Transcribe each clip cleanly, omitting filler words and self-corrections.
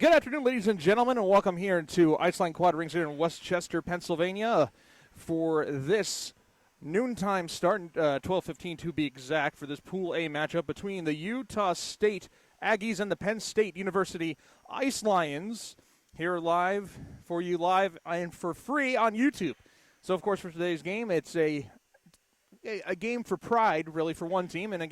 Good afternoon, ladies and gentlemen, and welcome here to Iceland Quad Rings here in Westchester, Pennsylvania, for this noontime start, 12:15 to be exact, for this Pool A matchup between the Utah State Aggies and the Penn State University Ice Lions, here live for you live and for free on YouTube. So, of course, for today's game, it's a game for pride, really, for one team, and a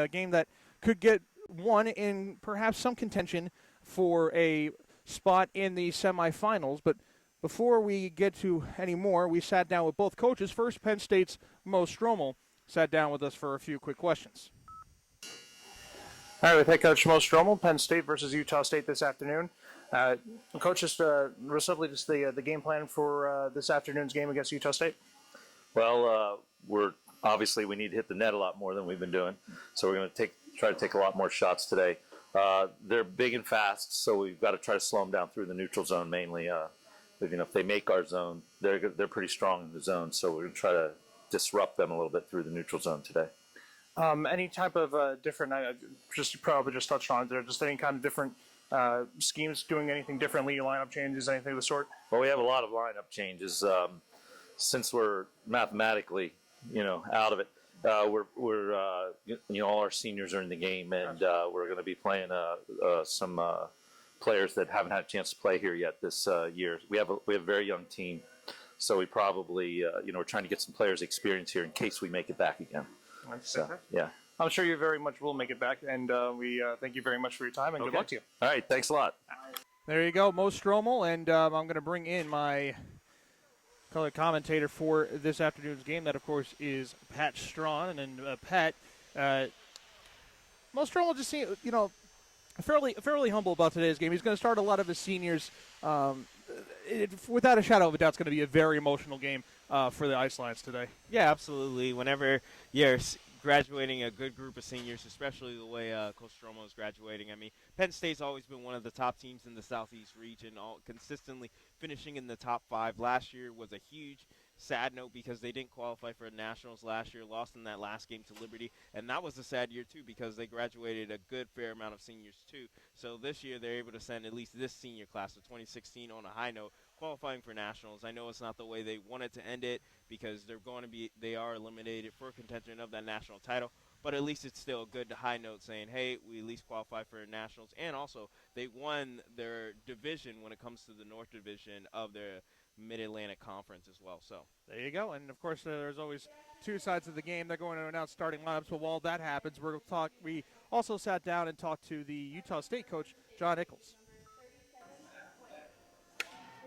game that could get one in perhaps some contention for a spot in the semifinals. But before we get to any more, we sat down with both coaches. First, Penn State's Mo Strommel sat down with us for a few quick questions. All right, with head coach Mo Strommel, Penn State versus Utah State this afternoon. Coach, just real simply, just the game plan for this afternoon's game against Utah State. Well, we need to hit the net a lot more than we've been doing, so we're going to try to take a lot more shots today. They're big and fast, so we've got to try to slow them down through the neutral zone mainly. If they make our zone, they're pretty strong in the zone, so we're going to try to disrupt them a little bit through the neutral zone today. Any type of different, you probably just touched on it there, just any kind of different schemes, doing anything differently, lineup changes, anything of the sort? Well, we have a lot of lineup changes. Since we're mathematically, out of it, all our seniors are in the game, and we're going to be playing some players that haven't had a chance to play here yet this year. We have a very young team, so we probably we're trying to get some players' experience here in case we make it back again. So, yeah. I'm sure you very much will make it back, and we thank you very much for your time, and good luck to you. All right, thanks a lot. There you go, Mo Strommel, and I'm going to bring in my color commentator for this afternoon's game. That, of course, is Pat Strawn. And Pat, Mo Strommel just seemed, fairly humble about today's game. He's going to start a lot of his seniors. Without a shadow of a doubt, it's going to be a very emotional game for the Ice Lions today. Yeah, absolutely. Whenever you're graduating a good group of seniors, especially the way Coach Strommel is graduating. I mean, Penn State's always been one of the top teams in the Southeast region, consistently finishing in the top 5. Last year was a huge sad note because they didn't qualify for nationals last year, lost in that last game to Liberty, and that was a sad year too because they graduated a good fair amount of seniors too. So this year they're able to send at least this senior class of 2016 on a high note, qualifying for nationals. I know it's not the way they wanted to end it because they are eliminated for contention of that national title, but at least it's still a good high note saying, hey, we at least qualify for nationals. And also they won their division when it comes to the North Division of their Mid-Atlantic Conference as well. So there you go. And of course there's always two sides of the game. They're going to announce starting lineups, but while that happens, we also sat down and talked to the Utah State coach, John Nichols.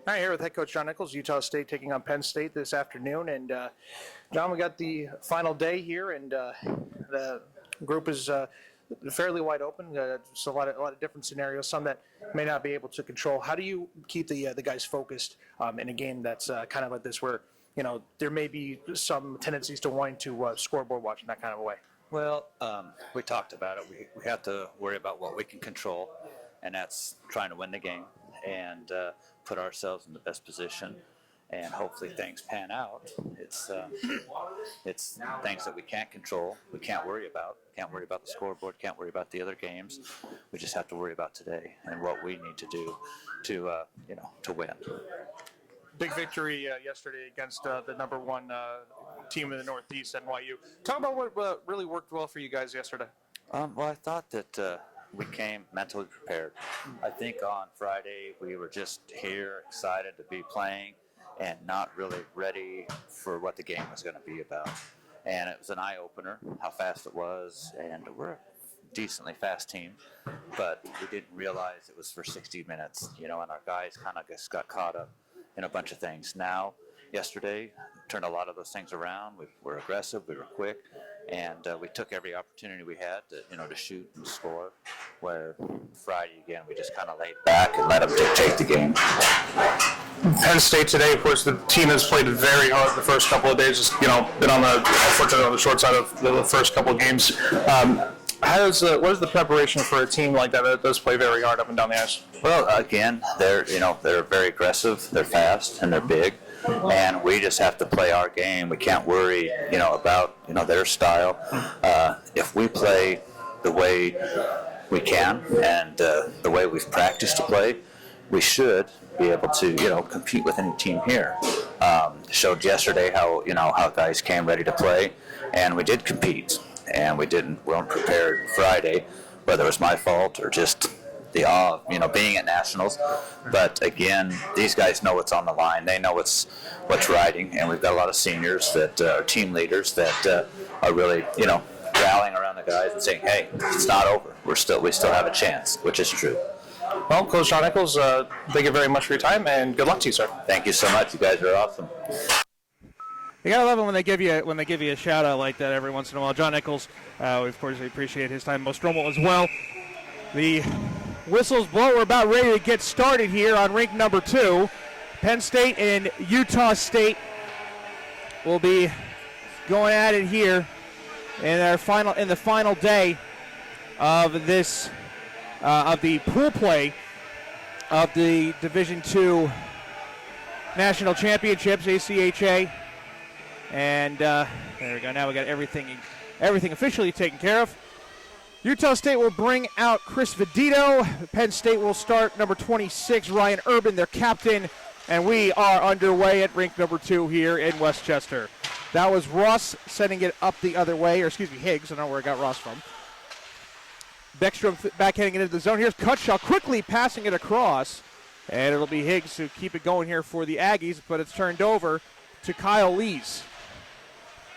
All right, here with head coach John Nichols, Utah State taking on Penn State this afternoon. And, John, we got the final day here, and the group is fairly wide open. Just a lot of different scenarios, some that may not be able to control. How do you keep the guys focused in a game that's kind of like this where, there may be some tendencies to wanting to scoreboard watch in that kind of a way? Well, we talked about it. We have to worry about what we can control, and that's trying to win the game and put ourselves in the best position, and hopefully things pan out. It's things that we can't control, we can't worry about. Can't worry about the scoreboard, can't worry about the other games. We just have to worry about today and what we need to do to win. Big victory yesterday against the number one team in the Northeast, NYU. Talk about what really worked well for you guys yesterday. Well, I thought that we came mentally prepared. I think on Friday we were just here, excited to be playing, and not really ready for what the game was going to be about. And it was an eye-opener how fast it was, and we're a decently fast team, but we didn't realize it was for 60 minutes, and our guys kind of just got caught up in a bunch of things. Now, yesterday, turned a lot of those things around. We were aggressive, we were quick, and we took every opportunity we had to shoot and score, where Friday, again, we just kind of laid back and let them dictate the game. Penn State today, of course, the team has played very hard the first couple of days. Just, been unfortunately on the short side of the first couple of games. What is the preparation for a team like that does play very hard up and down the ice? Well, again, they're very aggressive, they're fast, and they're big, and we just have to play our game. We can't worry, about their style. If we play the way we can, and the way we've practiced to play, we should be able to, compete with any team here. Showed yesterday how guys came ready to play, and we did compete, and we weren't prepared Friday, whether it was my fault or just the awe of, being at Nationals. But again, these guys know what's on the line. They know what's riding, and we've got a lot of seniors that are team leaders that are really, rallying around the guys and saying, hey, it's not over. We still have a chance, which is true. Well, Coach John Nichols, thank you very much for your time, and good luck to you, sir. Thank you so much. You guys are awesome. You gotta love it when they give you a shout out like that every once in a while. John Nichols, we of course appreciate his time. Nostromo as well. The whistles blow. We're about ready to get started here on rink number 2. Penn State and Utah State will be going at it here in the final day of this of the pool play of the Division II National Championships, ACHA. And there we go. Now we got everything officially taken care of. Utah State will bring out Chris Vedito. Penn State will start number 26, Ryan Urban, their captain. And we are underway at rink number 2 here in Westchester. That was Ross sending it up the other way, or excuse me, Higgs. I don't know where I got Ross from. Beckstrom backhanding it into the zone. Here's Cutshaw quickly passing it across. And it'll be Higgs to keep it going here for the Aggies, but it's turned over to Kyle Lees.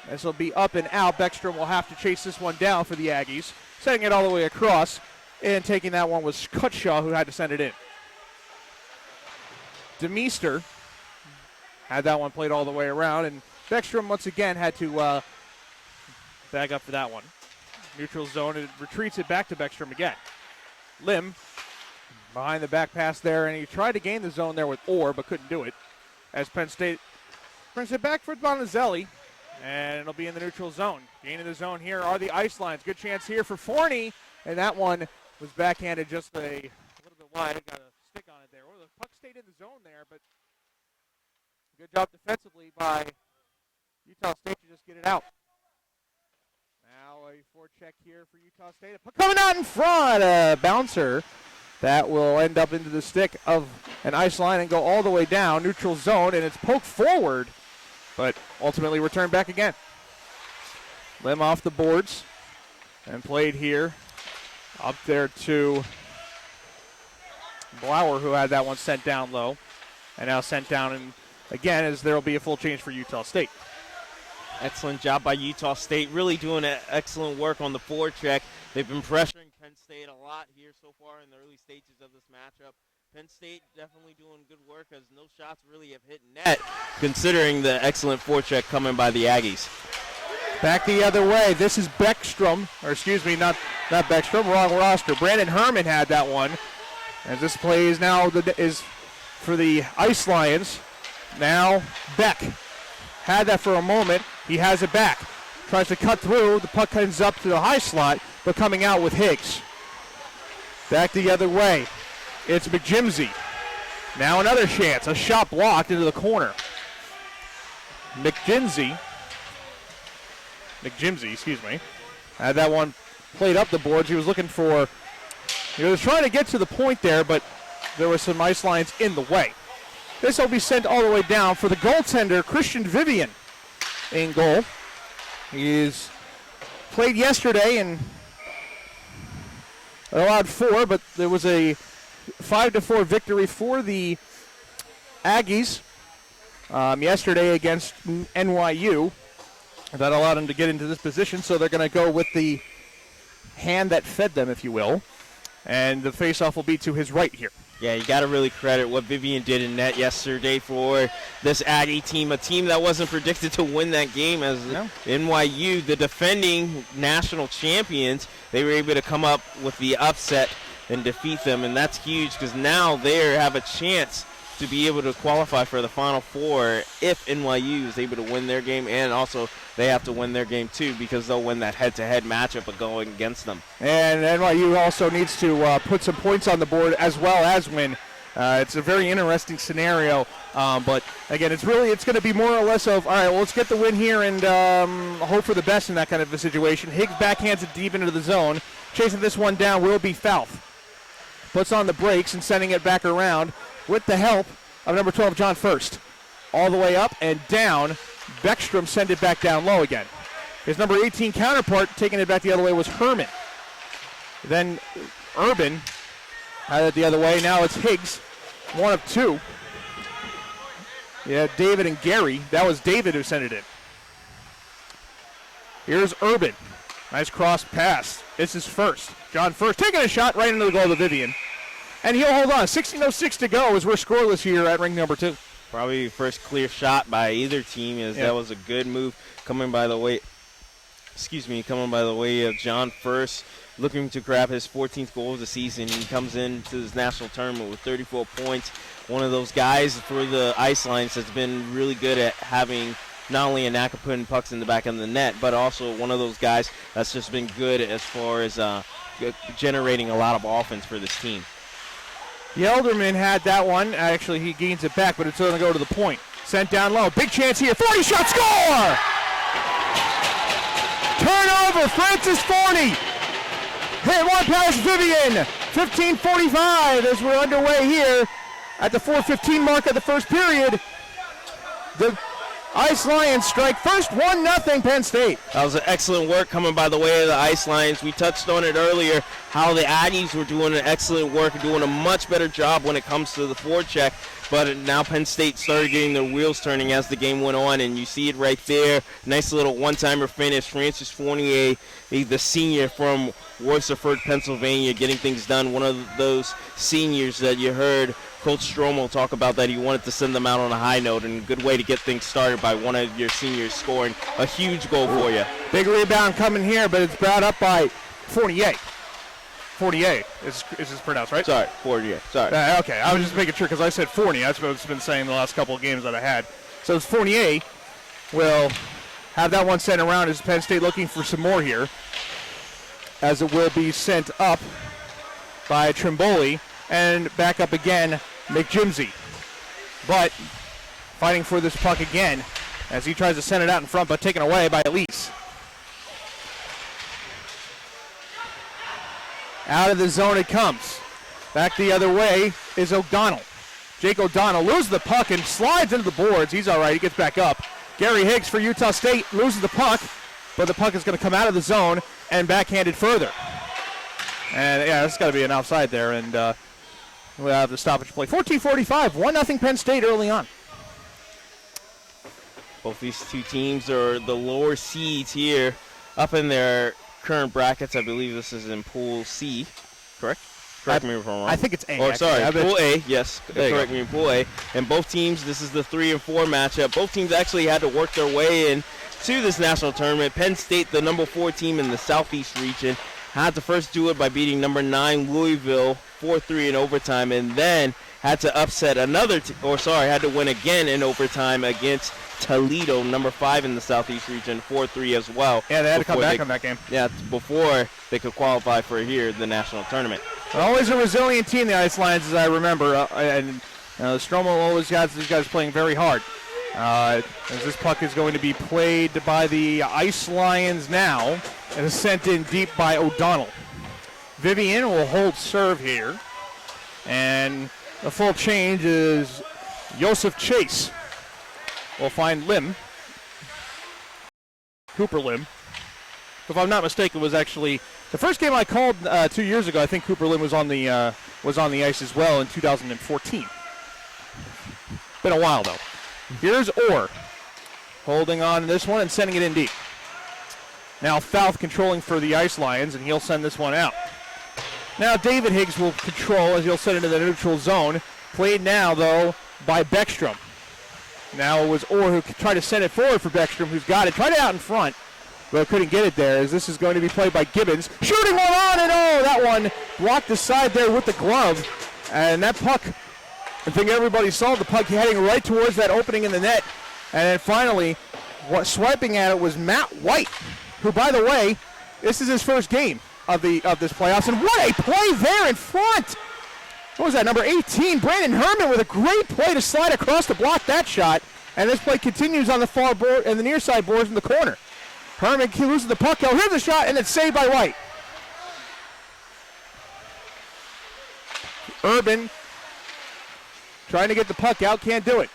This will be up and out. Beckstrom will have to chase this one down for the Aggies. Setting it all the way across, and taking that one was Cutshaw, who had to send it in. DeMeester had that one played all the way around, and Beckstrom once again had to bag up for that one. Neutral zone, and it retreats it back to Beckstrom again. Lim behind the back pass there, and he tried to gain the zone there with Orr, but couldn't do it. As Penn State brings it back for Bonazelli, and it'll be in the neutral zone. Gaining the zone here are the ice lines. Good chance here for Forney, and that one was backhanded just a little bit wide. Got a stick on it there. Well, the puck stayed in the zone there, but good job defensively by Utah State to just get it out. Now a forecheck here for Utah State. A puck coming out in front. A bouncer that will end up into the stick of an ice line and go all the way down. Neutral zone, and it's poked forward, but ultimately returned back again. Lim off the boards and played here up there to Blauer, who had that one sent down low, and now sent down and again as there will be a full change for Utah State. Excellent job by Utah State, really doing excellent work on the forecheck. They've been pressuring Penn State a lot here so far in the early stages of this matchup. Penn State definitely doing good work as no shots really have hit net, considering the excellent forecheck coming by the Aggies. Back the other way. This is Beckstrom, or excuse me, not Beckstrom, wrong roster. Brandon Herman had that one. As this play is now is for the Ice Lions. Now Beck had that for a moment. He has it back. Tries to cut through. The puck comes up to the high slot, but coming out with Higgs. Back the other way. It's McJimsey. Now another chance. A shot blocked into the corner. McJimsey, excuse me, had that one played up the boards. He was looking for, he was trying to get to the point there, but there were some ice lines in the way. This will be sent all the way down for the goaltender, Christian Vivian, in goal. He's played yesterday and allowed 4, but there was a 5-4 victory for the Aggies yesterday against NYU. That allowed him to get into this position, so they're going to go with the hand that fed them, if you will. And the faceoff will be to his right here. Yeah, you got to really credit what Vivian did in net yesterday for this Aggie team, a team that wasn't predicted to win that game as NYU, the defending national champions, they were able to come up with the upset and defeat them, and that's huge because now they have a chance to be able to qualify for the Final Four if NYU is able to win their game, and also they have to win their game too because they'll win that head-to-head matchup of going against them. And NYU also needs to put some points on the board as well as win It's a very interesting scenario, but again, it's going to be more or less of, all right, well, let's get the win here and hope for the best in that kind of a situation. Higgs backhands it deep into the zone. Chasing this one down will be Falth. Puts on the brakes and sending it back around with the help of number 12, John First. All the way up and down. Beckstrom send it back down low again. His number 18 counterpart taking it back the other way was Herman. Then Urban had it the other way. Now it's Higgs, 1 of 2. Yeah, David and Gary. That was David who sent it in. Here's Urban. Nice cross pass. This is First. John First taking a shot right into the goal of Vivian. And he'll hold on. 16:06 to go as we're scoreless here at ring number 2. Probably first clear shot by either team, as that was a good move coming by the way of John First, looking to grab his 14th goal of the season. He comes into this national tournament with 34 points. One of those guys for the Ice Lions that's been really good at having not only a knack of putting pucks in the back of the net, but also one of those guys that's just been good as far as generating a lot of offense for this team. Yelderman had that one. Actually, he gains it back, but it's going to go to the point. Sent down low. Big chance here. 40-shot score! Turnover, Francis Forney. Hit one past Vivian. 15:45 as we're underway here at the 4:15 mark of the first period. The Ice Lions strike first, 1-0 Penn State. That was an excellent work coming by the way of the Ice Lions. We touched on it earlier, how the Aggies were doing an excellent work and doing a much better job when it comes to the forecheck. But now Penn State started getting their wheels turning as the game went on, and you see it right there. Nice little one-timer finish. Francis Fournier, the senior from Worcester, Pennsylvania, getting things done. One of those seniors that you heard Coach Stromo talk about, that he wanted to send them out on a high note, and a good way to get things started by one of your seniors scoring a huge goal for you. Big rebound coming here, but it's brought up by Fournier. Fournier is this pronounced, right? Sorry, Fournier. Sorry. Okay, I was just making sure because I said Fournier. That's what I've been saying the last couple of games that I had. So it's Fournier will have that one sent around as Penn State looking for some more here, as it will be sent up by Trimboli and back up again, McJimsey. But fighting for this puck again as he tries to send it out in front, but taken away by Elise. Out of the zone it comes. Back the other way is O'Donnell. Jake O'Donnell loses the puck and slides into the boards. He's all right. He gets back up. Gary Higgs for Utah State loses the puck, but the puck is going to come out of the zone and backhanded further. And, yeah, that's got to be an offside there, and we'll have the stoppage play. 14:45, 1-0 Penn State early on. Both these two teams are the lower seeds here up in their current brackets. I believe this is in Pool C, correct? Correct me if I'm wrong. I think it's A. Or actually. sorry, Pool A. Yes, correct go. me in Pool A. And both teams, this is the 3 and 4 matchup. Both teams actually had to work their way in to this national tournament. Penn State, the number 4 team in the Southeast region, had to first do it by beating number 9 Louisville 4-3 in overtime, and then had to upset had to win again in overtime against Toledo, number 5 in the Southeast region, 4-3 as well. Yeah, they had to come back on that game. Yeah, before they could qualify for the national tournament. Always a resilient team, the Ice Lions, as I remember. And Stromo always got these guys playing very hard. As this puck is going to be played by the Ice Lions now, and is sent in deep by O'Donnell. Vivian will hold serve here. And the full change is Joseph Chase. We'll find Lim. Cooper Lim. If I'm not mistaken, it was actually the first game I called 2 years ago. I think Cooper Lim was on the ice as well in 2014. Been a while though. Here's Orr holding on to this one and sending it in deep. Now Falth controlling for the Ice Lions, and he'll send this one out. Now David Higgs will control as he'll send it into the neutral zone. Played now though by Beckstrom. Now it was Orr who tried to send it forward for Beckstrom, who's got it. Tried it out in front, but couldn't get it there, as this is going to be played by Gibbons. Shooting one on, and that one blocked aside there with the glove. And that puck, I think everybody saw the puck heading right towards that opening in the net. And then finally, swiping at it was Matt White, who, by the way, this is his first game of this playoffs. And what a play there in front! what was that, number 18, Brandon Herman with a great play to slide across to block that shot. And this play continues on the far board and the near side boards in the corner. Herman loses the puck. Here's the shot, and it's saved by White. Urban trying to get the puck out, can't do it.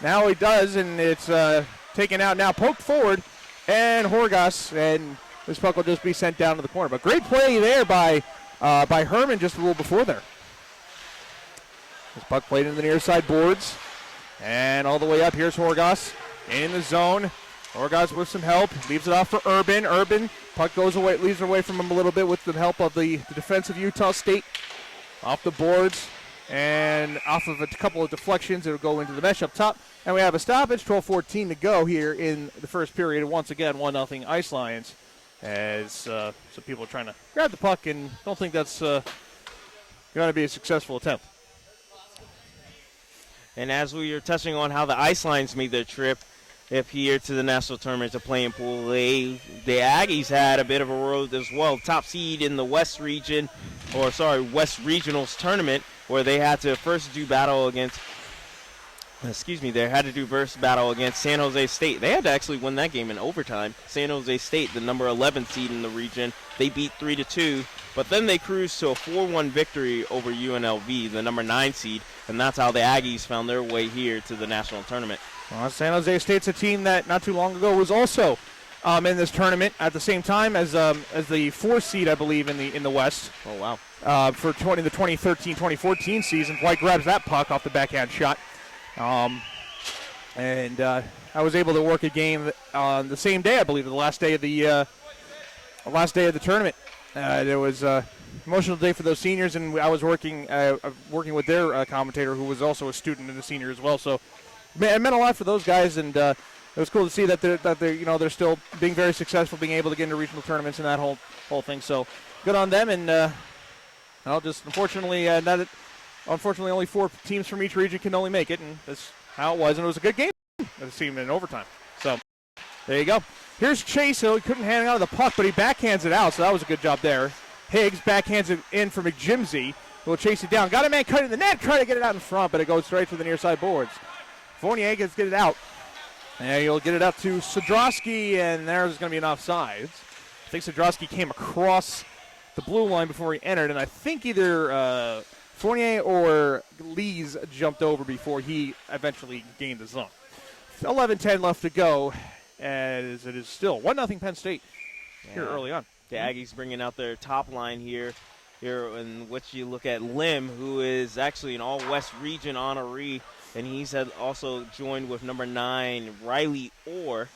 Now he does, and it's taken out now, poked forward, and Horgas, and this puck will just be sent down to the corner. But great play there by Herman just a little before there. This puck played in the near side boards, and all the way up. Here's Horgas in the zone. Horgas with some help, leaves it off for Urban. Urban, puck goes away, leaves it away from him a little bit with the help of the defensive Utah State. Off the boards, and off of a couple of deflections, it'll go into the mesh up top. And we have a stoppage, 12:14 to go here in the first period. Once again, 1-0 Ice Lions, as some people are trying to grab the puck, and don't think that's going to be a successful attempt. And as we are touching on how the Ice Lions made their trip here to the national tournament to play in Pool A, the Aggies had a bit of a road as well. Top seed in the West Regionals tournament, where they had to first do battle against San Jose State. They had to actually win that game in overtime. San Jose State, the number 11 seed in the region, they beat 3-2, but then they cruised to a 4-1 victory over UNLV, the number 9 seed, and that's how the Aggies found their way here to the national tournament. Well, San Jose State's a team that not too long ago was also in this tournament at the same time as the 4 seed, I believe, in the West. Oh, wow. For the 2013-2014 season. White grabs that puck off the backhand shot. And I was able to work a game on the same day, I believe, the last day of the tournament. There was an emotional day for those seniors, and I was working with their commentator, who was also a student and a senior as well. So it meant a lot for those guys, and it was cool to see that they're still being very successful, being able to get into regional tournaments and that whole thing. So good on them, and unfortunately only 4 teams from each region can only make it, and that's how it was. And it was a good game. It seemed in overtime. So there you go. Here's Chase. He couldn't hang out of the puck, but he backhands it out, so that was a good job there. Higgs backhands it in for McJimsey, who will chase it down. Got a man cut in the net, trying to get it out in front, but it goes straight to the near side boards. Fournier gets it out. And he'll get it up to Sadrowski, and there's going to be an offsides. I think Sadrowski came across the blue line before he entered, and I think either Fournier or Lees jumped over before he eventually gained the zone. 11:10 left to go, as it is still 1-0 Penn State here early on. The Aggies bringing out their top line here in which you look at Lim, who is actually an all-West region honoree, and he's also joined with number 9, Riley Orr,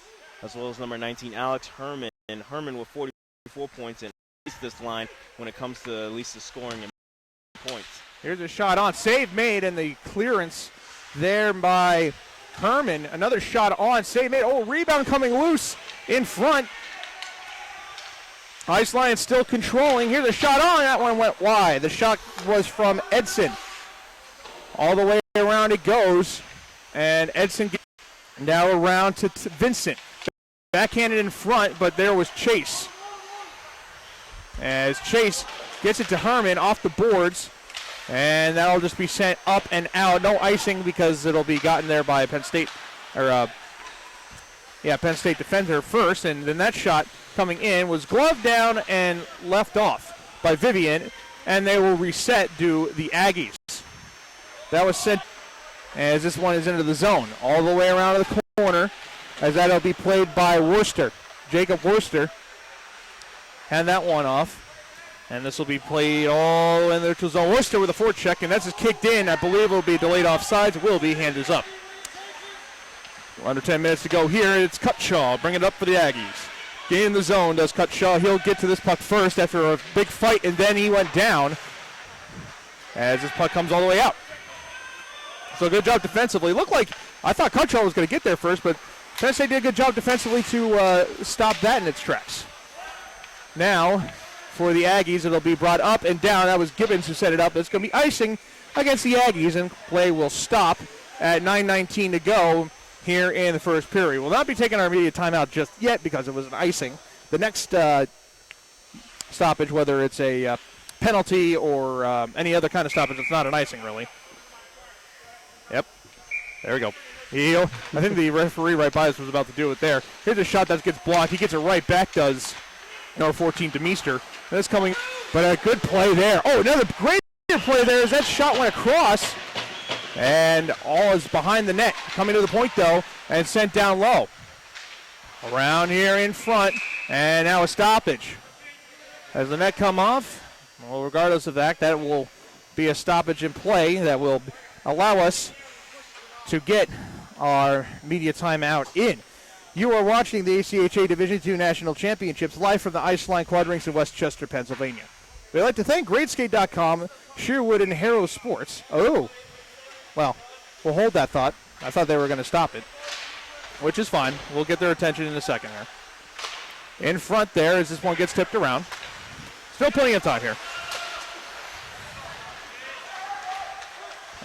as well as number 19, Alex Herman. And Herman with 44 points and leads this line when it comes to at least the scoring and points. Here's a shot on, save made, and the clearance there by Herman. Another shot on, save made. Oh, rebound coming loose in front. Ice Lions still controlling. Here's a shot on. That one went wide. The shot was from Edson. All the way around it goes. And Edson now around to Vincent. Backhanded in front, but there was Chase. As Chase gets it to Herman off the boards. And that'll just be sent up and out. No icing because it'll be gotten there by a Penn State Penn State defender first. And then that shot coming in was gloved down and left off by Vivian. And they will reset to the Aggies. That was sent as this one is into the zone. All the way around to the corner as that'll be played by Worcester. Jacob Worcester had that one off. And this will be played all in the zone. Worcester with a forecheck, and that's just kicked in. I believe it will be delayed offsides. It will be. Hand is up. Under 10 minutes to go here. It's Cutshaw. Bring it up for the Aggies. Get in the zone does Cutshaw. He'll get to this puck first after a big fight, and then he went down as this puck comes all the way out. So good job defensively. Looked like I thought Cutshaw was going to get there first, but Penn State did a good job defensively to stop that in its tracks. Now, for the Aggies, it'll be brought up and down. That was Gibbons who set it up. It's going to be icing against the Aggies, and play will stop at 9:19 to go here in the first period. We'll not be taking our immediate timeout just yet because it was an icing. The next stoppage, whether it's a penalty or any other kind of stoppage. It's not an icing, really. Yep. There we go. I think the referee right by us was about to do it there. Here's a shot that gets blocked. He gets it right back, does number 14, Demeester. That's coming, but a good play there. Oh, another great play there as that shot went across. And all is behind the net. Coming to the point, though, and sent down low. Around here in front, and now a stoppage. Has the net come off? Well, regardless of that will be a stoppage in play that will allow us to get our media timeout in. You are watching the ACHA Division II National Championships live from the Iceline Quad Rinks in Westchester, Pennsylvania. We'd like to thank GreatSkate.com, Sherwood, and Harrow Sports. Oh, well, we'll hold that thought. I thought they were going to stop it, which is fine. We'll get their attention in a second here. In front there as this one gets tipped around. Still plenty of time here.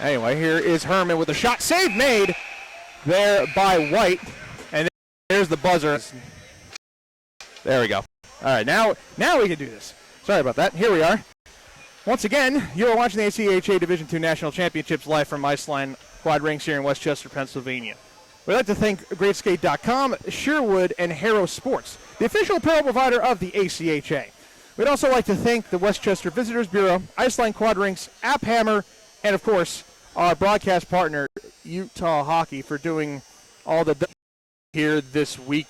Anyway, here is Herman with a shot. Save made there by White. And there's the buzzer. There we go. All right, now we can do this. Sorry about that. Here we are. Once again, you are watching the ACHA Division II National Championships live from Iceline Quad Rinks here in Westchester, Pennsylvania. We'd like to thank GreatSkate.com, Sherwood, and Harrow Sports, the official apparel provider of the ACHA. We'd also like to thank the Westchester Visitors Bureau, Iceline Quad Rinks, App Hammer, and of course, our broadcast partner, Utah Hockey, for doing all the here this week.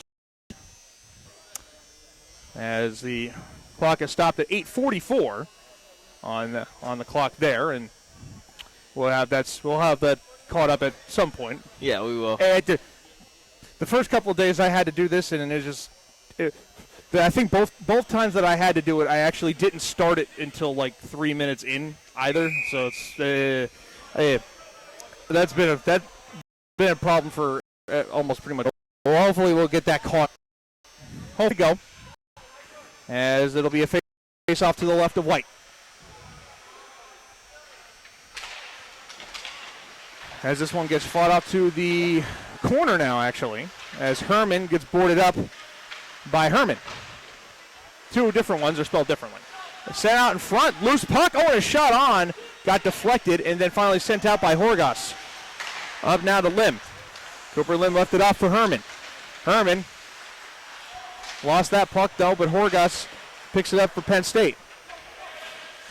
As the clock has stopped at 8:44 on the clock there, and we'll have that caught up at some point. Yeah, we will. The first couple of days I had to do this, and I think both times that I had to do it, I actually didn't start it until like 3 minutes in either. So it's that's been a problem for almost pretty much. Well, hopefully we'll get that caught. Hopefully go, as it'll be a face off to the left of White. As this one gets fought up to the corner now, actually, as Herman gets boarded up by Herman. Two different ones are spelled differently. Set out in front, loose puck, and a shot on, got deflected, and then finally sent out by Horgas. Up now to Lim. Cooper Lim left it off for Herman. Herman lost that puck, though, but Horgas picks it up for Penn State.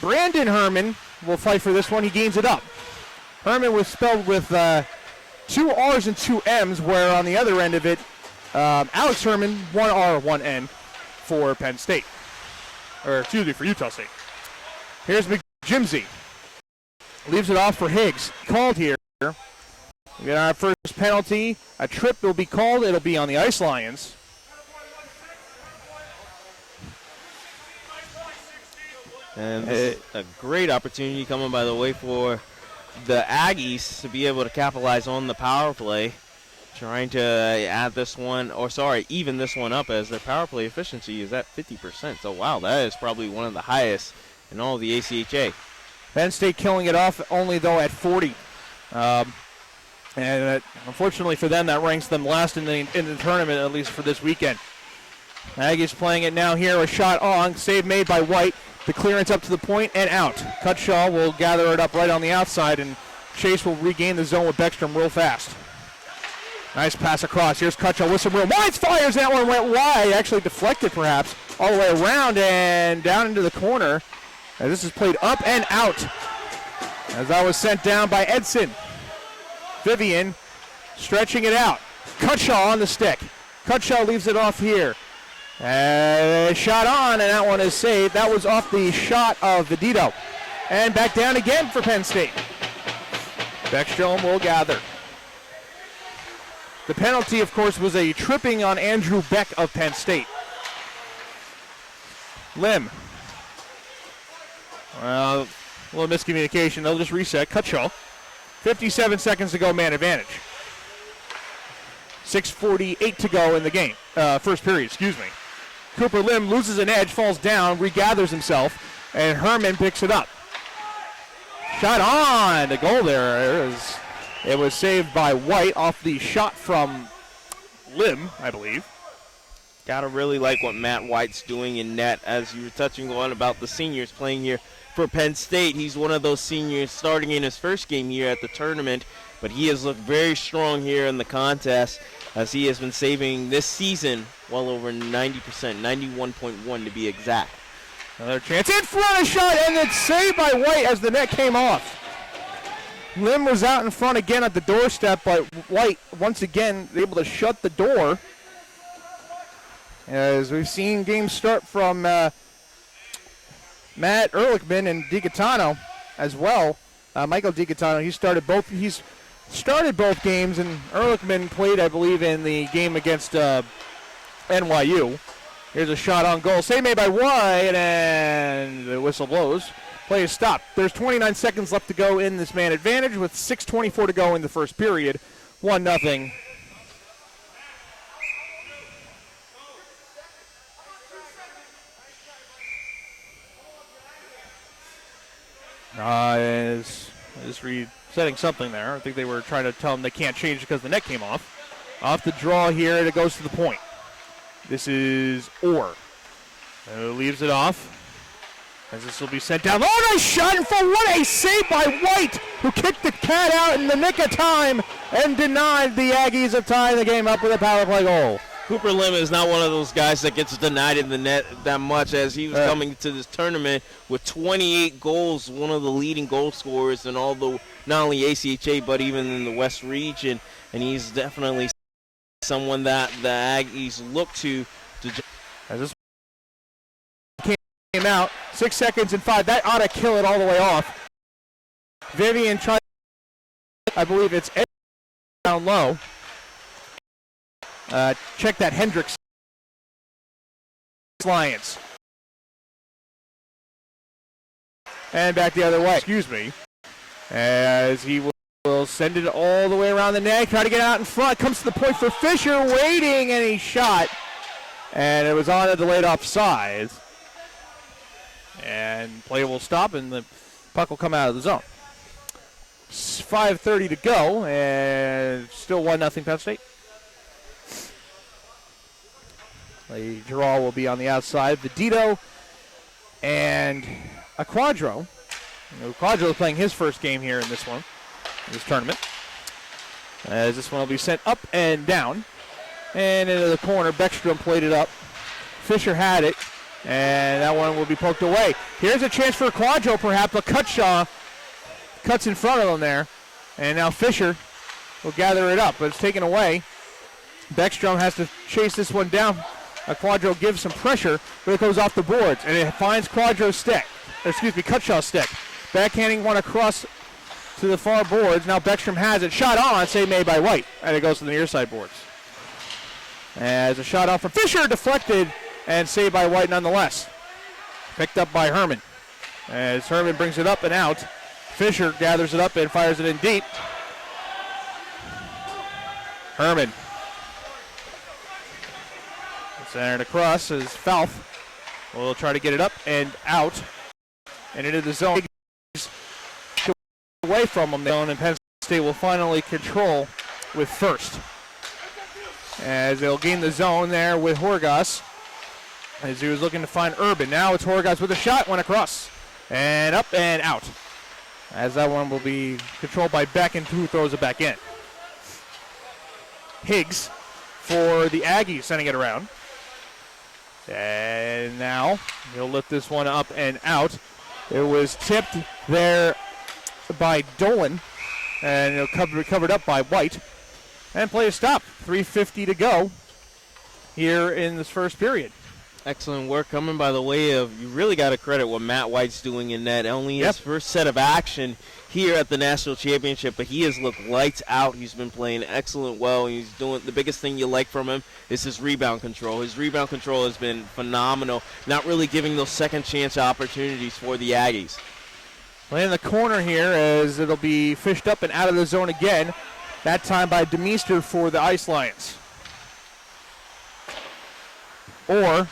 Brandon Herman will fight for this one. He gains it up. Herman was spelled with 2 R's and 2 M's, where on the other end of it, Alex Herman, 1 R, 1 N for Penn State. Or, excuse me, for Utah State. Here's McJimsey. Leaves it off for Higgs. Called here. We got our first penalty. A trip will be called. It'll be on the Ice Lions. And this is a great opportunity coming by the way for the Aggies to be able to capitalize on the power play, trying to even this one up, as their power play efficiency is at 50%. So, wow, that is probably one of the highest in all of the ACHA. Penn State killing it off only, though, at 40. And unfortunately for them, that ranks them last in the tournament, at least for this weekend. Aggies playing it now here. A shot on. Save made by White. The clearance up to the point and out. Cutshaw will gather it up right on the outside, and Chase will regain the zone with Beckstrom real fast. Nice pass across. Here's Cutshaw with some room. Wines fires. That one went wide. Actually deflected, perhaps, all the way around and down into the corner. And this is played up and out, as that was sent down by Edson. Vivian stretching it out. Cutshaw on the stick. Cutshaw leaves it off here. Shot on, and that one is saved. That was off the shot of Vidito. And back down again for Penn State. Beckstrom will gather. The penalty, of course, was a tripping on Andrew Beck of Penn State. Lim. Well, a little miscommunication. They'll just reset. Cutshaw. 57 seconds to go, man advantage. 6:48 to go in the game. First period, excuse me. Cooper Lim loses an edge, falls down, regathers himself, and Herman picks it up. Shot on! The goal there. It was saved by White off the shot from Lim, I believe. Gotta really like what Matt White's doing in net, as you were touching on about the seniors playing here for Penn State. He's one of those seniors starting in his first game here at the tournament, but he has looked very strong here in the contest as he has been saving this season well over 90%, 91.1 to be exact. Another chance in front, a shot, and it's saved by White as the net came off. Lim was out in front again at the doorstep, but White once again able to shut the door. As we've seen games start from Matt Ehrlichman and DiGaetano as well. Michael DiGaetano, he's started both games, and Ehrlichman played, I believe, in the game against NYU. Here's a shot on goal. Save made by White, and the whistle blows. Play is stopped. There's 29 seconds left to go in this man advantage with 6:24 to go in the first period. 1-0. Is resetting something there. I think they were trying to tell him they can't change because the net came off. Off the draw here, and it goes to the point. This is Orr. Leaves it off. As this will be sent down. Oh, nice shot in front. What a save by White, who kicked the cat out in the nick of time and denied the Aggies of tying the game up with a power play goal. Cooper Lim is not one of those guys that gets denied in the net that much, as he was coming to this tournament with 28 goals, one of the leading goal scorers in all the, not only ACHA, but even in the West region. And he's definitely someone that the Aggies look to. As this came out, 6 seconds and 5. That ought to kill it all the way off. Vivian tried, I believe it's down low. Check that Hendricks Lions. And back the other way. Excuse me. As he will send it all the way around the net. Try to get out in front. Comes to the point for Fisher. Waiting, and he shot. And it was on a delayed offside. And play will stop, and the puck will come out of the zone. 5:30 to go, and still 1-0 Penn State. The draw will be on the outside. Vidito and a Quadro. Quadro is playing his first game here in this tournament. As this one will be sent up and down. And into the corner, Beckstrom played it up. Fisher had it, and that one will be poked away. Here's a chance for Quadro, perhaps, but Cutshaw cuts in front of him there. And now Fisher will gather it up, but it's taken away. Beckstrom has to chase this one down. Quadro gives some pressure, but it goes off the boards, and it finds Quadro's stick. Cutshaw's stick. Backhanding one across to the far boards. Now Beckstrom has it. Shot on, save made by White, and it goes to the near side boards. As a shot off from Fisher, deflected, and saved by White nonetheless. Picked up by Herman. As Herman brings it up and out, Fisher gathers it up and fires it in deep. Herman. Centered across as Falth will try to get it up and out and into the zone. Away from him, and Penn State will finally control with first. As they'll gain the zone there with Horgas as he was looking to find Urban. Now it's Horgas with a shot, went across and up and out. As that one will be controlled by Beck, and who throws it back in. Higgs for the Aggies sending it around. And now he'll lift this one up and out. It was tipped there by Dolan, and it'll covered up by White. And play is stopped. 3:50 to go here in this first period. Excellent work coming by the way of, you really got to credit what Matt White's doing in net. Only his first set of action here at the National Championship, but he has looked lights out. He's been playing excellent well. He's doing, the biggest thing you like from him is his rebound control. His rebound control has been phenomenal, not really giving those second chance opportunities for the Aggies. Play in the corner here as it'll be fished up and out of the zone again, that time by Demeester for the Ice Lions. Or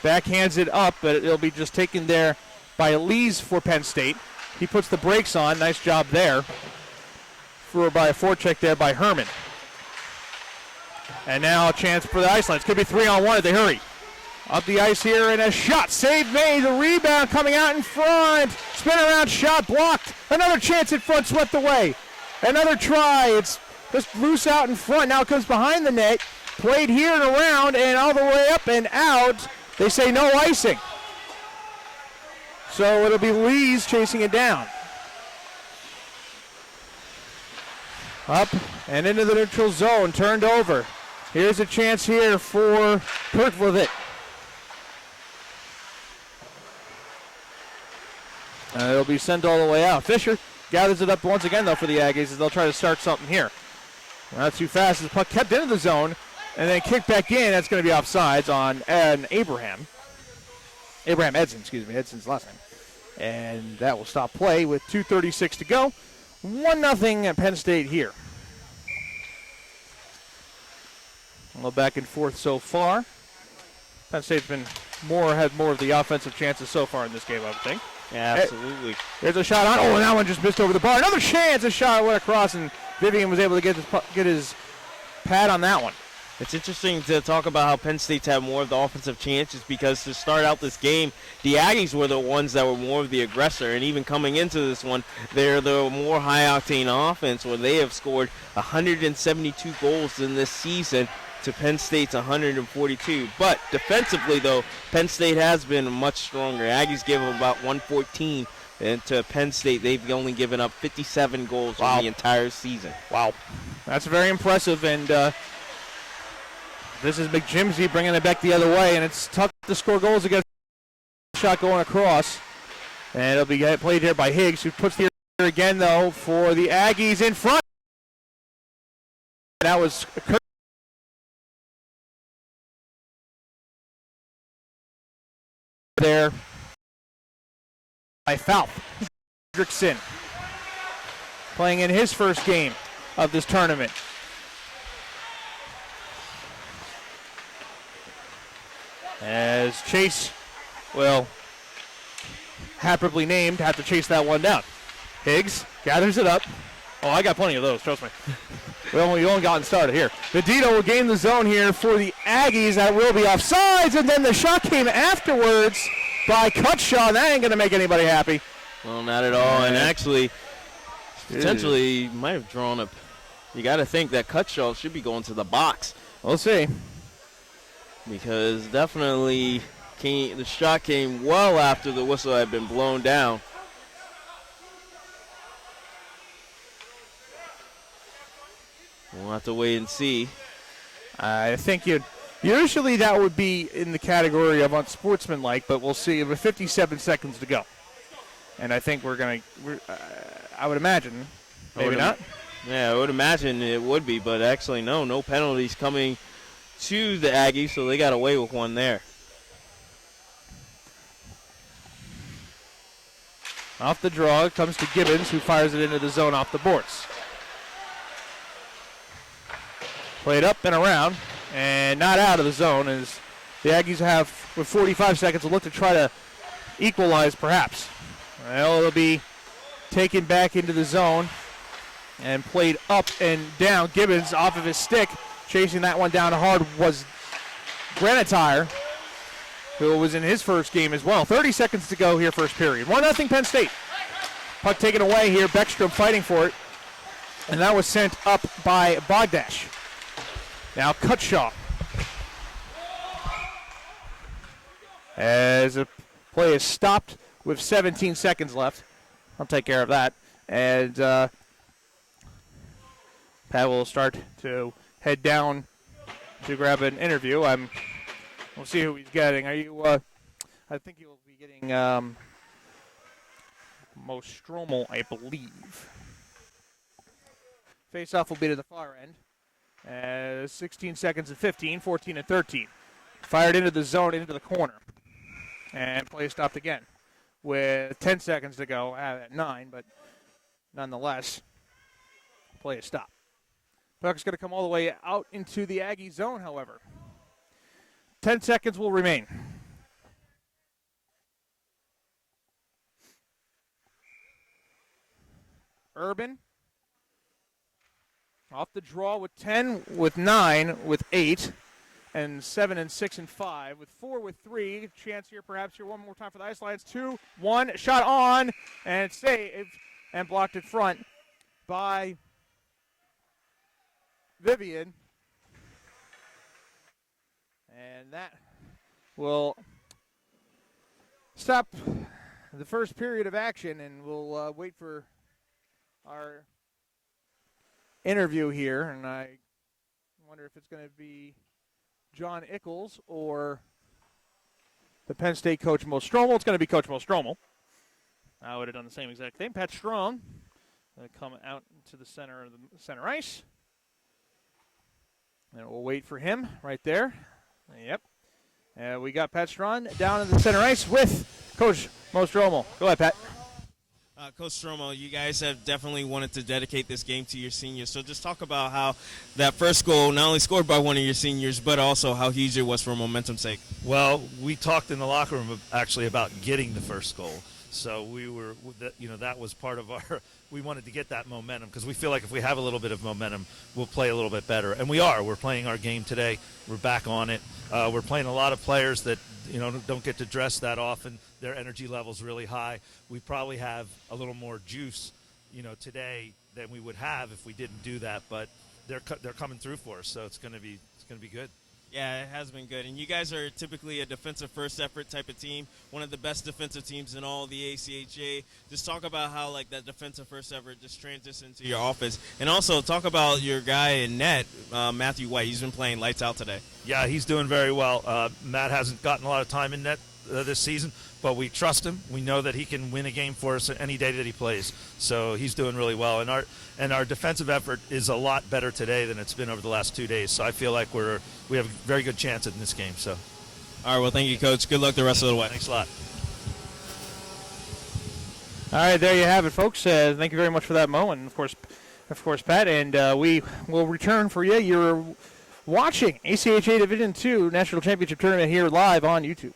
backhands it up, but it'll be just taken there by Lees for Penn State. He puts the brakes on. Nice job there by a forecheck there by Herman. And now a chance for the Ice Lions. Could be 3-on-1 if they hurry. Up the ice here, and a shot save made. The rebound coming out in front. Spin around shot blocked. Another chance in front swept away. Another try. It's just loose out in front. Now it comes behind the net. Played here and around and all the way up and out. They say no icing. So it'll be Lees chasing it down. Up and into the neutral zone. Turned over. Here's a chance here for Kirklevitt. It'll be sent all the way out. Fisher gathers it up once again, though, for the Aggies as they'll try to start something here. Not too fast. The puck kept into the zone and then kicked back in. That's going to be offsides on Abraham. Abraham Edson, excuse me. Edson's last name. And that will stop play with 2:36 to go. 1-0 at Penn State here. A little back and forth so far. Penn State's had more of the offensive chances so far in this game, I would think. Yeah, absolutely. There's a shot on. Oh, and that one just missed over the bar. Another chance. A shot went across, and Vivian was able to get his pad on that one. It's interesting to talk about how Penn State's had more of the offensive chances because to start out this game, the Aggies were the ones that were more of the aggressor. And even coming into this one, they're the more high-octane offense where they have scored 172 goals in this season to Penn State's 142. But defensively, though, Penn State has been much stronger. Aggies gave them about 114, and to Penn State, they've only given up 57 goals in the entire season. Wow. That's very impressive, and this is McJimsey bringing it back the other way, and it's tough to score goals against the shot going across. And it'll be played here by Higgs, who puts the here again, though, for the Aggies in front. That was there by Falk Hendrickson, playing in his first game of this tournament. As Chase will, happily named, have to chase that one down. Higgs gathers it up. Oh, I got plenty of those, trust me. We only gotten started here. Medito will gain the zone here for the Aggies. That will be offsides, and then the shot came afterwards by Cutshaw. That ain't going to make anybody happy. Well, not at all. And actually, potentially might have drawn up. You got to think that Cutshaw should be going to the box. We'll see. Because definitely the shot came well after the whistle had been blown down. We'll have to wait and see. I think usually that would be in the category of unsportsmanlike, but we'll see. With 57 seconds to go. And I think I would imagine, maybe not. Yeah, I would imagine it would be, but actually no penalties coming to the Aggies, so they got away with one there. Off the draw, it comes to Gibbons, who fires it into the zone off the boards. Played up and around, and not out of the zone, as the Aggies have, with 45 seconds, to look to try to equalize, perhaps. Well, it'll be taken back into the zone and played up and down. Gibbons off of his stick. Chasing that one down hard was Granatire, who was in his first game as well. 30 seconds to go here, first period. 1-0 Penn State. Puck taken away here. Beckstrom fighting for it. And that was sent up by Bogdash. Now Cutshaw. As the play is stopped with 17 seconds left. I'll take care of that. And Pat will start to head down to grab an interview. We'll see who he's getting. Are you? I think you'll be getting Mo Stromal, I believe. Face-off will be to the far end. 16 seconds and 15, 14 and 13. Fired into the zone, into the corner, and play stopped again with 10 seconds to go at 9, but nonetheless, play is stopped. Puck's going to come all the way out into the Aggie zone, however. 10 seconds will remain. Urban off the draw with 10, with 9, with 8. and 7 and 6 and 5 with 4 with 3. Chance here, perhaps here one more time for the Ice Lions. 2-1 shot on and saved and blocked in front by Vivian. And that will stop the first period of action, and we'll wait for our interview here. And I wonder if it's going to be John Ickles or the Penn State coach, Mo Strommel. It's going to be Coach Mo Strommel. I would have done the same exact thing. Pat Strong going to come out to the center of the center ice. And we'll wait for him right there. Yep. We got Pat Strong down in the center ice with Coach Mo Strommel. Go ahead, Pat. Coach Stromo, you guys have definitely wanted to dedicate this game to your seniors. So just talk about how that first goal, not only scored by one of your seniors, but also how huge it was for momentum's sake. Well, we talked in the locker room actually about getting the first goal. So we were, that was part of our, we wanted to get that momentum because we feel like if we have a little bit of momentum, we'll play a little bit better. And we are. We're playing our game today. We're back on it. We're playing a lot of players that, don't get to dress that often. Their energy level's really high. We probably have a little more juice, today than we would have if we didn't do that. But they're coming through for us, so it's going to be good. Yeah, it has been good. And you guys are typically a defensive first effort type of team, one of the best defensive teams in all the ACHA. Just talk about how that defensive first effort just transitions into your offense. And also talk about your guy in net, Matthew White. He's been playing lights out today. Yeah, he's doing very well. Matt hasn't gotten a lot of time in net this season, but we trust him. We know that he can win a game for us any day that he plays. So he's doing really well. And our defensive effort is a lot better today than it's been over the last 2 days. So I feel like we have a very good chance in this game. So, all right. Well, thank you, Coach. Good luck the rest of the way. Thanks a lot. All right, there you have it, folks. Thank you very much for that, Mo, and of course, Pat. And we will return for you. You're watching ACHA Division II National Championship Tournament here live on YouTube.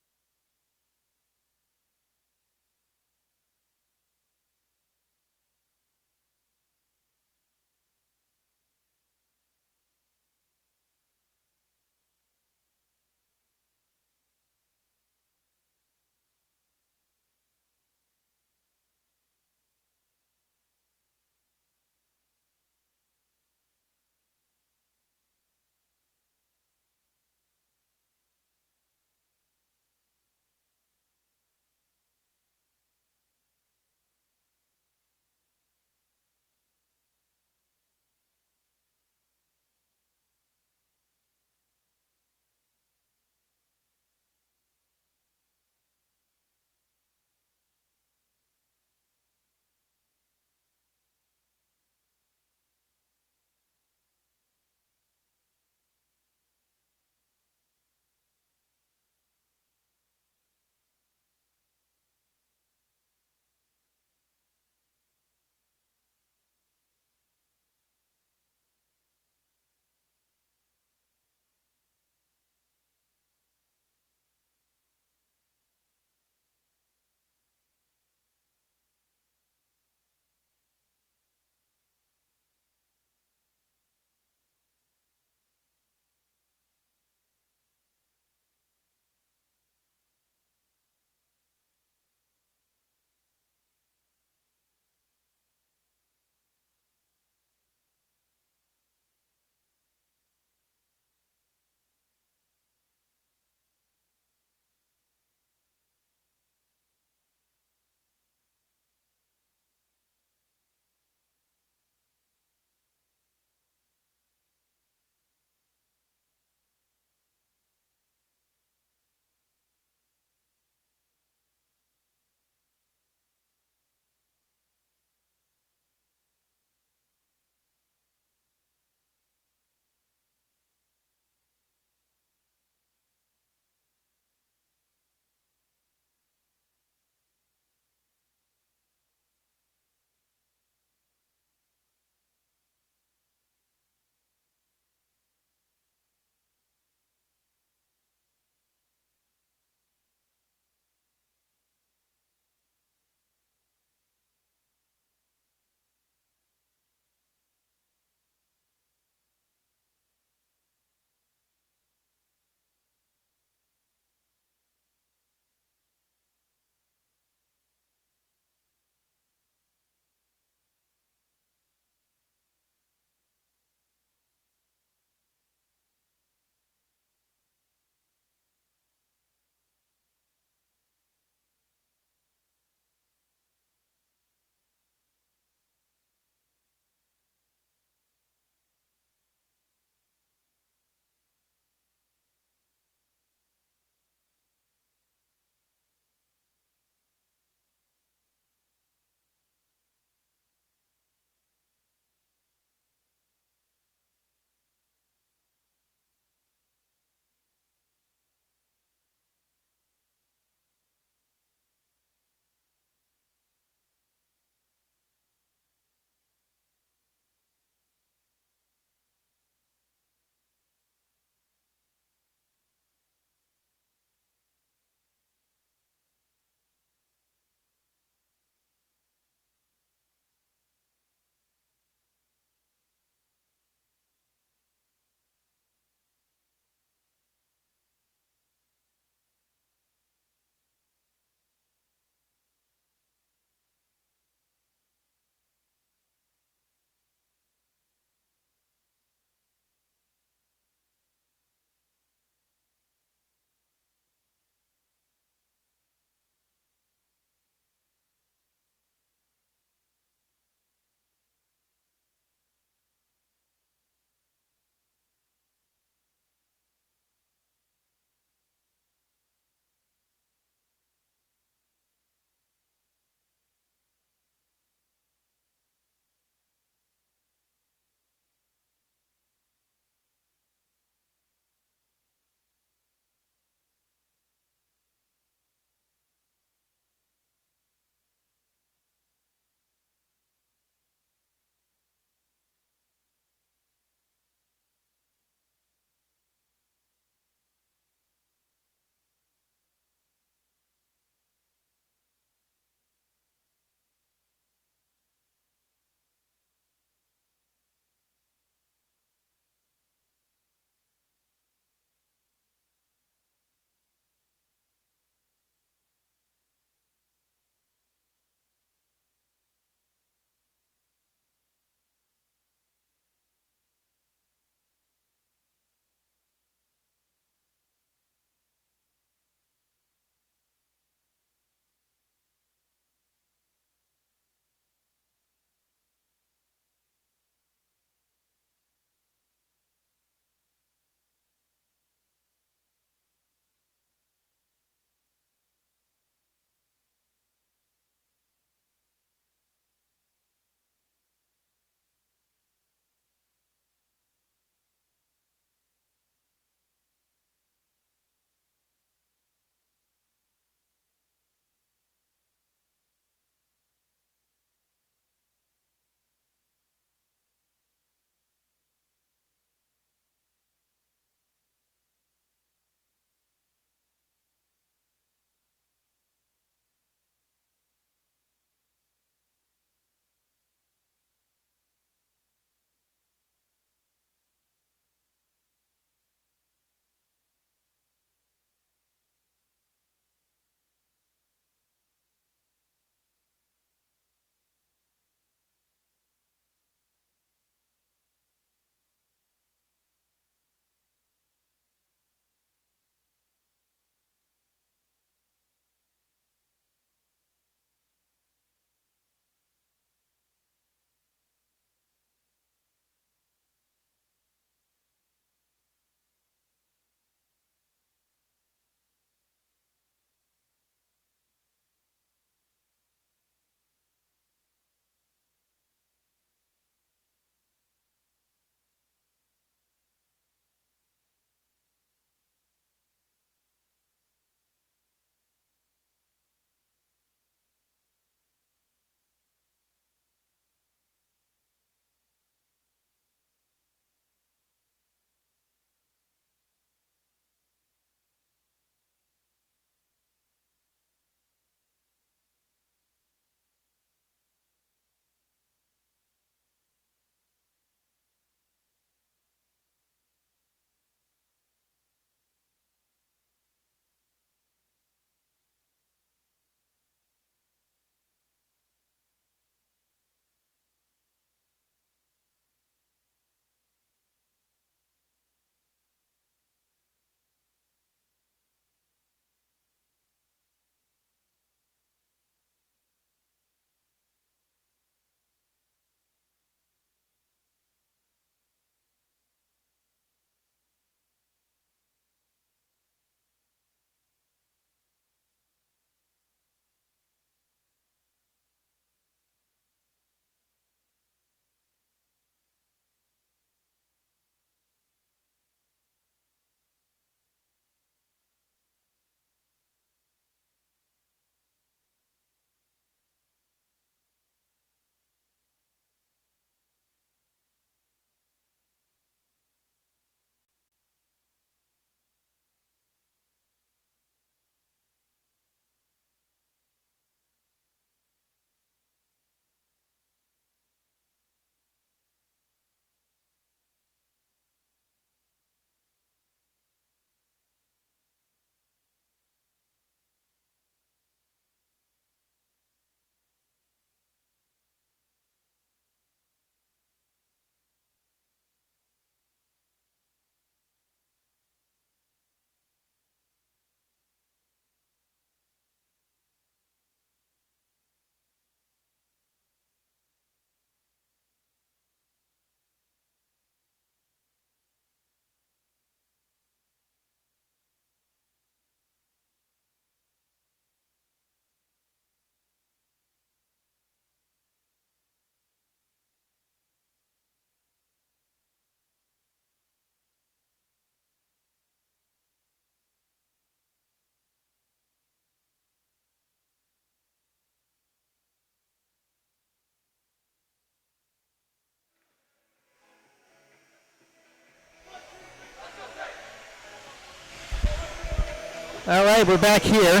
All right, we're back here.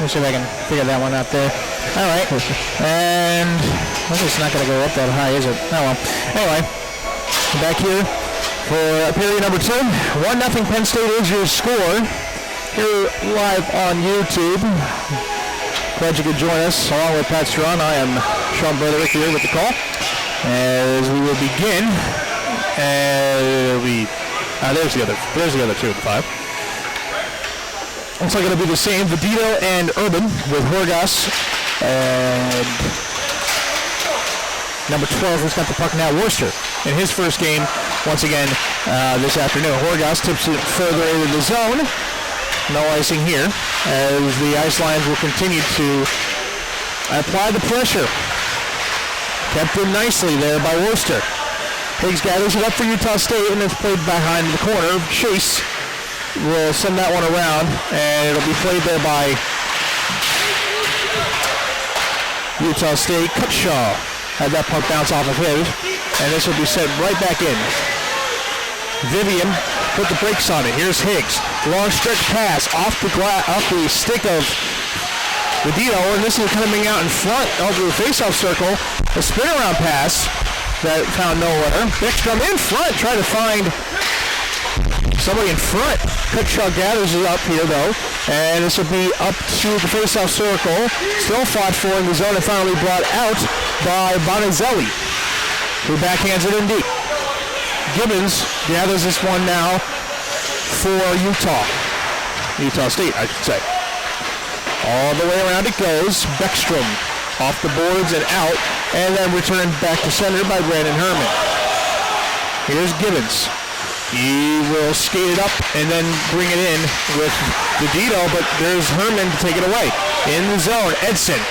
Let's see if I can figure that one out there. All right. And I guess it's not going to go up that high, is it? Oh, well. Anyway, back here for period number 2. 1-0 Penn State is your score. Here live on YouTube. Glad you could join us along with Pat Strawn. I am Sean Broderick here with the call. As we will begin. There's the other 2 of the 5. Looks like it'll be the same. Vidito and Urban with Horgas. And number 12 has got the puck now, Worcester. In his first game, once again, this afternoon. Horgas tips it further into the zone. No icing here, as the Ice Lions will continue to apply the pressure. Kept in nicely there by Worcester. Higgs gathers it up for Utah State, and it's played behind the corner. Chase will send that one around, and it'll be played there by Utah State. Cutshaw had that puck bounce off of his, and this will be sent right back in. Vivian put the brakes on it. Here's Higgs. Long stretch pass off the stick of Vidito, and this is coming out in front over the faceoff circle. A spin around pass that found nowhere. Beckstrom in front, trying to find somebody in front. Cutshaw gathers it up here, though, and this will be up to the faceoff circle. Still fought for in the zone and finally brought out by Bonazelli, who backhands it in deep. Gibbons gathers this one now for Utah State, I should say. All the way around it goes. Beckstrom off the boards and out, and then returned back to center by Brandon Herman. Here's Gibbons. He will skate it up and then bring it in with Vidito, but there's Herman to take it away. In the zone, Edson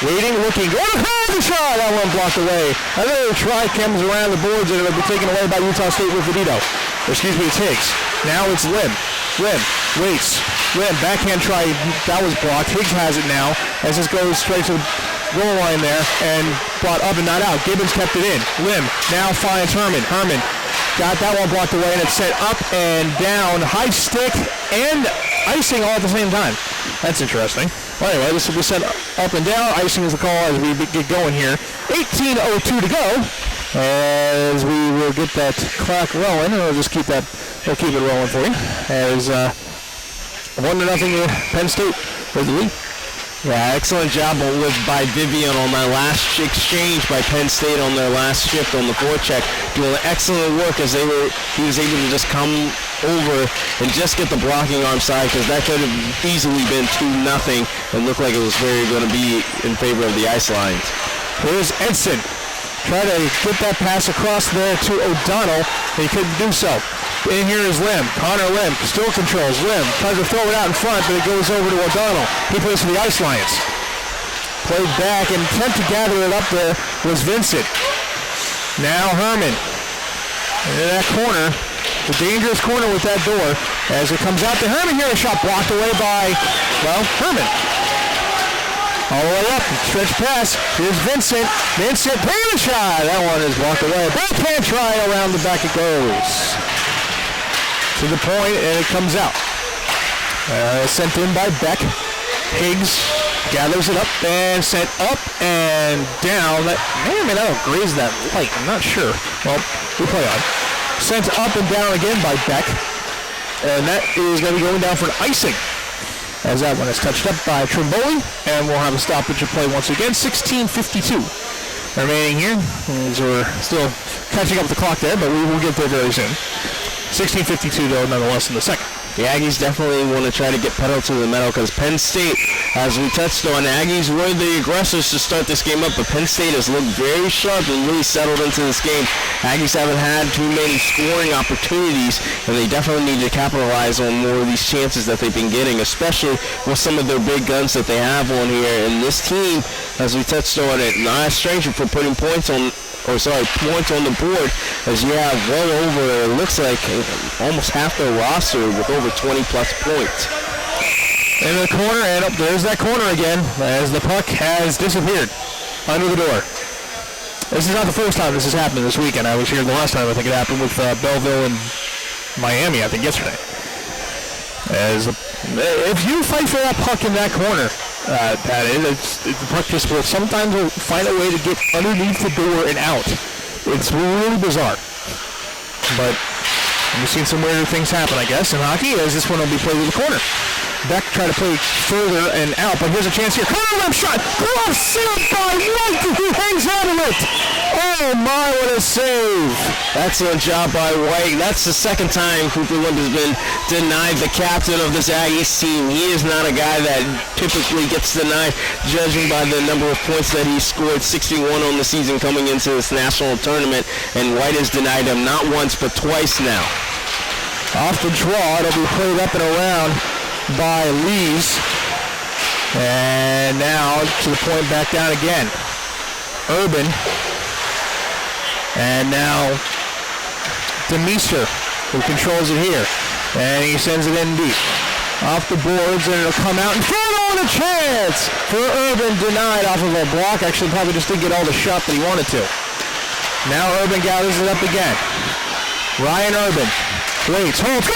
waiting, looking, the shot! That one blocked away. Another try comes around the boards and it'll be taken away by Utah State with Vidito. Excuse me, it's Higgs. Now it's Lim. Lim waits. Lim, backhand try, that was blocked. Higgs has it now as this goes straight to the goal line there and brought up and not out. Gibbons kept it in. Lim now finds Herman. Herman got that one blocked away, and it's set up and down. High stick and icing all at the same time. That's interesting. Well, anyway, this will be set up and down. Icing is the call as we get going here. 18:02 to go. As we will get that clock rolling, and we'll keep it rolling for you. As 1-0 Penn State for the lead. Yeah, excellent job by Vivian on that last exchange by Penn State on their last shift on the forecheck. Doing excellent work as he was able to just come over and just get the blocking arm side, because that could have easily been 2-0 and looked like it was going to be in favor of the Ice Lions. Here's Edson. Try to get that pass across there to O'Donnell. He couldn't do so. In here is Lim. Connor Lim still controls. Lim tries to throw it out in front, but it goes over to O'Donnell. He plays for the Ice Lions. Played back and attempt to gather it up there was Vincent. Now Herman. In that corner. The dangerous corner with that door. As it comes out to Herman here, a shot blocked away by, Herman. All the way up, stretch pass. Here's Vincent. Vincent, paying a shot. That one is blocked away. Backhand try around the back it goes. To the point, and it comes out. Sent in by Beck. Higgs gathers it up and sent up and down. That may or may not have grazed that light. I'm not sure. Well, we play on. Sent up and down again by Beck. And that is going to be going down for an icing. As that one is touched up by Trimboli, and we'll have a stoppage of play once again. 16:52 remaining here, as we're still catching up the clock there, but we will get there very soon. 16:52 though, nonetheless, in the second. The Aggies definitely want to try to get pedal to the metal, because Penn State, as we touched on, Aggies were the aggressors to start this game up, but Penn State has looked very sharp and really settled into this game. Aggies haven't had too many scoring opportunities, and they definitely need to capitalize on more of these chances that they've been getting, especially with some of their big guns that they have on here. And this team, as we touched on it, not a stranger for putting points on the board, as you have well over, it looks like almost half their roster with over 20-plus points. In the corner, and up there's that corner again, as the puck has disappeared under the door. This is not the first time this has happened this weekend. I was here the last time. I think it happened with Belleville and Miami, I think, yesterday. As the If you fight for that puck in that corner, Pat, the puck just will sometimes will find a way to get underneath the door and out. It's really bizarre. But we've seen some weirder things happen, I guess, in hockey, as this one will be played with the corner. Beck tried to play further and out, but here's a chance here. Glove shot! Glove saved by White, who hangs out of it! Oh my, what a save! Excellent job by White. That's the second time Cooper Limp has been denied the captain of this Aggies team. He is not a guy that typically gets denied, judging by the number of points that he scored, 61 on the season coming into this national tournament, and White has denied him not once but twice now. Off the draw, it'll be played up and around by Lees. And now to the point, back down again. Urban. And now Demeester, who controls it here. And he sends it in deep. Off the boards, and it'll come out in front on a chance for Urban, denied off of a block. Actually, probably just didn't get all the shot that he wanted to. Now Urban gathers it up again. Ryan Urban waits, holds,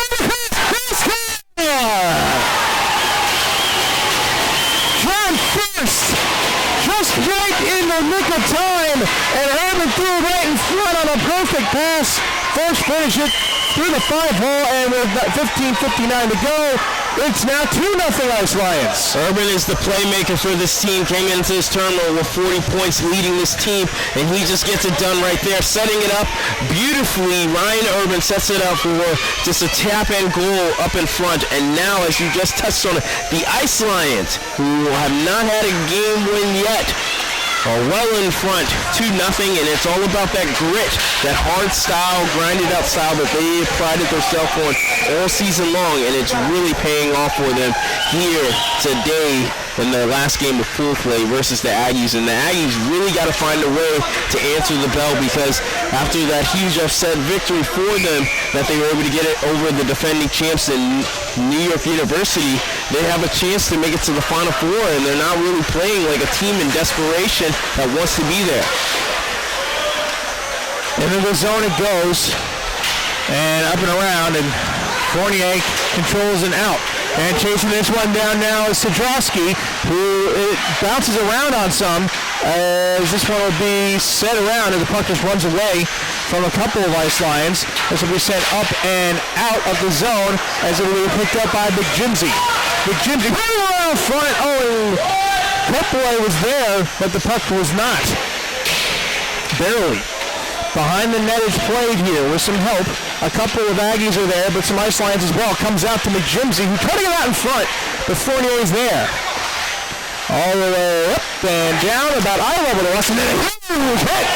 John first, just right in the nick of time, and Urban threw it right in front on a perfect pass. First finish it through the 5-hole, and with 15:59 to go, it's now 2-0 Ice Lions. Urban is the playmaker for this team. Came into this tournament with 40 points leading this team, and he just gets it done right there, setting it up beautifully. Ryan Urban sets it up for just a tap-in goal up in front, and now, as you just touched on it, the Ice Lions, who have not had a game win yet, are well in front, 2-0, and it's all about that grit, that hard style, grinded out style that they prided themselves on all season long, and it's really paying off for them here today in their last game of pool play versus the Aggies. And the Aggies really got to find a way to answer the bell, because after that huge upset victory for them that they were able to get it over the defending champs in New York University, they have a chance to make it to the Final Four, and they're not really playing like a team in desperation that wants to be there. Into the zone it goes, and up and around, and Fournier controls and out. And chasing this one down now is Sadrowski, who it bounces around on some, as this one will be set around, and the puck just runs away from a couple of Ice Lions. This will be sent up and out of the zone, as it will be picked up by McJimsey. McJimsey right around front. Oh, Pepboy was there, but the puck was not. Barely. Behind the net is played here with some help. A couple of Aggies are there, but some Ice Lions as well. Comes out to McJimsey, who tried to get out in front, but Fournier is there. All the way up and down, about eye level to us, and then a huge hit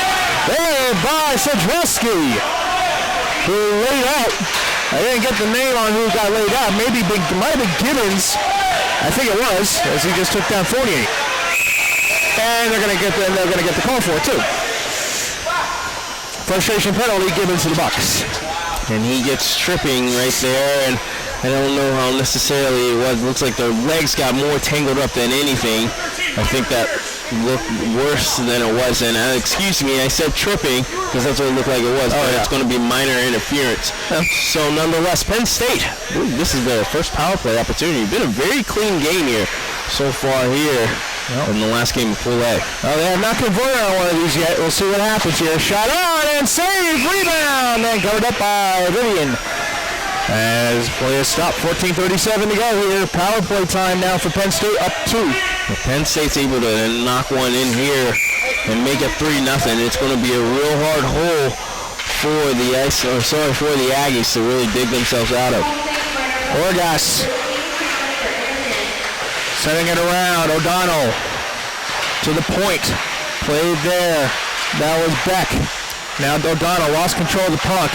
there by Sadrowski, who laid out. I didn't get the name on who got laid out. Maybe might have been Gibbons. I think it was, as he just took down Fournier. And they're gonna get the call for it too. Frustration penalty given to the Bucks. And he gets tripping right there, and I don't know how necessarily it was. It looks like the legs got more tangled up than anything. I think that looked worse than it was. And excuse me, I said tripping because that's what it looked like it was. But it's going to be minor interference. So nonetheless, Penn State, this is their first power play opportunity. Been a very clean game here so far here. In the last game of Pool A. Oh, they have not converted on one of these yet. We'll see what happens here. Shot on and save, rebound, and covered up by Vivian. As play is stopped, 14:37 to go here. Power play time now for Penn State, up 2. If Penn State's able to knock one in here and make it 3-0, it's going to be a real hard hole for the for the Aggies to really dig themselves out of. Orgas. Sending it around, O'Donnell to the point, played there, that was Beck. Now O'Donnell lost control of the puck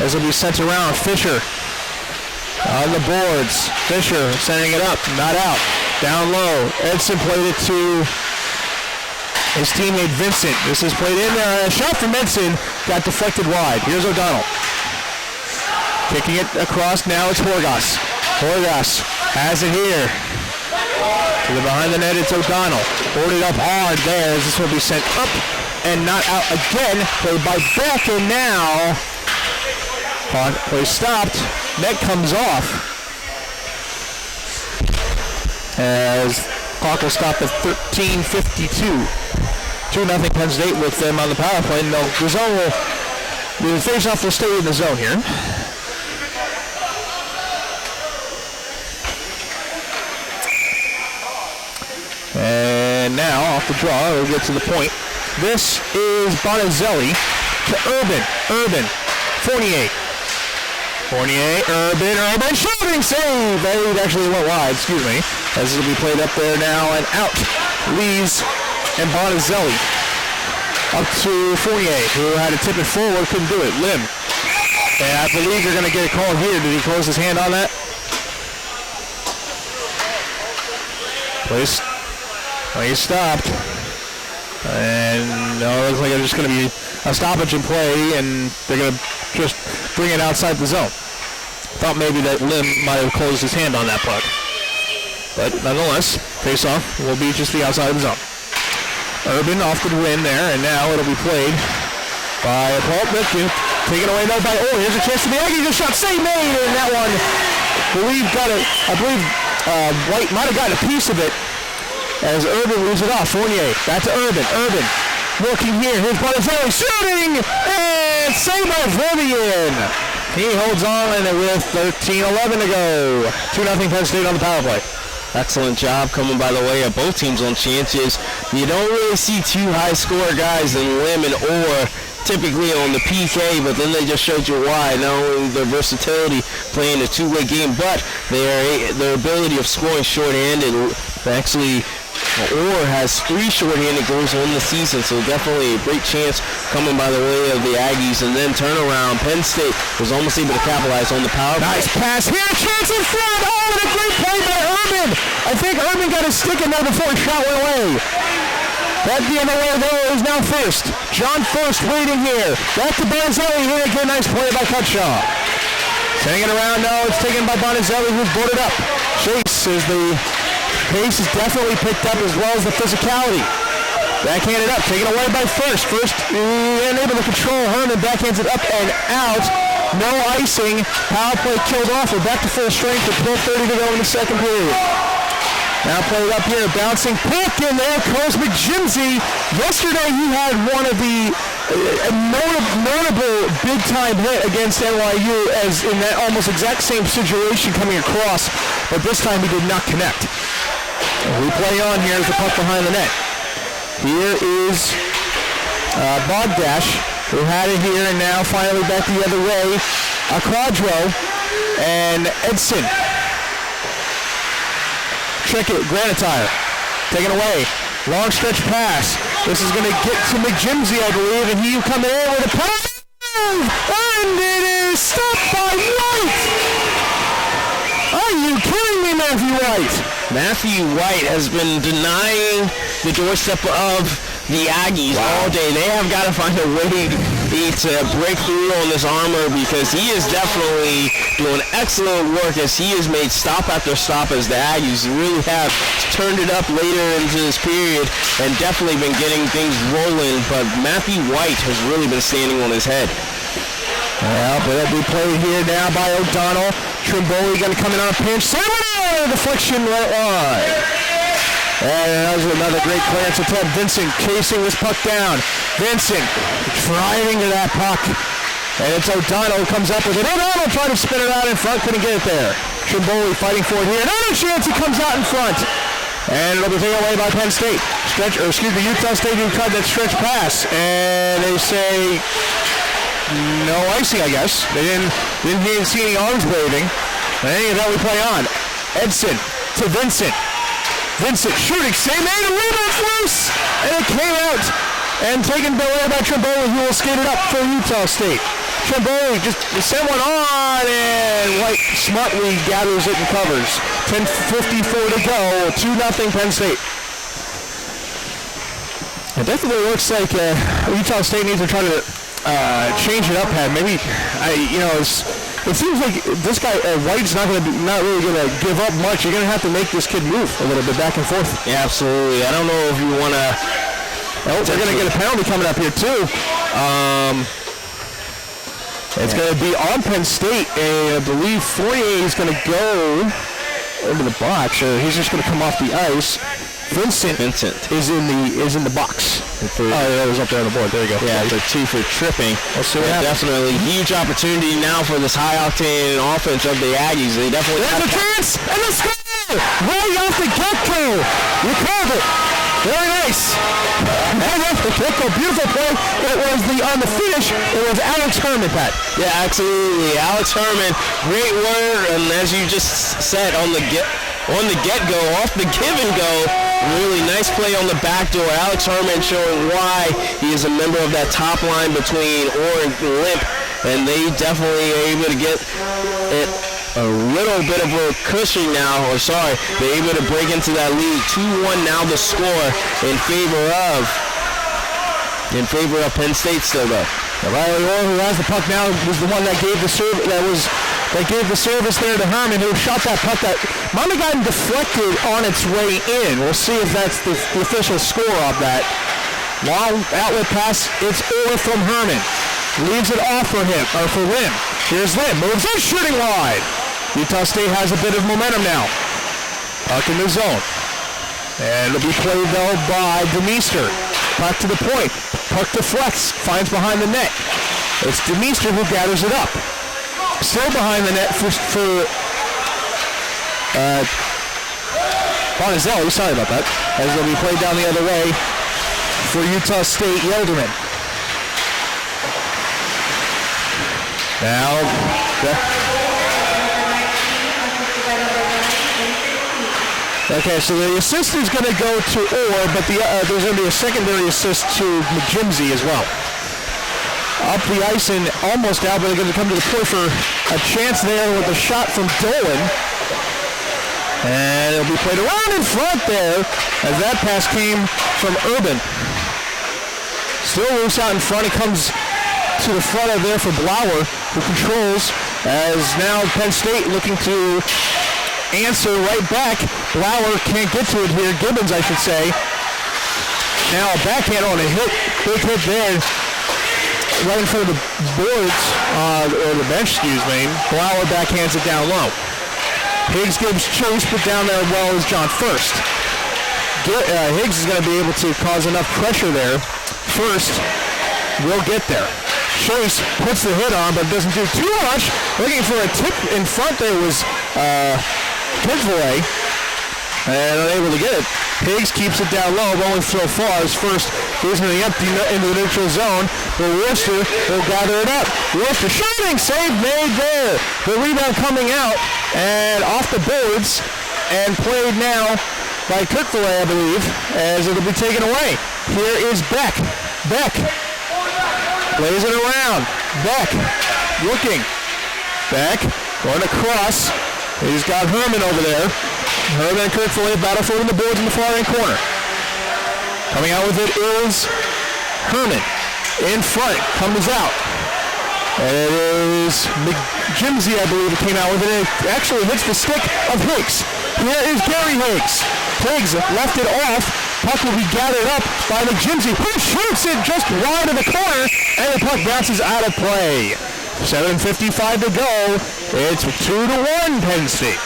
as it'll be sent around. Fisher on the boards, Fisher sending it up, not out, down low. Edson played it to his teammate Vincent. This is played in there, a shot from Edson, got deflected wide. Here's O'Donnell. Kicking it across, now it's Horgas. Horgas has it here. To the behind the net, it's O'Donnell. Boarded up hard there as this will be sent up and not out again. Played by Beck, and now play stopped. Net comes off. as clock will stop at 13:52. 2-0 Penn State with them on the power play. No, the zone the face-off will stay in the zone here. And now, off the draw, we'll get to the point. This is Bonazelli to Urban. Urban, Fournier. Fournier, Urban, shooting save! It actually went wide, excuse me. As it'll be played up there now and out. Lees and Bonazelli. Up to Fournier, who had to tip it forward, couldn't do it. Lim. And I believe you're going to get a call here. Did he close his hand on that? Please. Well, he stopped. And no, it looks like it's just going to be a stoppage in play, and they're going to just bring it outside the zone. Thought maybe that Lim might have closed his hand on that puck. But nonetheless, face-off will be just the outside of the zone. Urban off the win there, and now it'll be played by Paul Mitkin. Taken away now by here's a chance for the Aggies. A shot save made, and that one, I believe White might have gotten a piece of it as Urban leaves it off. Fournier, back to Urban. Urban working here. Here's Bonazelli shooting, and save by Vivian. He holds on with 13:11 to go. 2-0 Penn State on the power play. Excellent job coming by the way of both teams on chances. You don't really see two high-scorer guys in Lim and Orr typically on the PK, but then they just showed you why. Not only their versatility playing a two-way game, but their ability of scoring shorthanded. Actually, Orr has 3 shorthanded goals on the season, so definitely a great chance coming by the way of the Aggies. And then turnaround, Penn State was almost able to capitalize on the power play. Nice pass here, chance in front. Oh, and a great play by Urban. I think Urban got his stick in there before the shot went away. That the other way though is now First. John First waiting here. Back to Bonazelli here. Good, nice play by Cutshaw. Sending it around now. It's taken by Bonazelli, who's boarded up. Chase is the pace is definitely picked up as well as the physicality. Backhanded up, taken away by First. First unable to control Herman. Backhands it up and out. No icing. Power play killed off. We're back to full strength with 12:30 to go in the second period. Now played up here, bouncing pick, and there goes McJimsey. Yesterday he had one of the notable big-time hit against NYU as in that almost exact same situation coming across, but this time he did not connect. We play on here as the puck behind the net. Here is Bogdash, who had it here, and now finally back the other way. Quadro and Edson. Check it, Granatire, taken away. Long stretch pass. This is going to get to McJimsey, I believe, and he coming in with a pass. And it is stopped by White. Are you kidding me, Matthew White? Matthew White has been denying the doorstep of the Aggies all day. They have got to find a way to break through on this armor because he is definitely doing excellent work as he has made stop after stop as the Aggies really have turned it up later into this period and definitely been getting things rolling, but Matthew White has really been standing on his head. Well, but it'll be played here now by O'Donnell. Trimboli going to come in on a pinch. Deflection right wide. And that was another great clearance attempt. Vincent chasing this puck down. Vincent driving to that puck. And it's O'Donnell who comes up with it. O'Donnell trying to spin it out in front. Couldn't get it there. Trimboli fighting for it here. Another chance. He comes out in front. And it'll be taken away by Penn State. Utah State who cut that stretch pass. And they say no icing, I guess. They didn't see any arms waving. But any of that we play on. Edson to Vincent. Vincent shooting, save made, a rebound loose, and it came out and taken away by Trimboli, who will skate it up for Utah State. Trimboli just sent one on, and White smartly gathers it and covers. 10:54 to go, 2-0 Penn State. It definitely looks like Utah State needs to try to change it up. Maybe it seems like this guy White's not really gonna give up much. You're gonna have to make this kid move a little bit back and forth. Yeah, absolutely. I don't know if you want to. They're gonna get a penalty coming up here too. It's gonna be on Penn State, and I believe Fournier is gonna go into the box. He's just going to come off the ice. Vincent is in the box. That was up there on the board. There you go. Yeah, the 2 for tripping. We'll see what happens. Definitely huge opportunity now for this high-octane offense of the Aggies. They definitely There's a chance, and the score! Right off the get-go. You called it. Very nice. And off the get-go, beautiful play. It was on the finish. It was Alex Herman, Pat. Yeah, absolutely. Alex Herman, great word, and as you just said, on the get-go, off the give and go, really nice play on the back door. Alex Herman showing why he is a member of that top line between Orr and Limp, and they definitely are able to get it a little bit of a cushion now, they're able to break into that lead. 2-1 now the score in favor of Penn State still though. Riley Orr, who has the puck now, was the one that gave the service there to Herman, who shot that puck that might have gotten deflected on its way in. We'll see if that's the official score of that. Long outlet pass, it's Orr from Herman. Leaves it off for Lim. Here's Lim, moves in, shooting wide. Utah State has a bit of momentum now. Puck in the zone. And it'll be played though by Demister. Puck to the point. Puck deflects, finds behind the net. It's Demister who gathers it up. Still behind the net for Bonizelli, sorry about that. As it'll be played down the other way for Utah State Yelderman. Now, okay, so the assist is going to go to Orr, but there's going to be a secondary assist to McJimsey as well. Up the ice and almost out, but they're going to come to the point for a chance there with a shot from Dolan. And it'll be played around in front there as that pass came from Urban. Still loose out in front. It comes to the front of there for Blauer, who controls, as now Penn State looking to answer right back. Blauer can't get to it here. Gibbons, I should say. Now a backhand on a hit. Big hit there. Right in front of the boards, or the bench, excuse me. Blauer backhands it down low. Higgs gives chase, but down there well is John First. Higgs is going to be able to cause enough pressure there. First will get there. Chase puts the hit on, but doesn't do too much. Looking for a tip in front there was Kidsway, and unable to get it. Higgs keeps it down low, going so far as First goes into the empty into the neutral zone. But Worcester will gather it up. Worcester shooting, save made there. The rebound coming out and off the boards and played now by Kirkville, I believe, as it'll be taken away. Here is Beck. Beck plays it around. Beck looking. Beck going across. He's got Herman over there. Herman and Kirkville battle for the boards in the far end corner. Coming out with it is Herman. In front, comes out. And it is McJimsey, I believe, that came out with it. It actually hits the stick of Higgs. Here is Gary Higgs. Higgs left it off. Puck will be gathered up by McJimsey, who shoots it just wide of the corner, and the puck bounces out of play. 7:55 to go. It's 2-1 Penn State.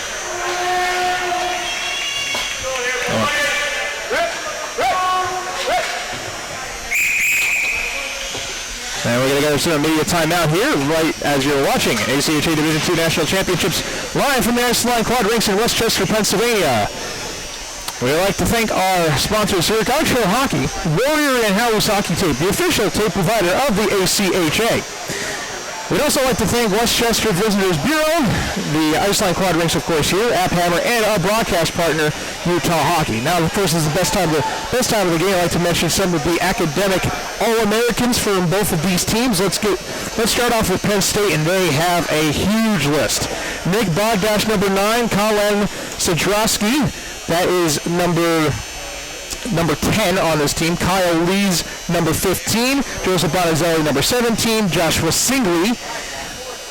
And we're going to go to a media timeout here, right as you're watching ACHA Division II National Championships live from the Iceland Quad Rinks in Westchester, Pennsylvania. We'd like to thank our sponsors here, Gaucho Hockey, Warrior and Harris Hockey Tape, the official tape provider of the ACHA. We'd also like to thank Westchester Visitors Bureau, the Iceland Quad Rinks, of course, here, App Hammer, and our broadcast partner, Utah Hockey. Now, of course, is the best time of the game. I'd like to mention some of the academic All-Americans from both of these teams. Let's start off with Penn State, and they have a huge list. Nick Bogdash, number 9, Colin Sadrowski, that is number 10 on this team. Kyle Lees, number 15. Joseph Bonizelli, number 17. Joshua Singley,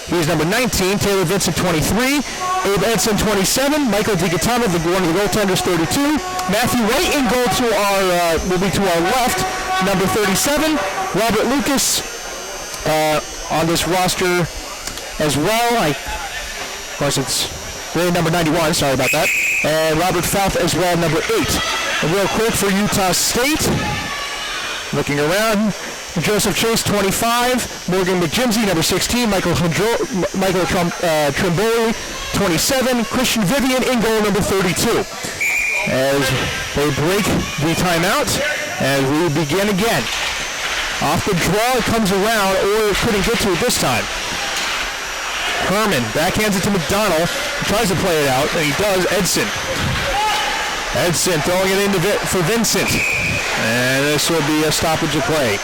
he's number 19. Taylor Vincent, 23. Abe Edson, 27. Michael DiGattano, one of the goaltenders, 32. Matthew White in goal will be to our left, number 37. Robert Lucas on this roster as well. Of course, it's number 91, sorry about that. And Robert Fouth as well, number 8. And real quick for Utah State, looking around, Joseph Chase, 25. Morgan McJimsey, number 16. Michael Trimboli, 27. Christian Vivian in goal, number 32. As they break the timeout, and we begin again. Off the draw, it comes around, or couldn't get to it this time. Herman backhands it to McDonald. He tries to play it out, and he does. Edson throwing it into for Vincent. And this will be a stoppage of play.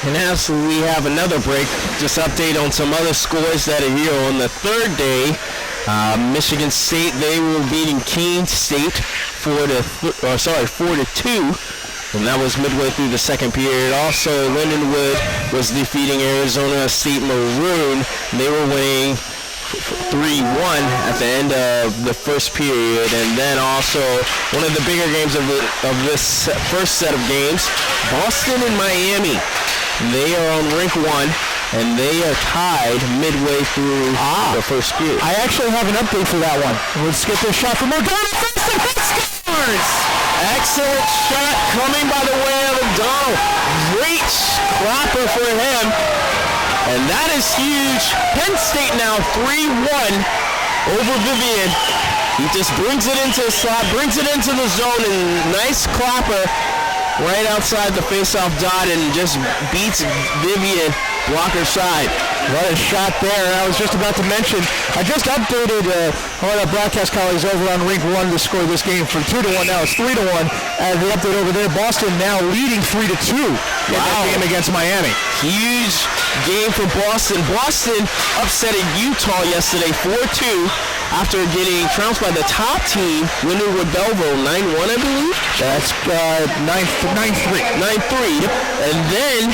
And as we have another break, just update on some other scores that are here on the third day. Michigan State, they were beating Keene State 4-2. And that was midway through the second period. Also, Lindenwood was defeating Arizona State Maroon. They were winning 3-1 at the end of the first period. And then also, one of the bigger games of this first set of games, Boston and Miami. They are on rink 1, and they are tied midway through the first period. I actually have an update for that one. Let's get this shot from McDonald. First and he scores! Excellent shot coming by the way of McDonald. Great clapper for him. And that is huge. Penn State now 3-1 over Vivian. He just brings it into the slot, brings it into the zone, and nice clapper right outside the face-off dot and just beats Vivian blocker side. What a shot there. I was just about to mention, I just updated one of our broadcast colleagues over on Rink 1 to score this game from 2-1. Now it's 3-1. And the update over there, Boston now leading 3-2 in that game against Miami. Huge game for Boston. Boston upsetting Utah yesterday 4-2 after getting trounced by the top team, Lindenwood Belleville 9-1, I believe. That's 9-3. 9-3. And then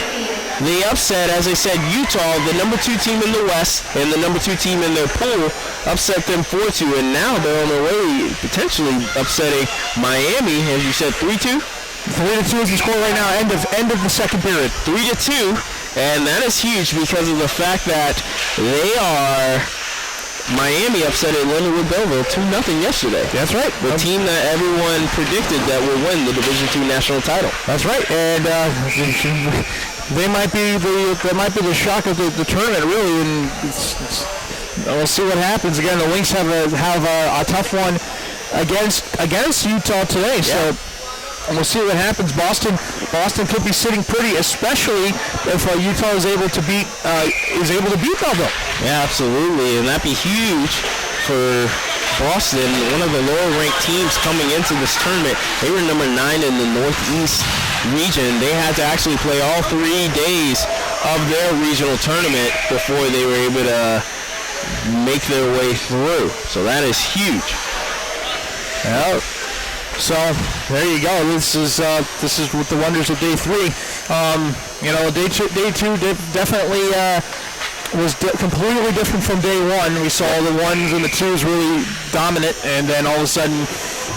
they upset, as I said, Utah, the number 2 team in the West and the number 2 team in their pool, upset them 4-2, and now they're on their way potentially upsetting Miami, as you said, 3-2? 3-2 is the score right now, end of the second period. 3-2, and that is huge because of the fact that they are... Miami upset Lindenwood Belleville 2-0 yesterday. That's right. The team that everyone predicted that will win the Division II national title. That's right, and they might be the shock of the tournament, really. And we'll see what happens. Again, the Lynx have a tough one against Utah today. So. And we'll see what happens. Boston could be sitting pretty, especially if Utah is able to beat Belleville. Yeah, absolutely, and that'd be huge for Boston, one of the lower-ranked teams coming into this tournament. They were number 9 in the Northeast region. They had to actually play all 3 days of their regional tournament before they were able to make their way through. So that is huge. Yeah. So there you go. This is what the wonders of day 3. Day two definitely was completely different from day 1. We saw the 1s and the 2s really dominant, and then all of a sudden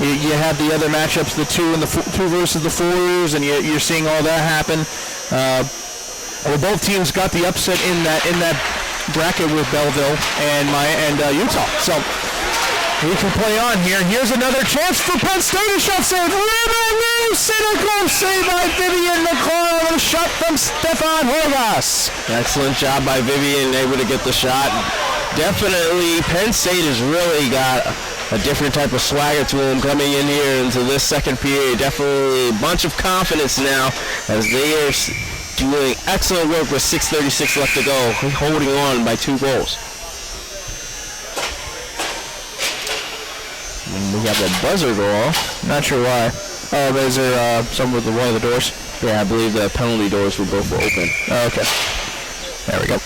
you have the other matchups, the 2 and the 2 versus the 4s, and you're seeing all that happen. Both teams got the upset in that bracket with Belleville and Utah. So. We can play on here. Here's another chance for Penn State. A shot save. Center glove save by Vivian McCall. A shot from Stefan Horgas. Excellent job by Vivian, able to get the shot. Definitely, Penn State has really got a different type of swagger to them coming in here into this second period. Definitely a bunch of confidence now as they are doing excellent work with 6:36 left to go, holding on by 2 goals. We have a buzzer go off. Not sure why. Oh, is there some with one of the doors? Yeah, I believe the penalty doors were both open. Oh, okay. There we go.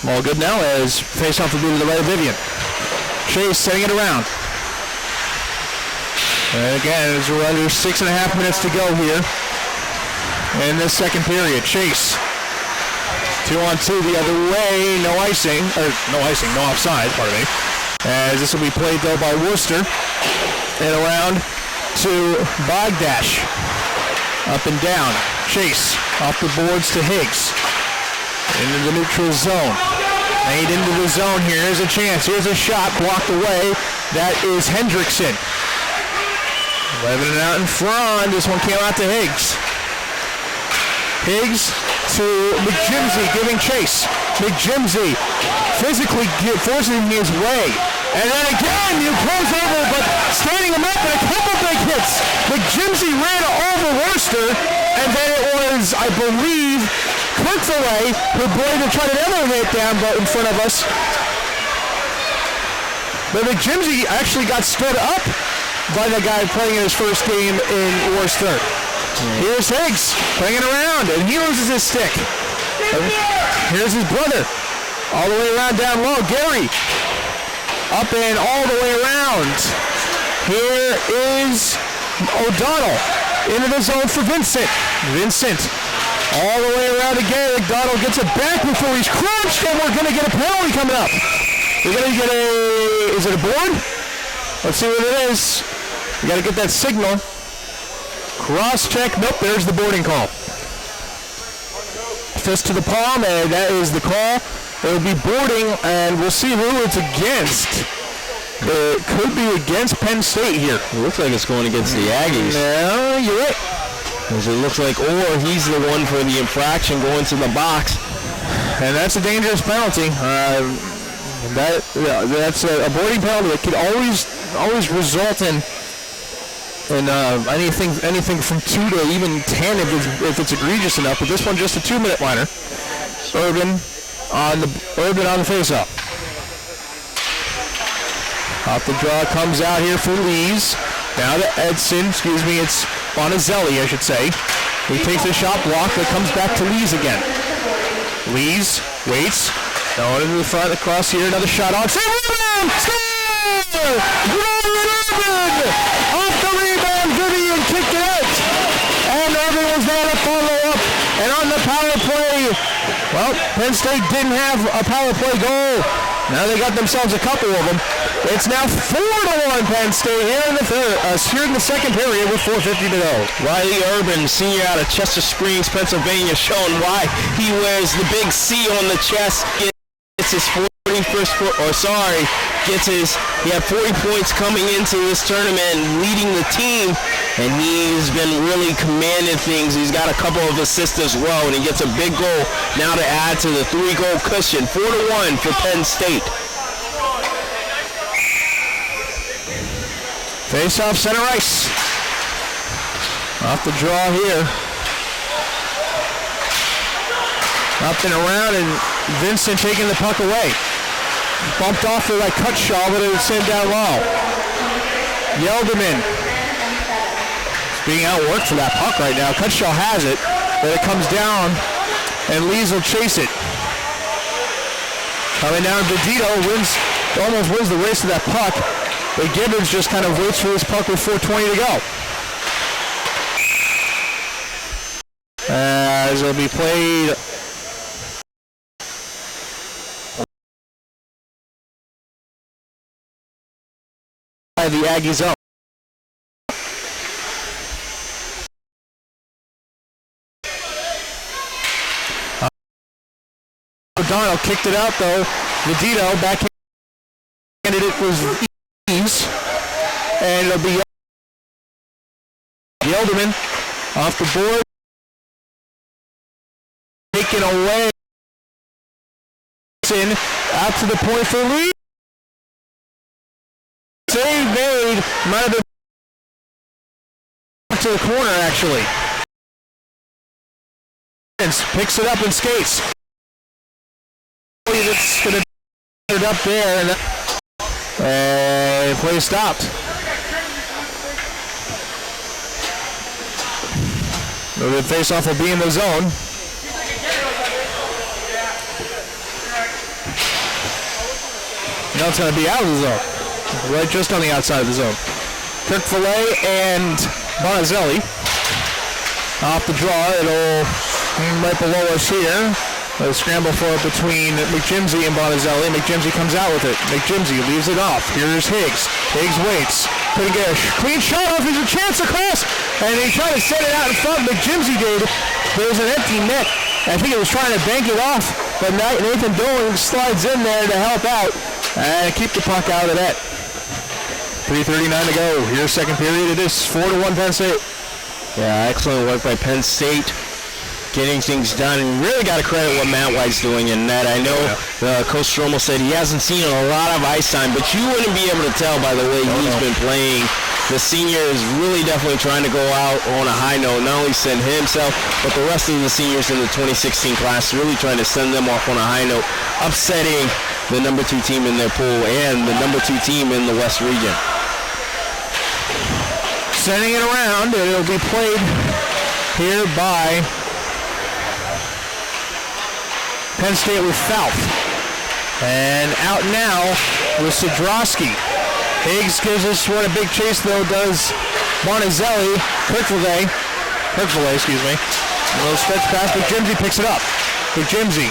All good now as face-off will be to the right of Vivian. Chase setting it around. And again, as we're under 6.5 minutes to go here in this second period. Chase. 2-on-2 the other way. No offside, pardon me. As this will be played though by Worcester. And around to Bogdash. Up and down. Chase off the boards to Higgs. Into the neutral zone. Made into the zone here. Here's a chance. Here's a shot blocked away That is Hendrickson. Lebanon out in front. This one came out to Higgs. Higgs to McJimsey giving chase. McJimsey physically forcing his way. And then again, you close over, but standing him up and a couple big hits. McJimsey ran over Worcester, and then it was, I believe, Kirkfilet who bladed to try another hit down in front of us. But McJimsey actually got stood up by the guy playing in his first game in Worcester. Here's Higgs playing it around, and he loses his stick. Here's his brother, all the way around down low, Gary. Up and all the way around. Here is O'Donnell into the zone for Vincent. Vincent all the way around again. O'Donnell gets it back before he's crunched, and we're going to get a penalty coming up. We're going to get is it a board? Let's see what it is. We got to get that signal. Cross check. Nope, there's the boarding call. Fist to the palm, and that is the call. It'll be boarding, and we'll see who it's against. It could be against Penn State here. It looks like it's going against the Aggies. No, you're right. As it looks like, or he's the one for the infraction going to the box. And that's a dangerous penalty. That's a boarding penalty that could always result in anything from 2 to even 10 if it's egregious enough. But this one just a 2-minute liner. Urban on the face-off. Off the draw comes out here for Lees. Now to Edson. It's Bonazelli, I should say. He takes a shot block that comes back to Lees again. Lees waits. Going into the front across here. Another shot on. Rebound! Score! Brian Urban! Off the rebound, Vivian kicked it out. And Urban was there to follow up. And on the power play, well, Penn State didn't have a power play goal. Now they got themselves a couple of them. It's now 4-1 Penn State here in the second period with 4:50 to go. Riley Urban, senior out of Chester Springs, Pennsylvania, showing why he wears the big C on the chest. Gets his 41st he had 40 points coming into this tournament, leading the team, and he's been really commanding things. He's got a couple of assists as well, and he gets a big goal now to add to the 3-goal cushion. 4-1 for Penn State. Face off center ice. Off the draw here. Up and around, and Vincent taking the puck away. Bumped off for that Cutshaw, but it was sent down low. Yelderman being outworked for that puck right now. Cutshaw has it, but it comes down, and Lees will chase it. Coming down, Bedito almost wins the race to that puck, but Gibbons just kind of waits for this puck with 4:20 to go. As it'll be played by the Aggies up. O'Donnell kicked it out though. Vedito backhanded it was Eames. And it'll be Yelderman off the board. Taken away. Out to the point for Lee. Save made. Might have been to the corner actually. Picks it up and skates. It's going to get it up there and play stopped. The face-off will be in the zone. Now it's going to be out of the zone. Right just on the outside of the zone. Kirkfilet and Bonazelli. Off the draw, it'll right below us here. A scramble for it between McJimsey and Bonazelli. McJimsey comes out with it. McJimsey leaves it off. Here's Higgs. Higgs waits. Couldn't get a clean shot off. There's a chance across. And he tried to set it out in front. McJimsey did. There was an empty net. I think he was trying to bank it off. But Nathan Dolan slides in there to help out and keep the puck out of that. 3:39 to go. Here's second period. It is 4-1 Penn State. Yeah, excellent work by Penn State, getting things done, and really got to credit what Matt White's doing in net. I know Coach Strommel said he hasn't seen a lot of ice time, but you wouldn't be able to tell by the way he's been playing. The senior is really definitely trying to go out on a high note, not only send himself, but the rest of the seniors in the 2016 class, really trying to send them off on a high note, upsetting the number 2 team in their pool and the number 2 team in the West region. Sending it around, and it'll be played here by Penn State with Falk. And out now with Sidrowski. Higgs gives this one a big chase, though, does Bonazelli. Kirkville, excuse me. A little stretch pass, but Jimsy picks it up. But Jimsy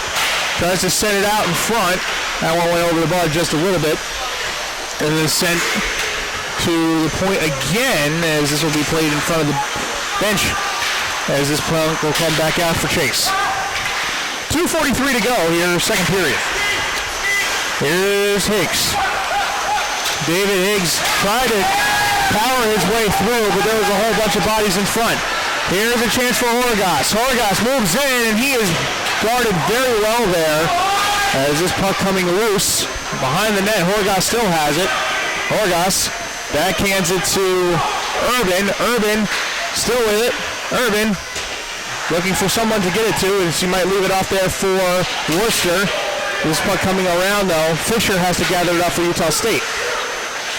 tries to send it out in front. That one went over the bar just a little bit. And then sent to the point again, as this will be played in front of the bench, as this puck will come back out for chase. 2:43 to go here, second period. Here's Higgs. David Higgs tried to power his way through, but there was a whole bunch of bodies in front. Here's a chance for Horgas. Horgas moves in, and he is guarded very well there. As this puck coming loose behind the net, Horgas still has it. Horgas backhands it to Urban. Urban still with it. Urban looking for someone to get it to, and she might leave it off there for Worcester. This puck coming around, though. Fisher has to gather it up for Utah State.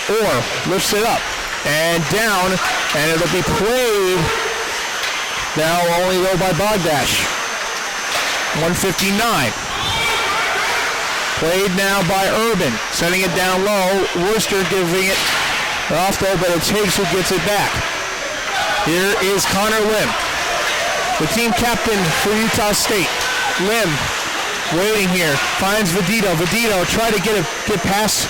Or lifts it up and down, and it'll be played now only though by Bogdash. 159. Played now by Urban, sending it down low. Worcester giving it off though, but it's Higgs who gets it back. Here is Connor Lim, the team captain for Utah State. Lim waiting here, finds Vedito. Vedito tried to get past,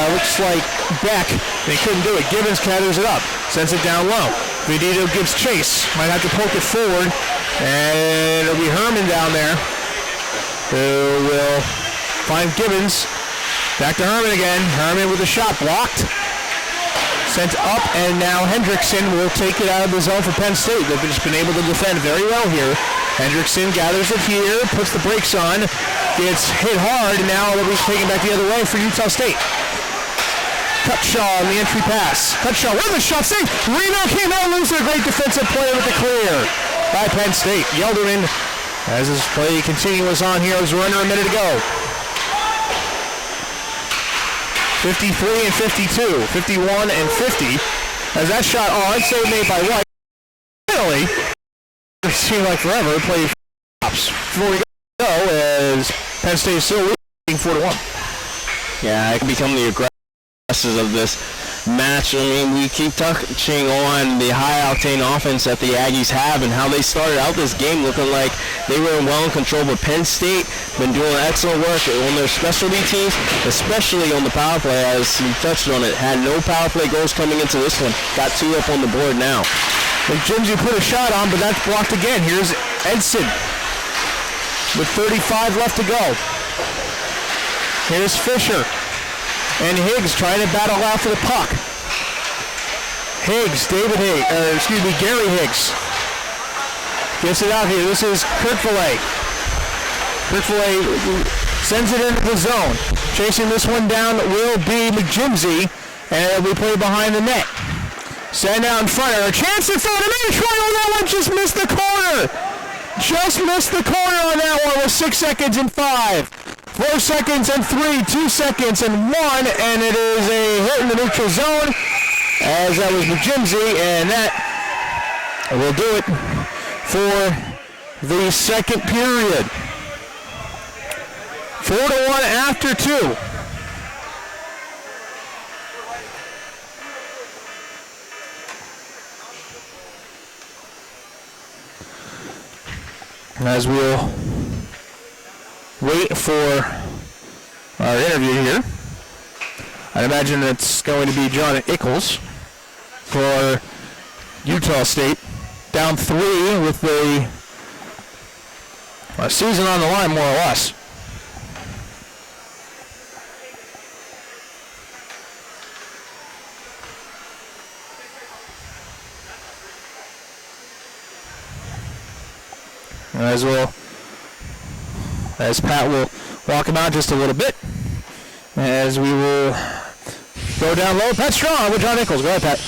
looks like Beck. They couldn't do it. Gibbons gathers it up, sends it down low. Vedito gives chase, might have to poke it forward, and it'll be Herman down there who will find Gibbons. Back to Herman again. Herman with a shot blocked. Sent up, and now Hendrickson will take it out of the zone for Penn State. They've just been able to defend very well here. Hendrickson gathers it here, puts the brakes on, gets hit hard, and now it'll be taken back the other way for Utah State. Cutshaw on the entry pass. Cutshaw with a shot save. Reno came out loose. A great defensive play with the clear by Penn State. Yelderman, as this play continues on here, as we're under a minute to go. 53 and 52, 51 and 50. As that shot on, save made by White. Finally, it seemed like forever, played stops. Before we go, as Penn State is still leading 4-1. Yeah, it can become the aggressors of this match. I mean, we keep touching on the high-octane offense that the Aggies have and how they started out this game looking like they were well in control, but Penn State been doing excellent work on their specialty teams, especially on the power play, as we touched on it. Had no power play goals coming into this one. Got 2 up on the board now. And Jimsy put a shot on, but that's blocked again. Here's Edson with 35 left to go. Here's Fisher. And Higgs trying to battle out for the puck. Higgs, Gary Higgs. Gets it out here. This is Kirkville. Kirkville sends it into the zone. Chasing this one down will be McJimsey, and it'll be played behind the net. Send out in front. A chance in front. Another try on that one. Just missed the corner. Just missed the corner on that one with 6 seconds and 5. 4 seconds and 3, 2 seconds and 1, and it is a hit in the neutral zone, as that was McJimsey, and that will do it for the second period. 4-1 after 2. As we'll wait for our interview here, I imagine it's going to be John Ickles for Utah State. Down 3 with the season on the line, more or less. as Pat will walk him out just a little bit, as we will go down low. Pat Strong with John Nichols. Go ahead, Pat.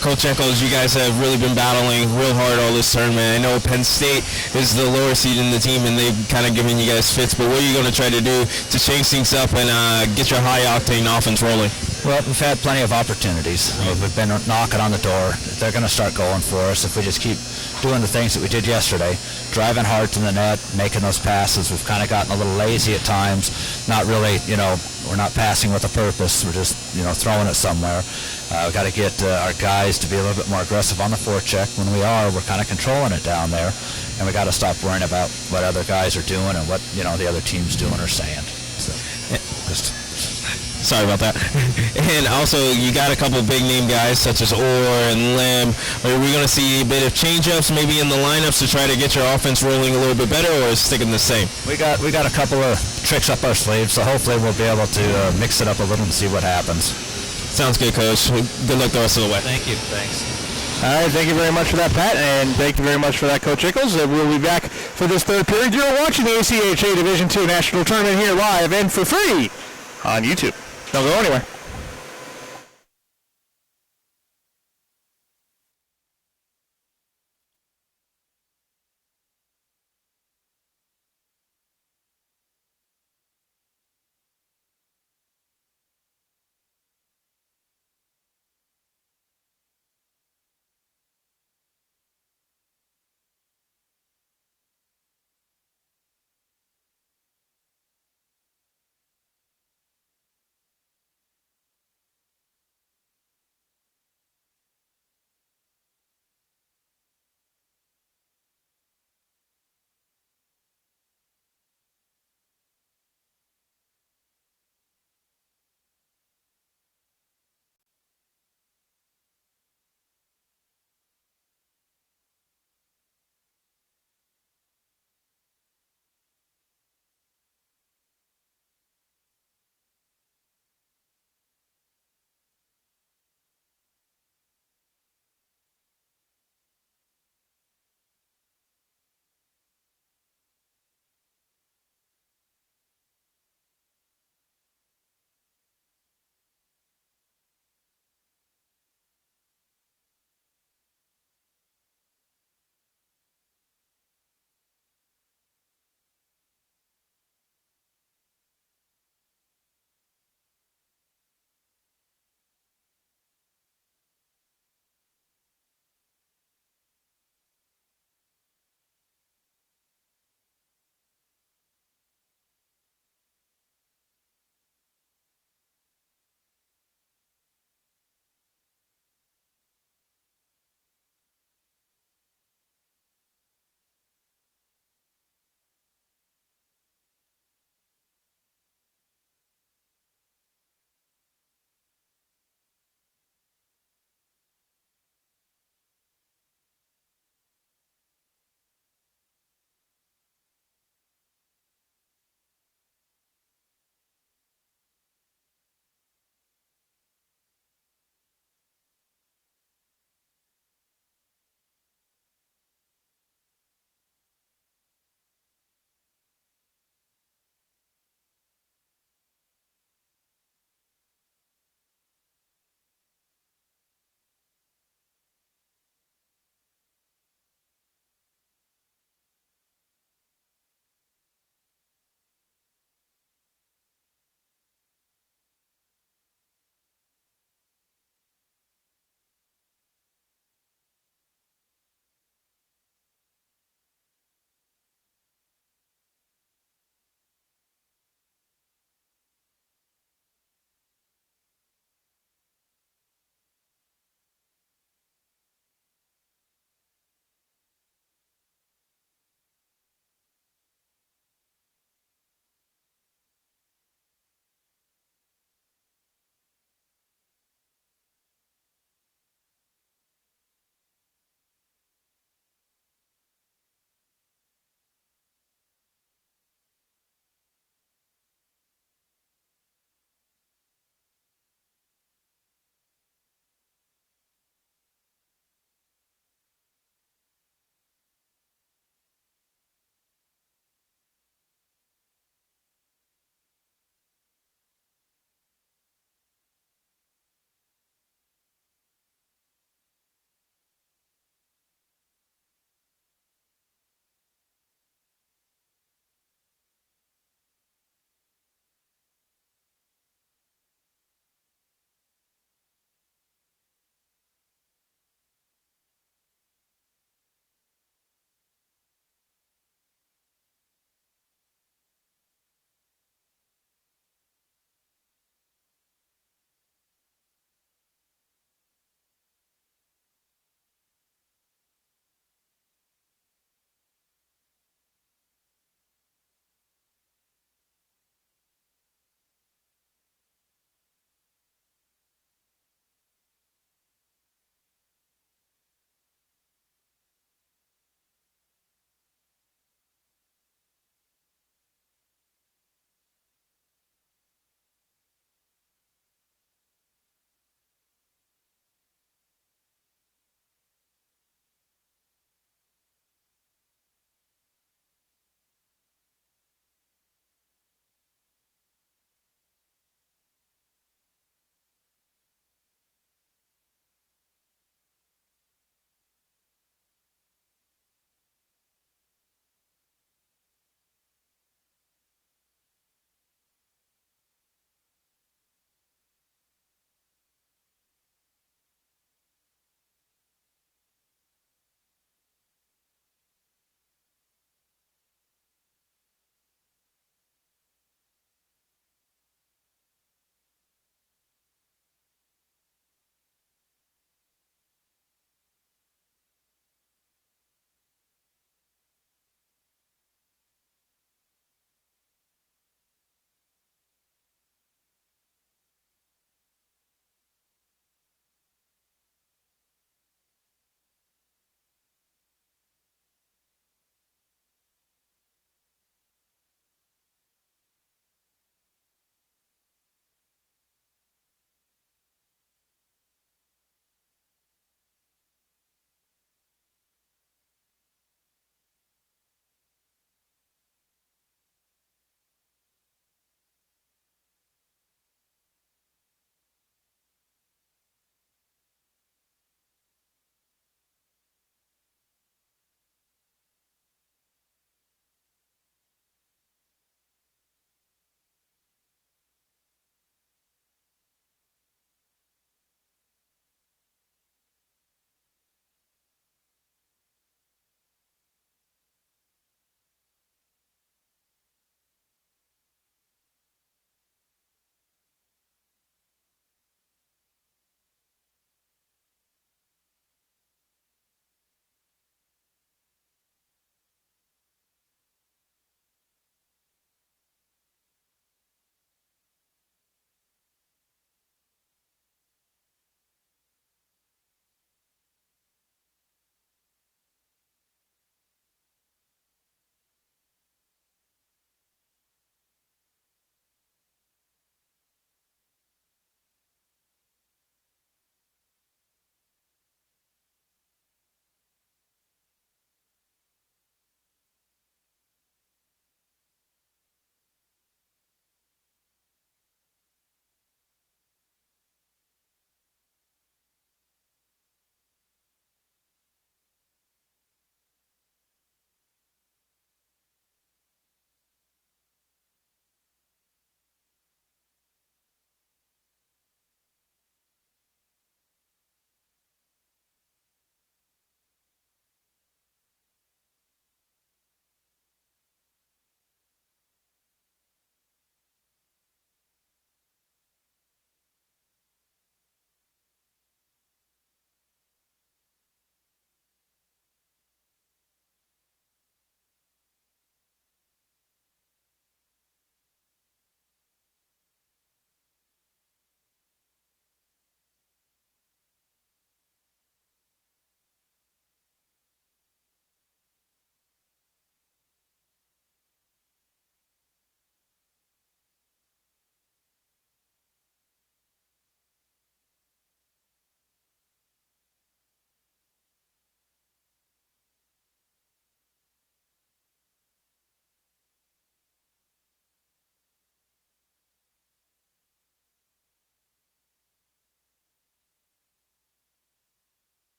Coach Eccles, you guys have really been battling real hard all this tournament. I know Penn State is the lower seed in the team, and they've kind of given you guys fits, but what are you going to try to do to change things up and get your high-octane offense rolling? Well, we've had plenty of opportunities. We've been knocking on the door. They're going to start going for us if we just keep doing the things that we did yesterday, driving hard to the net, making those passes. We've kind of gotten a little lazy at times, not really, we're not passing with a purpose. We're just, throwing it somewhere. We've got to get our guys to be a little bit more aggressive on the forecheck. When we are, we're kind of controlling it down there, and we got to stop worrying about what other guys are doing and what, the other team's doing or saying. So, just... Sorry about that. And also, you got a couple big name guys such as Orr and Lim. Are we going to see a bit of change-ups maybe in the lineups to try to get your offense rolling a little bit better, or is it sticking the same? We got a couple of tricks up our sleeves, so hopefully we'll be able to mix it up a little and see what happens. Sounds good, Coach. Good luck the rest of the way. Thank you. Thanks. All right, thank you very much for that, Pat, and thank you very much for that, Coach Nichols. We'll be back for this third period. You're watching the ACHA Division II National Tournament here live and for free on YouTube. Don't go anywhere.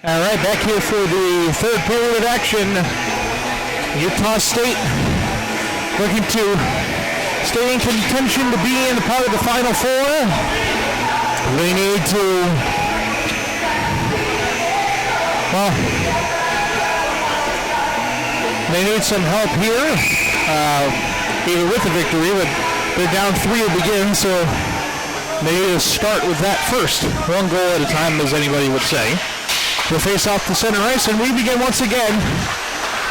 All right, back here for the third period of action. Utah State looking to stay in contention to be in part of the Final Four. They need to, well, they need some help here, even with the victory, but they're down 3 to begin, so they need to start with that first. One goal at a time, as anybody would say. We'll face off the center ice, and we begin once again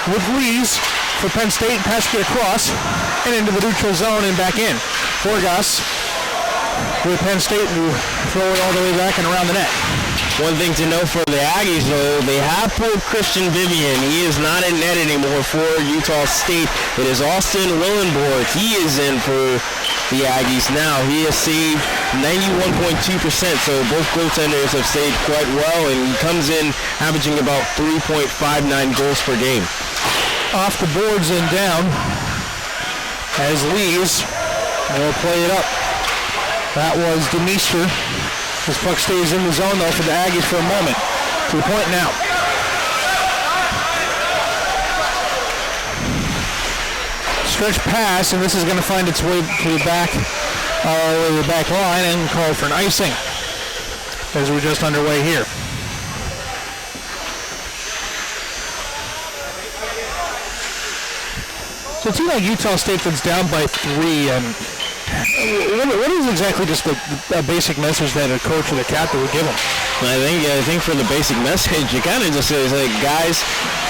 with Lees for Penn State, pass it across and into the neutral zone and back in. Forgas with Penn State to throw it all the way back and around the net. One thing to know for the Aggies, though, they have pulled Christian Vivian. He is not in net anymore for Utah State. It is Austin Willenborg. He is in for the Aggies now. He has saved 91.2%, so both goaltenders have saved quite well, and he comes in averaging about 3.59 goals per game. Off the boards and down as Lees will play it up. That was Demister. This puck stays in the zone, though, for the Aggies for a moment. To the point now. Stretch pass, and this is going to find its way to the back line and call for an icing as we're just underway here. So it seems like Utah State that's down by 3, and what is exactly just the basic message that a coach or the captain would give them? I think for the basic message, you kind of just say, like, guys,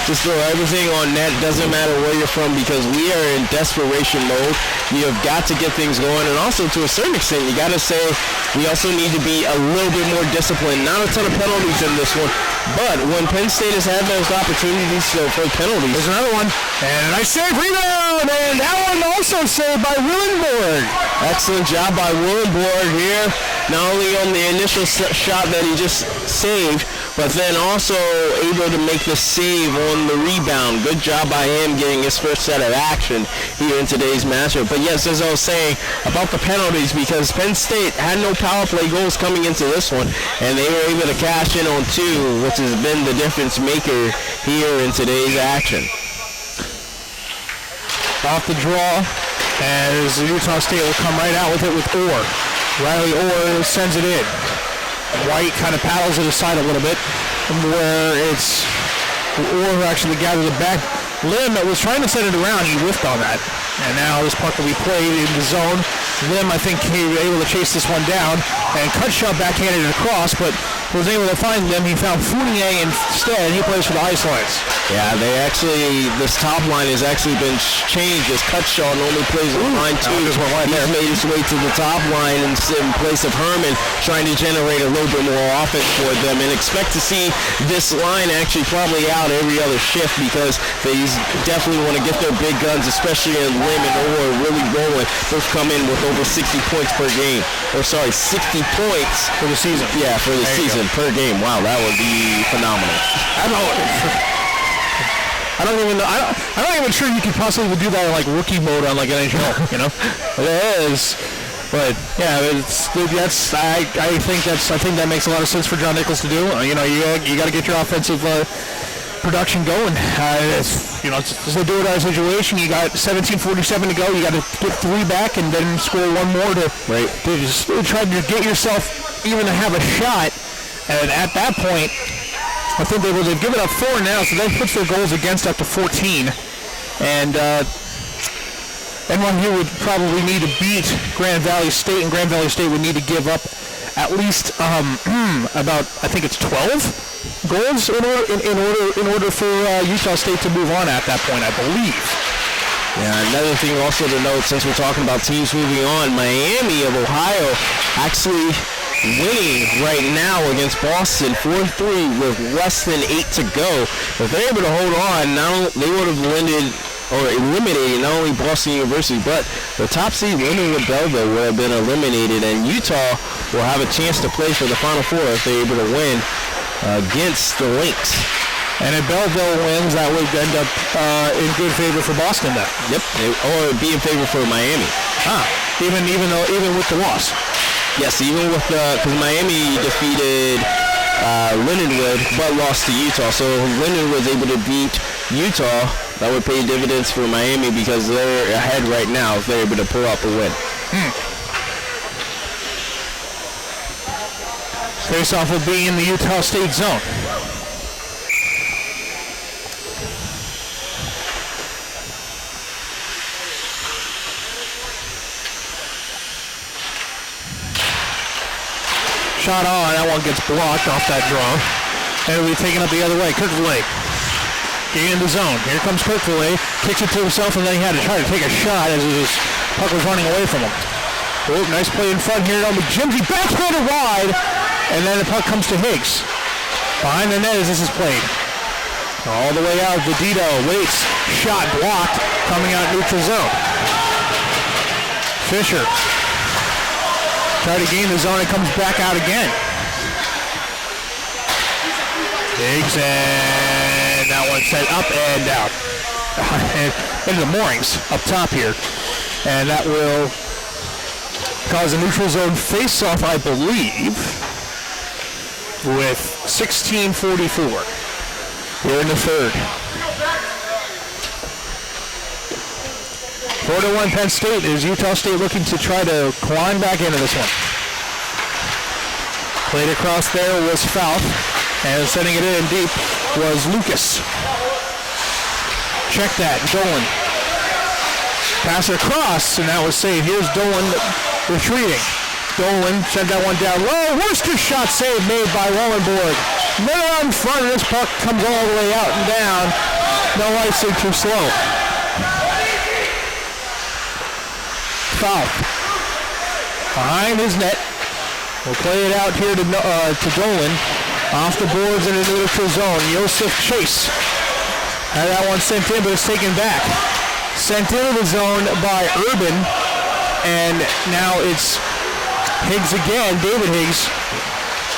just throw everything on net. Doesn't matter where you're from, because we are in desperation mode. You have got to get things going, and also to a certain extent, you got to say we also need to be a little bit more disciplined. Not a ton of penalties in this one, but when Penn State has had those opportunities for penalties. There's another one, and a nice save, rebound, and that one also saved by Willenborg. Excellent job by Willenborg here, not only on the initial shot that he just saved, but then also able to make the save on the rebound. Good job by him getting his first set of action here in today's matchup. But yes, as I was saying about the penalties, because Penn State had no power play goals coming into this one, and they were able to cash in on 2, which has been the difference maker here in today's action. Off the draw, as Utah State will come right out with it with Orr. Riley Orr sends it in. White kind of paddles it aside a little bit, where it's Orr actually gathered it back. Lim was trying to set it around. He whiffed on that. And now this puck will be played in the zone. Lim, I think, he was able to chase this one down and cut shot backhanded it across, but was able to find Lim. He found Fournier instead, and he plays for the Ice Lions. Yeah, this top line has actually been changed. This cut shot normally plays on line 2. He's made his way to the top line in place of Herman, trying to generate a little bit more offense for them, and expect to see this line actually probably out every other shift, because they definitely want to get their big guns, especially in Lim and Orr, really rolling. Both come in with over 60 points per game. 60 points for the season. Yeah, for the season per game. Wow, that would be phenomenal. I'm not even sure you could possibly do that in like rookie mode on like NHL, you know? It is. But yeah, I think that makes a lot of sense for John Nichols to do. You got to get your offensive production going. It's a do-or-die situation. You got 17:47 to go. You got to get 3 back and then score 1 more to just try to get yourself even to have a shot. And at that point, I think they've given up 4 now, so that puts their goals against up to 14. And NYU would probably need to beat Grand Valley State, and Grand Valley State would need to give up at least about, I think it's 12 goals in order for Utah State to move on at that point, I believe. Yeah, another thing also to note, since we're talking about teams moving on, Miami of Ohio actually winning right now against Boston 4-3 with less than 8 to go. If they're able to hold on, they would have eliminated not only Boston University, but the top seed winning with Belleville would have been eliminated, and Utah will have a chance to play for the Final Four if they're able to win against the Lynx. And if Belleville wins, that would end up in good favor for Boston then. Yep, or be in favor for Miami. Even with the loss. Yes, even with because Miami defeated Lindenwood, but lost to Utah. So Lindenwood was able to beat Utah. That would pay dividends for Miami because they're ahead right now if they're able to pull out the win. Face-off will be in the Utah State zone. Shot on, that one gets blocked off that draw. And it'll be taken up the other way. Kirkville in the zone. Here comes Kirkville, kicks it to himself, and then he had to try to take a shot as his puck was running away from him. Oh, nice play in front here. Jimsy backhanded wide, and then the puck comes to Higgs. Behind the net as this is played. All the way out, Vedito waits, shot blocked, coming out neutral zone. Fisher try to gain the zone and comes back out again. Higgs, and that one set up and out. Into the moorings up top here. And that will cause a neutral zone face-off, I believe, with 16:44 here in the third. 4-1 Penn State. Is Utah State looking to try to climb back into this one. Played across there was Falk, and sending it in deep was Lucas. Check that, Dolan. Pass it across, and that was saved. Here's Dolan retreating. Dolan sent that one down low. Worcester shot save made by Wallenborg. Middle out in front, and this puck comes all the way out and down. No icing, too slow. Foul. Behind his net. We'll play it out here to Dolan. Off the boards in the neutral zone. Joseph Chase had that one sent in, but it's taken back. Sent into the zone by Urban. And now it's Higgs again, David Higgs.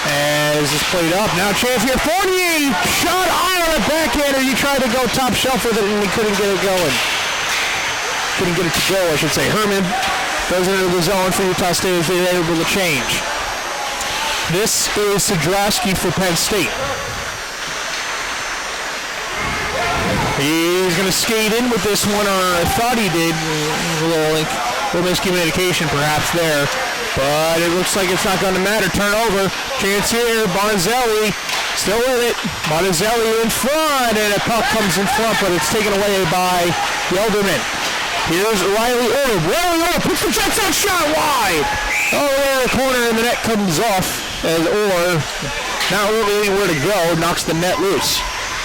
As it's played up. Now chance here. Fournier shot on a backhander. He tried to go top shelf with it and he couldn't get it going. Couldn't get it to go, I should say. Herman goes into the zone for Utah State as they're able to change. This is Sadrowski for Penn State. He's going to skate in with this one, or I thought he did. A little miscommunication perhaps there. But it looks like it's not going to matter. Turnover. Chance here. Bonazelli still in it. Bonazelli in front, and a puck comes in front, but it's taken away by Yelderman. Here's Riley Orr. Riley Orr puts the jets out, shot wide. Oh, there in the corner, and the net comes off as Orr, not really anywhere to go, knocks the net loose.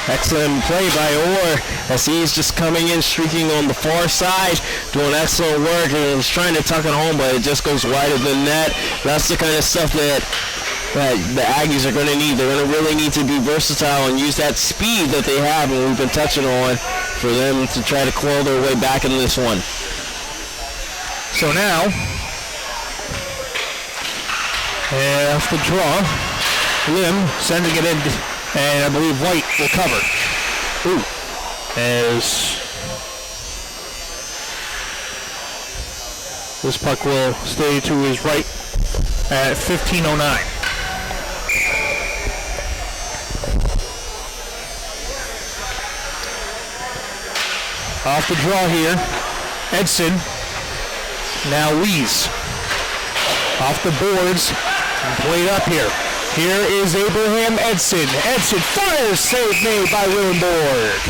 Excellent play by Orr as he's just coming in, streaking on the far side, doing excellent work, and he's trying to tuck it home, but it just goes wide of the net. That's the kind of stuff that the Aggies are going to need. They're going to really need to be versatile and use that speed that they have, and we've been touching on, for them to try to claw their way back in this one. So now, off the draw, Lim sending it in, and I believe White will cover. Ooh. As this puck will stay to his right at 15:09. Off the draw here, Edson. Now Lees. Off the boards, played up here. Here is Abraham Edson. Edson fires, save made by Willenborg.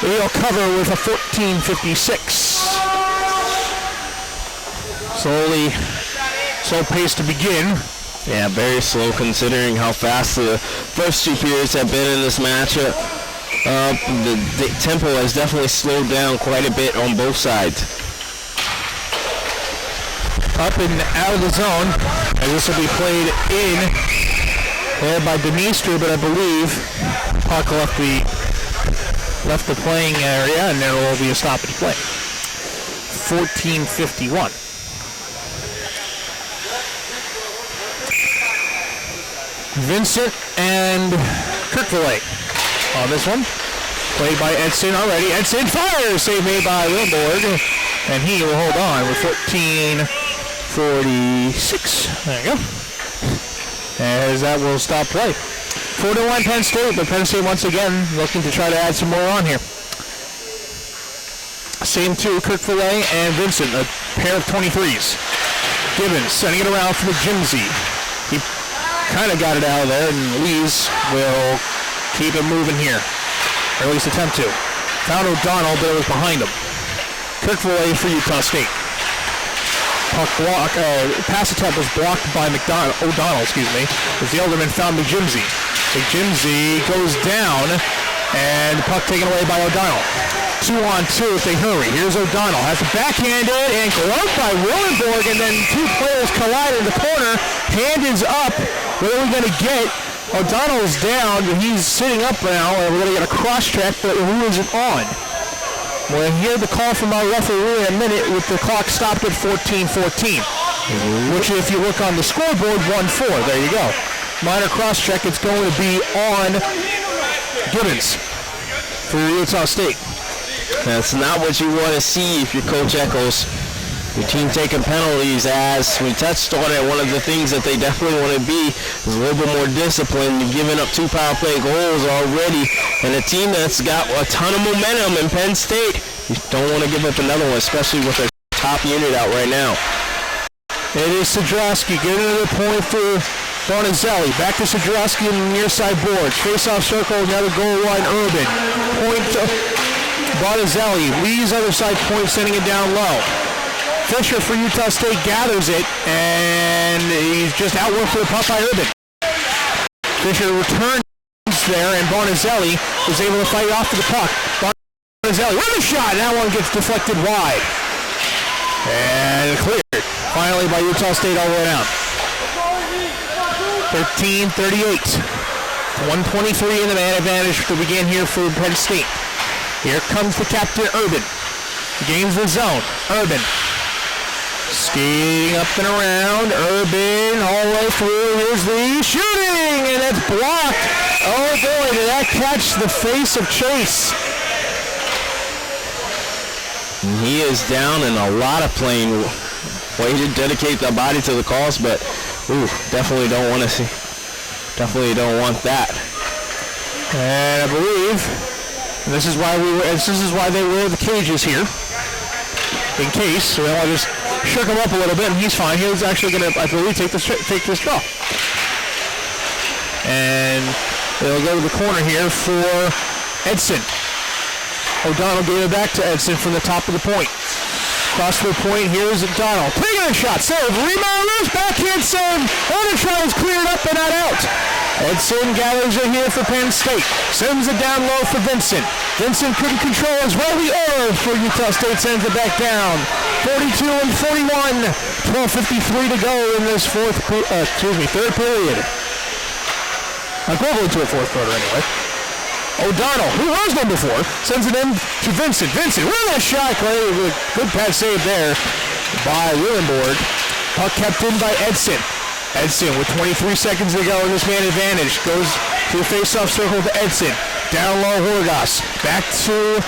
He'll cover with a 14:56. Slowly, slow pace to begin. Yeah, very slow considering how fast the first two periods have been in this matchup. The tempo has definitely slowed down quite a bit on both sides. Up and out of the zone, as this will be played in there by Demister, but I believe puck left the playing area, and there will be a stoppage play. 14:51. Vincent and Kirkville on this one. Played by Edson already. Edson fires, save made by Willenborg, and he will hold on with 14:46. There you go. As that will stop play. 4-1 Penn State, but Penn State once again looking to try to add some more on here. Same two, Kirk Filet and Vincent, a pair of 23s. Gibbons sending it around for the Jimsy. He kind of got it out of there, and Lees will keep it moving here, or at least attempt to. Found O'Donnell, but it was behind him. Kirk Filet for Utah State. Puck block, pass attempt was blocked by O'Donnell, as the Elderman found McJimsey. McJimsey goes down, and the puck taken away by O'Donnell. 2-on-2 if they hurry. Here's O'Donnell. Has it backhanded and gloved by Willenborg, and then two players collide in the corner. Hand is up. What are we going to get? O'Donnell's down, but he's sitting up now, and we're going to get a cross-check, but who is it on? We'll hear the call from our referee in a minute with the clock stopped at 14:14, which if you look on the scoreboard, 1-4. There you go. Minor cross-check. It's going to be on Gibbons for Utah State. That's not what you want to see if you're Coach Echols. Your team taking penalties, as we touched on it. One of the things that they definitely want to be is a little bit more disciplined. You're giving up 2 power play goals already, and a team that's got a ton of momentum in Penn State, you don't want to give up another one, especially with their top unit out right now. It is Sadrowski getting another point for Bonazelli. Back to Sadrowski in the near side boards. Face-off circle, another goal line, Urban. Point to Bonazelli. Lee's other side point, sending it down low. Fisher for Utah State gathers it, and he's just outworked for the puck by Urban. Fisher returns there, and Bonazelli is able to fight off to the puck. Bonazelli with a shot, and that one gets deflected wide. And cleared, finally by Utah State all the way down. 13-38. 1:23 in the man advantage to begin here for Penn State. Here comes the captain, Urban. Gains the zone. Urban. Skating up and around. Urban all the way through. Here's the shooting, and it's blocked. Oh boy, did that catch the face of Chase. He is down in a lot of playing. Way to dedicate the body to the cause, but definitely don't want to see. Definitely don't want that. And I believe this is why they wear the cages here, in case. So I'll just shook him up a little bit, and he's fine. He was actually going to, I believe, take this draw. And they'll go to the corner here for Edson. O'Donnell gave it back to Edson from the top of the point. Across the point, here's O'Donnell. Taking a shot, save, rebound, loose, backhand save. Other shot is cleared up and not out. Edson gathers it here for Penn State. Sends it down low for Vincent. Vincent couldn't control his rally error for Utah State, sends it back down. 42-41. 12:53 to go in this third period. Equivalent to a fourth quarter anyway. O'Donnell, who was number 4, sends it in to Vincent. Vincent, with a shot, good pass save there by Willenborg. Puck kept in by Edson. Edson with 23 seconds to go in this man advantage. Goes to the face-off circle to Edson. Down low, Horgas. Back to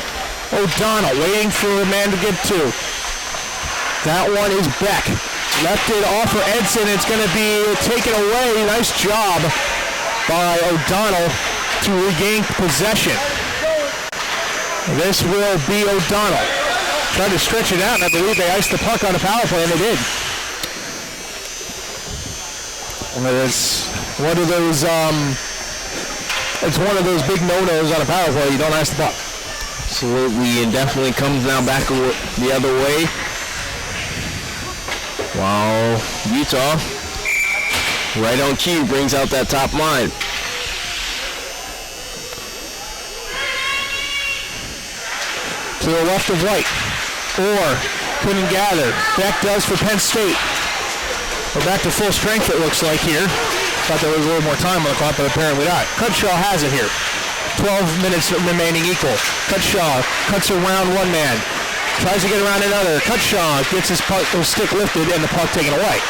O'Donnell, waiting for a man to get to. That one is Beck. Left it off for Edson. It's going to be taken away. Nice job by O'Donnell to regain possession. This will be O'Donnell. Tried to stretch it out, and I believe they iced the puck on a power play, and they did. It's one of those. It's one of those big no-nos on a power play. You don't ice the puck. Absolutely, and definitely comes now back the other way. While Utah, right on cue, brings out that top line. To the left of White. Orr couldn't gather. Beck does for Penn State. We're back to full strength, it looks like here. Thought there was a little more time on the clock, but apparently not. Cutshaw has it here. 12 minutes remaining equal. Cutshaw cuts around one man. Tries to get around another. Cutshaw gets his stick lifted and the puck taken away.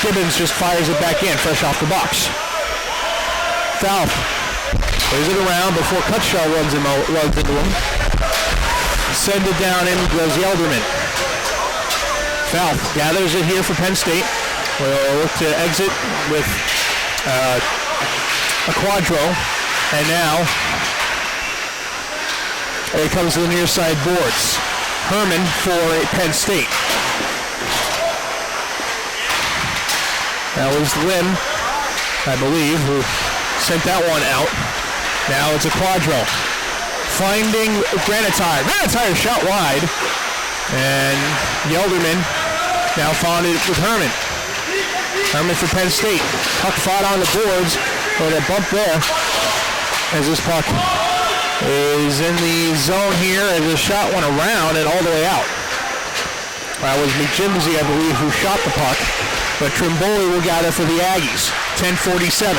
Gibbons just fires it back in, fresh off the box. Foul. Plays it around before Cutshaw runs into him. Send it down, in goes Yelderman. Foul gathers it here for Penn State. We'll look to exit with a quadro, and now it comes to the near side boards. Herman for Penn State. That was Lynn, I believe, who sent that one out. Now it's a quadro. Finding Granatire. Granatire shot wide. And Yelderman now found it with Herman. Herman for Penn State. Puck fought on the boards. But a bump there as this puck is in the zone here as the shot went around and all the way out. That was McJimsey, I believe, who shot the puck. But Trimboli will gather for the Aggies. 10:47.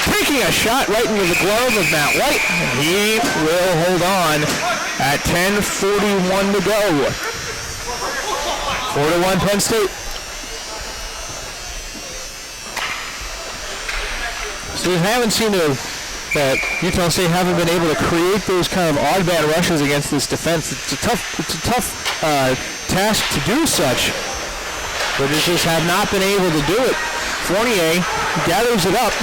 Taking a shot right into the glove of Matt White. And he will hold on at 10:41 to go. 4-1 Penn State. So we haven't seen that Utah State haven't been able to create those kind of odd man rushes against this defense. It's a tough task to do such, but they just have not been able to do it. Fournier gathers it up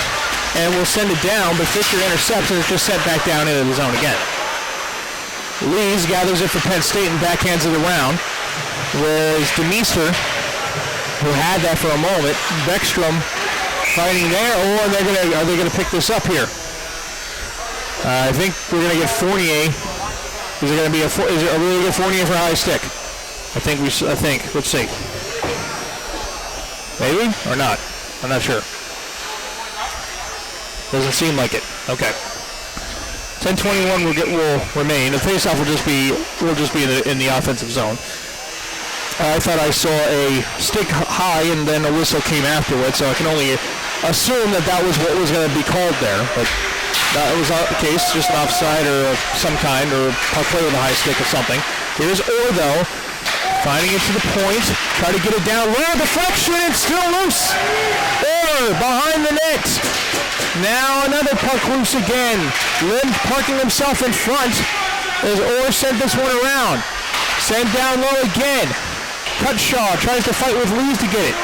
and will send it down, but Fisher intercepts and it's just sent back down into the zone again. Lees gathers it for Penn State and backhands it around, whereas DeMeester, who had that for a moment, Beckstrom fighting there, or are they gonna pick this up here? I think we're gonna get Fournier. Is it gonna be are we gonna get Fournier for high stick? I think. Let's see. Maybe or not? I'm not sure. Doesn't seem like it. Okay. 10:21 will remain. The faceoff will just be in the offensive zone. I thought I saw a stick high and then a whistle came afterwards, so I can only assume that was what was going to be called there. But that was not the case, just an offside or of some kind, or puck play with a high stick or something. Here's Orr, though, finding it to the point, try to get it down low, deflection, it's still loose. Orr behind the net. Now another puck loose again. Lynn parking himself in front as Orr sent this one around. Sent down low again. Cutshaw tries to fight with Lees to get it.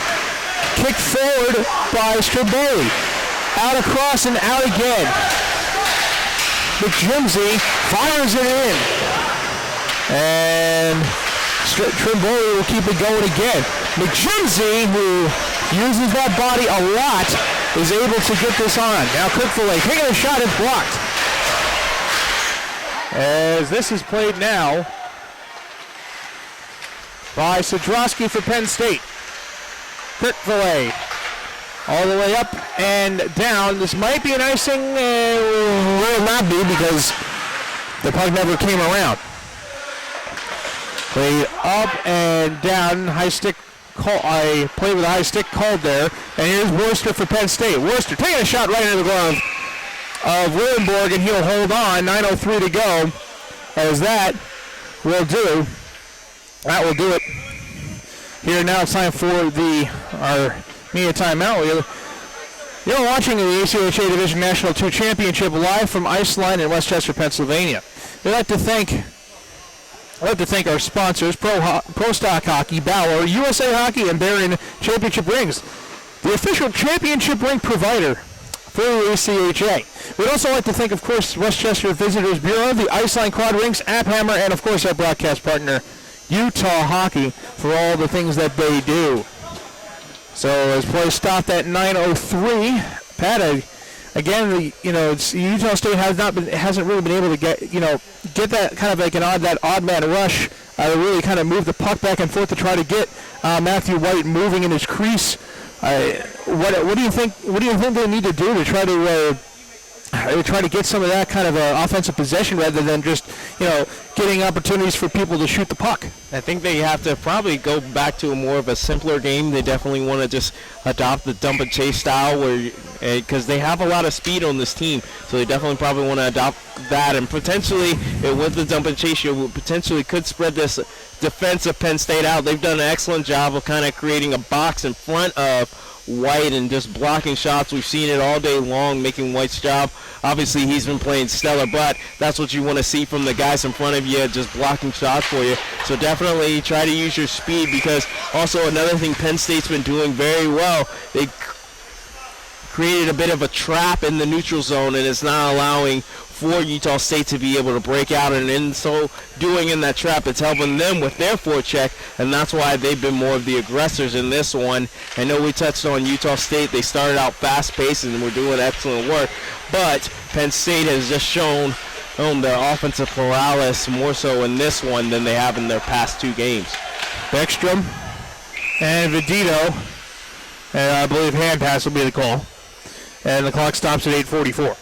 Kicked forward by Straboli. Out across and out again. McJimsey fires it in. And Trimboli will keep it going again. McJimsey, who uses that body a lot, is able to get this on. Now Cook-Filet taking a shot and blocked. As this is played now by Sadrowski for Penn State. Cook-Filet all the way up and down. This might be an icing, will not be because the puck never came around. Played up and down, high stick call. I played with a high stick called there. And here's Worcester for Penn State. Worcester taking a shot right into the glove of Willenborg, and he'll hold on. 9:03 to go. As that will do. That will do it. Here now it's time for our media timeout. You're watching the ACHA Division National 2 Championship live from Iceland in Westchester, Pennsylvania. We'd like to thank our sponsors, Pro Stock Hockey, Bauer, USA Hockey, and Barron Championship Rings, the official championship ring provider for the ACHA. We'd also like to thank, of course, Westchester Visitors Bureau, the Iceland Quad Rinks, App Hammer, and, of course, our broadcast partner, Utah Hockey, for all the things that they do. So as play stopped at 9:03, Pat, again, Utah State hasn't really been able to get that kind of like that odd man rush to really kind of move the puck back and forth to try to get Matthew White moving in his crease. What do you think? What do you think they need to do to try to get some of that kind of offensive possession rather than just getting opportunities for people to shoot the puck? I think they have to probably go back to a more of a simpler game. They definitely want to just adopt the dump and chase style, because they have a lot of speed on this team. So they definitely probably want to adopt that, and potentially with the dump and chase, you potentially could spread this defense of Penn State out. They've done an excellent job of kind of creating a box in front of White and just blocking shots. We've seen it all day long, making White's job. Obviously, he's been playing stellar, but that's what you want to see from the guys in front of you, just blocking shots for you. So definitely try to use your speed, because also another thing Penn State's been doing very well, created a bit of a trap in the neutral zone, and it's not allowing for Utah State to be able to break out, and in so doing in that trap, it's helping them with their forecheck, and that's why they've been more of the aggressors in this one. I know we touched on Utah State. They started out fast-paced and were doing excellent work, but Penn State has just shown their offensive prowess more so in this one than they have in their past 2 games. Beckstrom and Vidito, and I believe hand pass will be the call. And the clock stops at 8:44.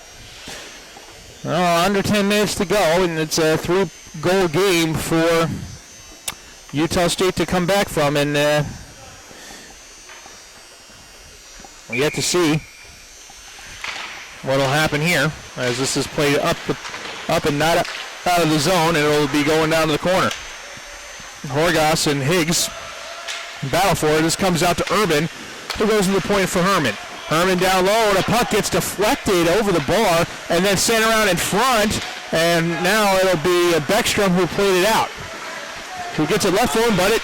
Under 10 minutes to go, and it's a 3-goal game for Utah State to come back from, and we have to see what will happen here as this is played up and not out of the zone, and it will be going down to the corner. Horgas and Higgs battle for it. This comes out to Urban, who goes to the point for Herman. Herman down low, and a puck gets deflected over the bar and then sent around in front, and now it'll be Beckstrom who played it out. Who gets it left for him, but it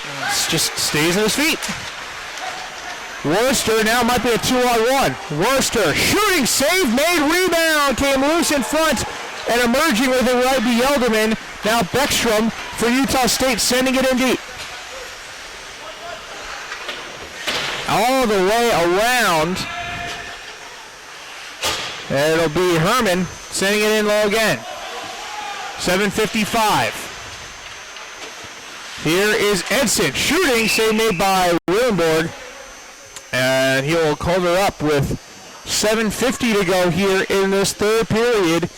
just stays on his feet. Worcester now might be a 2-on-1. Worcester shooting, save made, rebound, came loose in front, and emerging with it right be Yelderman. Now Beckstrom for Utah State, sending it in deep. All the way around. And it'll be Herman sending it in low again. 7:55. Here is Edson shooting, save made by Willenborg. And he will cover up with 7:50 to go here in this third period.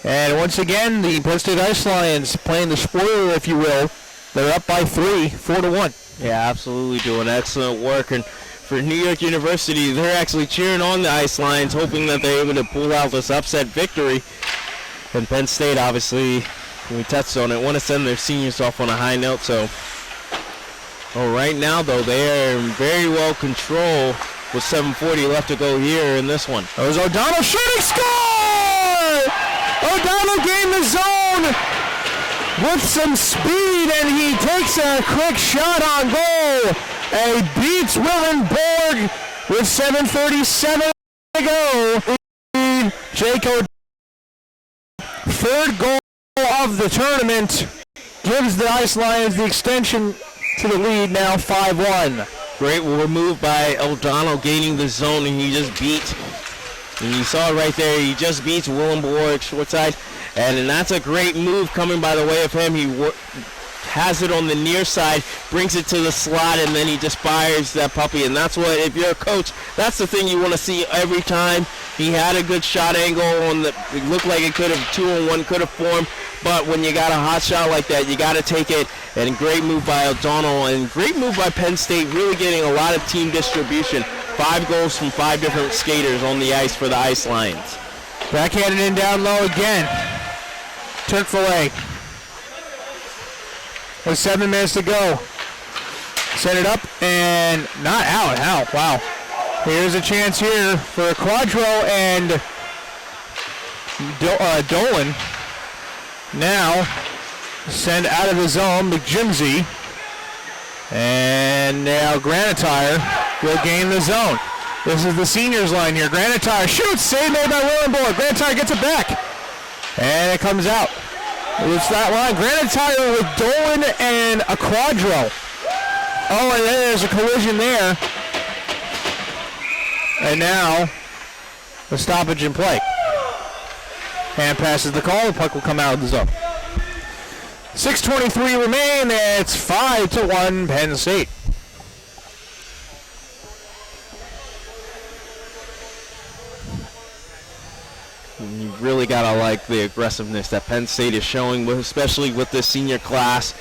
And once again, the Penn State Ice Lions playing the spoiler, if you will. They're up by 3, 4-1. Yeah, absolutely doing excellent work. And for New York University, they're actually cheering on the Ice Lions, hoping that they're able to pull out this upset victory. And Penn State, obviously, we touched on it, want to send their seniors off on a high note. So, right now, though, they are in very well control with 7:40 left to go here in this one. There's O'Donnell shooting, score! O'Donnell gained the zone with some speed, and he takes a quick shot on goal. And he beats Willenborg with 7:37 to go. Jake O'Donnell, third goal of the tournament, gives the Ice Lions the extension to the lead, now 5-1. Great move by O'Donnell gaining the zone, and he just beat, and you saw it right there, he just beats Willenborg short side, and that's a great move coming by the way of him. He has it on the near side, brings it to the slot, and then he just fires that puppy. And that's what, if you're a coach, that's the thing you want to see every time. He had a good shot angle on the, it looked like it could have 2-on-1 could have formed, but when you got a hot shot like that, you got to take it. And great move by O'Donnell, and great move by Penn State, really getting a lot of team distribution. 5 goals from 5 different skaters on the ice for the Ice Lions. Backhanded in down low again. Turk Fillet. With 7 minutes to go. Set it up and not out. Out. Wow. Here's a chance here for Quadro and Dolan. Now send out of the zone McJimsey. And now Granatire will gain the zone. This is the seniors line here. Granatire shoots. Save made by Willenborg. Granatire gets it back. And it comes out. It's that line. Granatire with Dolan and a Quadro. Oh, and then there's a collision there. And now the stoppage in play. Hand passes the call. The puck will come out of the zone. 6:23 remain. It's 5-1 Penn State. You really gotta like the aggressiveness that Penn State is showing, especially with this senior class.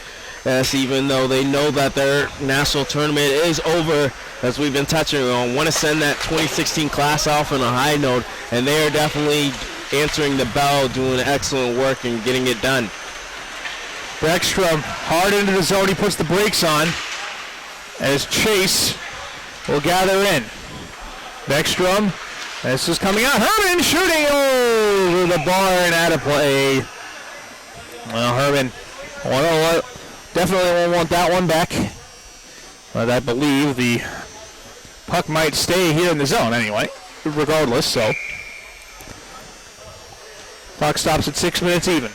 As even though they know that their national tournament is over, as we've been touching on, want to send that 2016 class off on a high note, and they are definitely answering the bell, doing excellent work and getting it done. Beckstrom hard into the zone. He puts the brakes on as Chase will gather in. Beckstrom, this is coming out. Herman shooting over the bar and out of play. Well, Herman definitely won't want that one back. But I believe the puck might stay here in the zone anyway. regardless, so. Clock stops at 6 minutes even.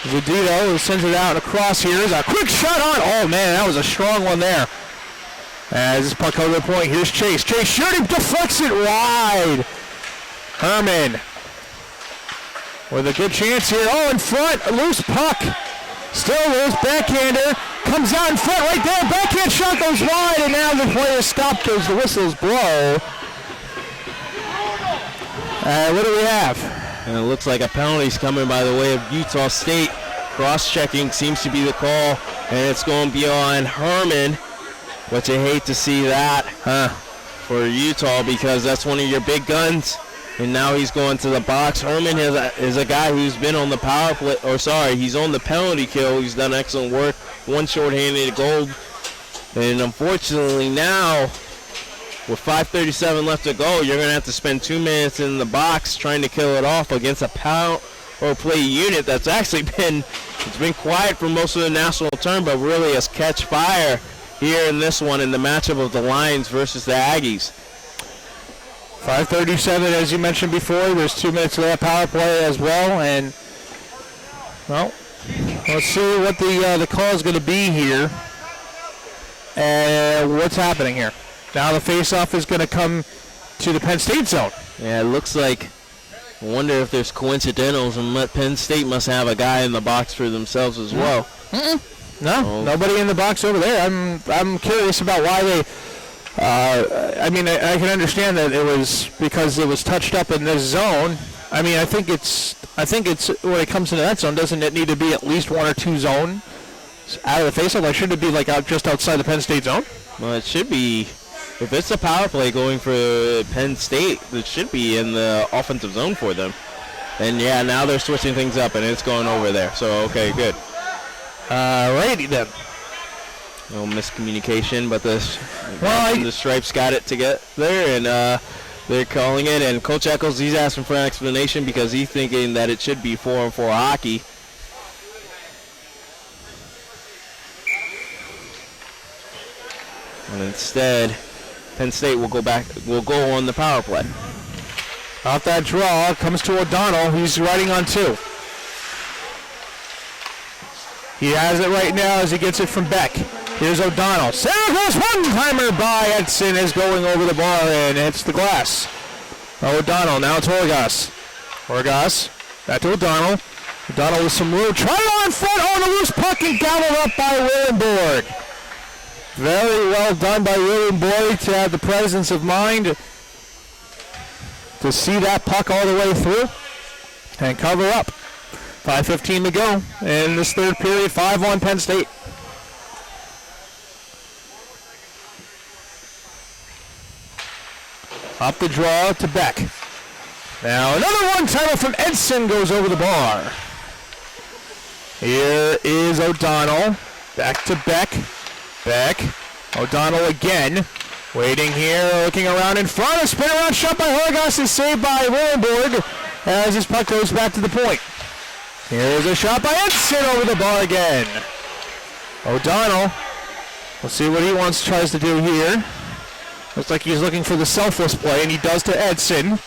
Zedito sends it out across here. There's a quick shot on. Oh, man, that was a strong one there. As this puck over the point, here's Chase. Chase shooting, deflects it wide. Herman with a good chance here. Oh, in front, a loose puck. Still loose, backhander. Comes out in front right there. Backhand shot goes wide, and now the play is stopped as the whistles blow. What do we have? And it looks like a penalty's coming by the way of Utah State. Cross-checking seems to be the call, and it's going to be on Herman, which I hate to see that for Utah because that's one of your big guns, and now he's going to the box. Herman is a guy who's been on the power play, he's on the penalty kill. He's done excellent work, one shorthanded goal, and unfortunately now, with 5:37 left to go, you're going to have to spend 2 minutes in the box trying to kill it off against a power play unit that's actually been quiet for most of the national term, but really has catch fire here in this one in the matchup of the Lions versus the Aggies. 5:37, as you mentioned before. There's 2 minutes of that power play as well, and well, let's see what the call is going to be here. What's happening here? Now the face-off is going to come to the Penn State zone. Yeah, it looks like, I wonder if there's coincidentals, and Penn State must have a guy in the box for themselves as well. No, nobody in the box over there. I'm curious about why they. I can understand that it was because it was touched up in this zone. I mean, I think it's when it comes into that zone, doesn't it need to be at least one or two zones out of the face-off? Like, shouldn't it be like out just outside the Penn State zone? Well, it should be. If it's a power play going for Penn State, it should be in the offensive zone for them. And yeah, now they're switching things up, and it's going over there. So okay, good. Righty then. No miscommunication, but the Stripes got it to get there, and they're calling it. And Coach Eccles, he's asking for an explanation because he's thinking that it should be 4-on-4 hockey. And instead, Penn State will go on the power play. Off that draw, comes to O'Donnell, who's riding on two. He has it right now as he gets it from Beck. Here's O'Donnell. Sarah goes one-timer by Edson is going over the bar and hits the glass. O'Donnell, now it's Horgas. Horgas, back to O'Donnell. O'Donnell with some room. Try it on front. Oh, the loose puck and gobbled up by Willenborg. Very well done by Willenborg to have the presence of mind to see that puck all the way through and cover up. 5:15 to go in this third period. 5-1 Penn State. Up the draw to Beck. Now another one-timer from Edson goes over the bar. Here is O'Donnell. Back to Beck. Beck. O'Donnell again. Waiting here, looking around in front. A spin around shot by Horgas is saved by Willenborg as his puck goes back to the point. Here's a shot by Edson over the bar again. O'Donnell. Let's see what he tries to do here. Looks like he's looking for the selfless play, and he does to Edson.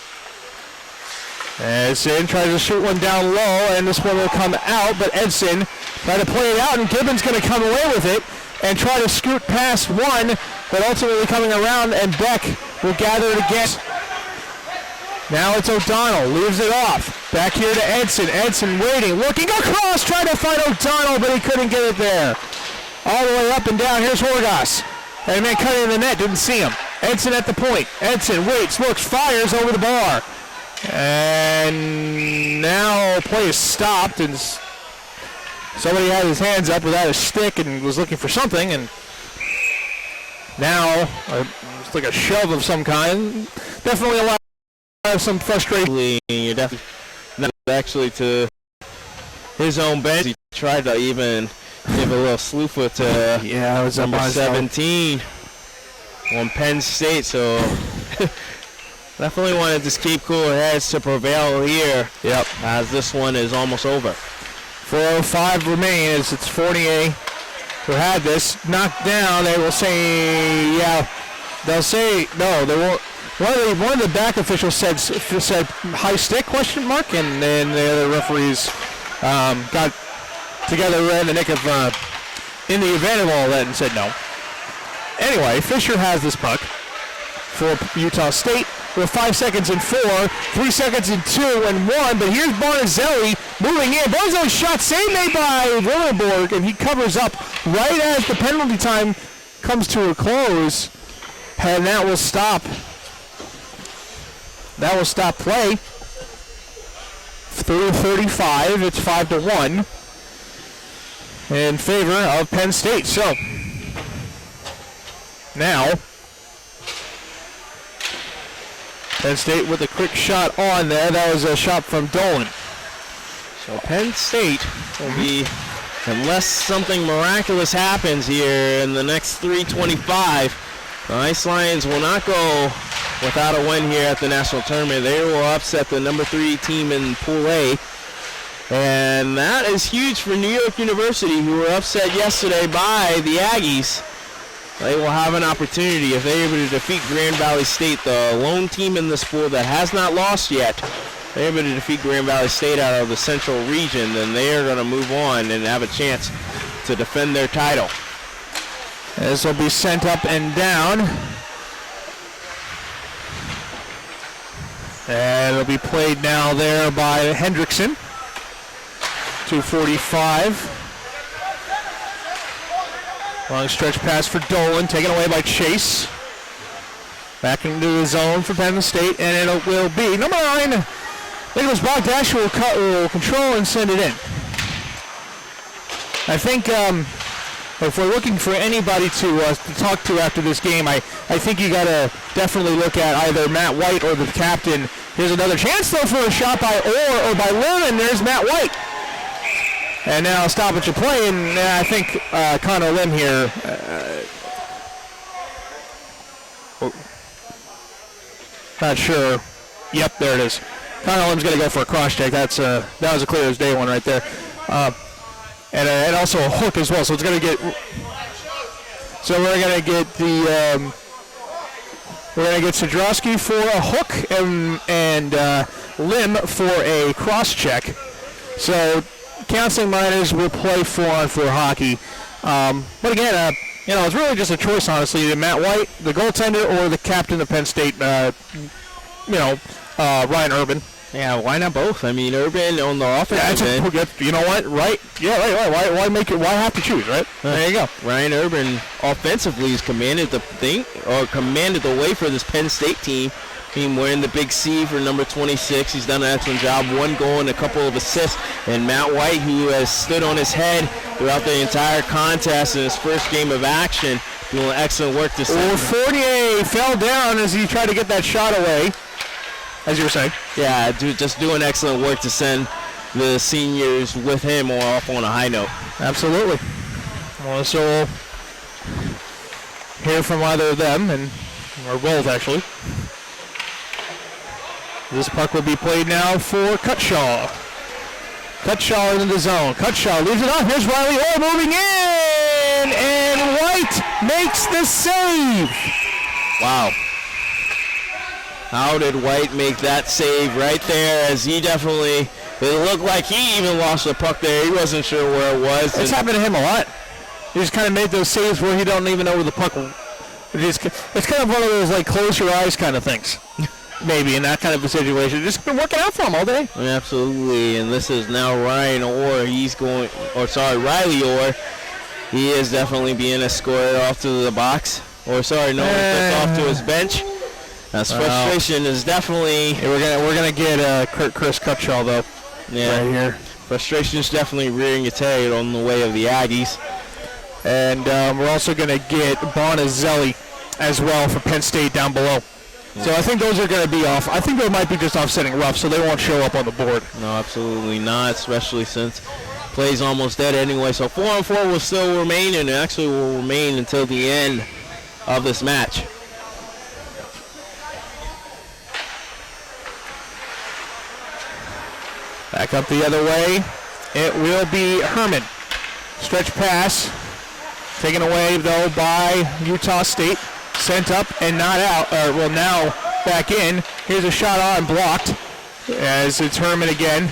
Edson tries to shoot one down low, and this one will come out, but Edson tries to play it out, and Gibbons going to come away with it and try to scoot past one, but ultimately coming around, and Beck will gather it again. Now it's O'Donnell, leaves it off. Back here to Edson. Edson waiting, looking across, trying to find O'Donnell, but he couldn't get it there. All the way up and down, here's Horgas. And man cutting in the net, didn't see him. Edson at the point. Edson waits, looks, fires over the bar. And now play is stopped, and somebody had his hands up without a stick and was looking for something, and now it's like a shove of some kind. Definitely a lot of some frustration. You're definitely not actually to his own bench. He tried to even give a little slew foot to it was number 17 on Penn State, so definitely wanted to keep cooler heads to prevail here. Yep. As this one is almost over. 4:05 remain as it's Fournier who had this knocked down. They will say, They'll say no. They won't. One of the back officials said high stick question mark, and then the other referees got together in the nick of in the event of all that and said no. Anyway, Fisher has this puck for Utah State with 5 seconds and 4, 3 seconds and 2 and 1. But here's Barnazelli moving in. Barnazelli's shot saved made by Willenborg, and he covers up right as the penalty time comes to a close, and that will stop. That will stop play. 3:35. It's 5-1 in favor of Penn State. So now Penn State with a quick shot on there. That was a shot from Dolan. So Penn State will be, unless something miraculous happens here in the next 3:25, the Ice Lions will not go without a win here at the national tournament. They will upset the number 3 team in Pool A. And that is huge for New York University, who were upset yesterday by the Aggies. They will have an opportunity if they're able to defeat Grand Valley State, the lone team in this pool that has not lost yet. If they're able to defeat Grand Valley State out of the Central region, then they are going to move on and have a chance to defend their title. This will be sent up and down. And it'll be played now there by Hendrickson. 2:45. Long stretch pass for Dolan, taken away by Chase. Back into the zone for Penn State, and it will be number 9. Nicholas Bogdash will control and send it in. I think if we're looking for anybody to talk to after this game, I think you got to definitely look at either Matt White or the captain. Here's another chance, though, for a shot by Orr or by Lim, and there's Matt White. And now stoppage of play, and I think Connor Lim here. Not sure. Yep, there it is. Connor Lim's going to go for a cross check. That was a clear as day one right there. And also a hook as well. So it's going to get. So we're going to get the. We're going to get Sadrowski for a hook and Lim for a cross check. So counseling minors will play 4-on-4 hockey. But again, it's really just a choice, honestly. Matt White, the goaltender, or the captain of Penn State. Ryan Urban. Yeah, why not both? I mean, Urban on the offensive end. You know what? Right? Yeah, right. Why make it? Why have to choose? Right? There you go. Ryan Urban offensively has commanded the way for this Penn State team. Team wearing the big C for number 26. He's done an excellent job. 1 goal and a couple of assists. And Matt White, who has stood on his head throughout the entire contest in his first game of action, doing excellent work this season. Fournier fell down as he tried to get that shot away, as you were saying. Yeah, just doing excellent work to send the seniors with him off on a high note. Absolutely. Well, so we'll hear from either of them, or both, actually. This puck will be played now for Cutshaw. Cutshaw into the zone. Cutshaw leaves it off. Here's Riley Orr moving in, and White makes the save. Wow. How did White make that save right there? As he definitely, it looked like he even lost the puck there. He wasn't sure where it was. It's happened to him a lot. He just kind of made those saves where he don't even know where the puck was. It's kind of one of those like close your eyes kind of things. Maybe in that kind of a situation. It's just been working out for him all day. Absolutely. And this is now Ryan Orr. Riley Orr. He is definitely being escorted off to the box. It's off to his bench. That's frustration is definitely. Yeah, we're gonna get Chris Cutshaw though. Yeah. Right here. Frustration is definitely rearing its head on the way of the Aggies. And we're also gonna get Bonazelli as well for Penn State down below. So I think those are going to be off. I think they might be just offsetting rough, so they won't show up on the board. No, absolutely not, especially since play's almost dead anyway. So 4-on-4 will still remain, and actually will remain until the end of this match. Back up the other way. It will be Herman. Stretch pass. Taken away, though, by Utah State. Sent up and not out. Now back in. Here's a shot on, blocked. As it's Herman again.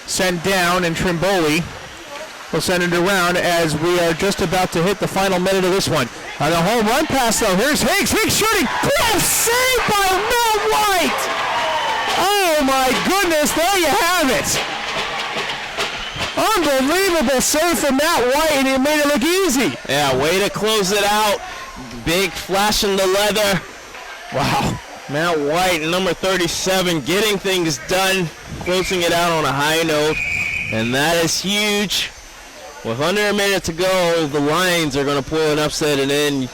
Sent down, and Trimboli will send it around as we are just about to hit the final minute of this one. On the home run pass, though, here's Higgs. Higgs shooting. Close save by Matt White. Oh, my goodness. There you have it. Unbelievable save from Matt White, and he made it look easy. Yeah, way to close it out. Big flash in the leather. Wow. Matt White, number 37, getting things done, closing it out on a high note, and that is huge. With under a minute to go, the Lions are going to pull an upset, and then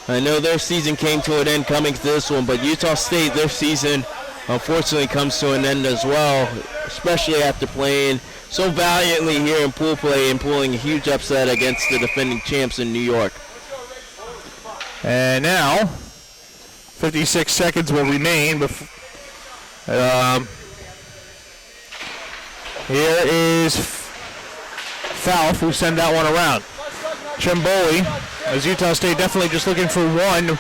I know their season came to an end coming to this one, but Utah State, their season unfortunately comes to an end as well, especially after playing so valiantly here in pool play and pulling a huge upset against the defending champs in New York. And now, 56 seconds will remain. Here is Falf, who send that one around. Trimboli, as Utah State definitely just looking for one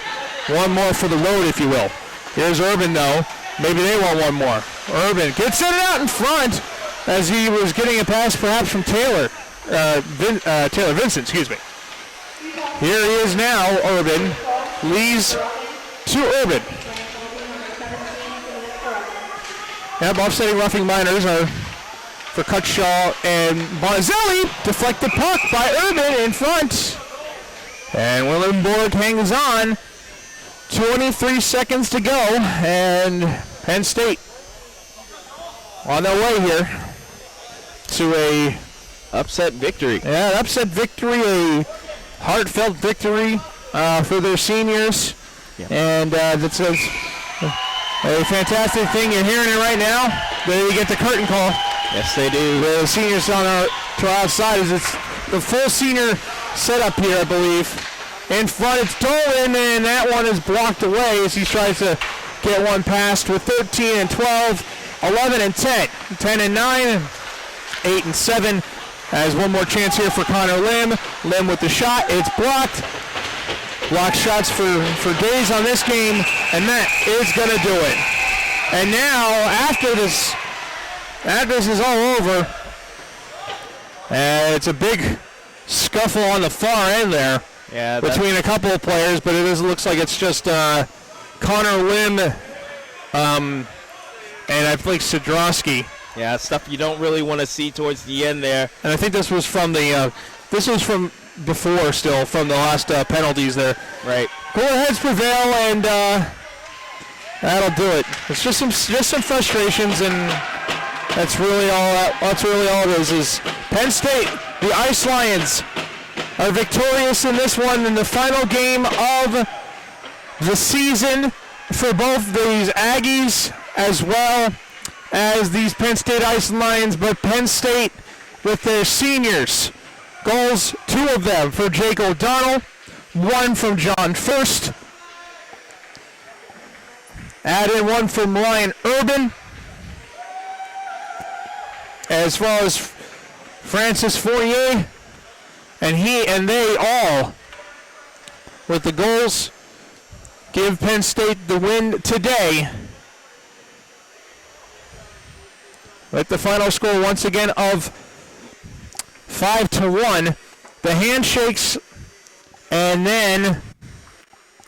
more for the road, if you will. Here's Urban, though. Maybe they want one more. Urban gets it out in front as he was getting a pass perhaps from Taylor Vincent, excuse me. Here he is now, Urban. Lees to Urban. Yep, offsetting roughing minors are for Cutshaw and Bonzelli. Deflected puck by Urban in front. And Willenborg hangs on. 23 seconds to go, and Penn State on their way here to a Upset victory. Yeah, an upset victory, a heartfelt victory for their seniors. Yeah. And that's a fantastic thing. You're hearing it right now. They get the curtain call. Yes, they do. The seniors to our outside. It's the full senior setup here, I believe. In front, it's Dolan, and that one is blocked away as he tries to get one past with 13 and 12, 11 and 10, 10 and 9, 8 and 7. Has one more chance here for Connor Lim. Lim with the shot. It's blocked. Blocked shots for days on this game, and that is going to do it. And now, after this is all over, it's a big scuffle on the far end there. Yeah, between a couple of players, but looks like it's just Connor Lim and I think Sidrowski. Yeah, stuff you don't really want to see towards the end there. And I think this was from before still, from the last penalties there. Right. Cooler heads prevail, and that'll do it. It's just some frustrations, and that's really all it is Penn State, the Ice Lions, are victorious in this one in the final game of the season for both these Aggies as well as these Penn State Ice Lions, but Penn State with their seniors. Goals, 2 of them for Jake O'Donnell, 1 from John First. Add in 1 from Ryan Urban. As well as Francis Fournier. And they all, with the goals, give Penn State the win today. With the final score once again of 5-1. The handshakes, and then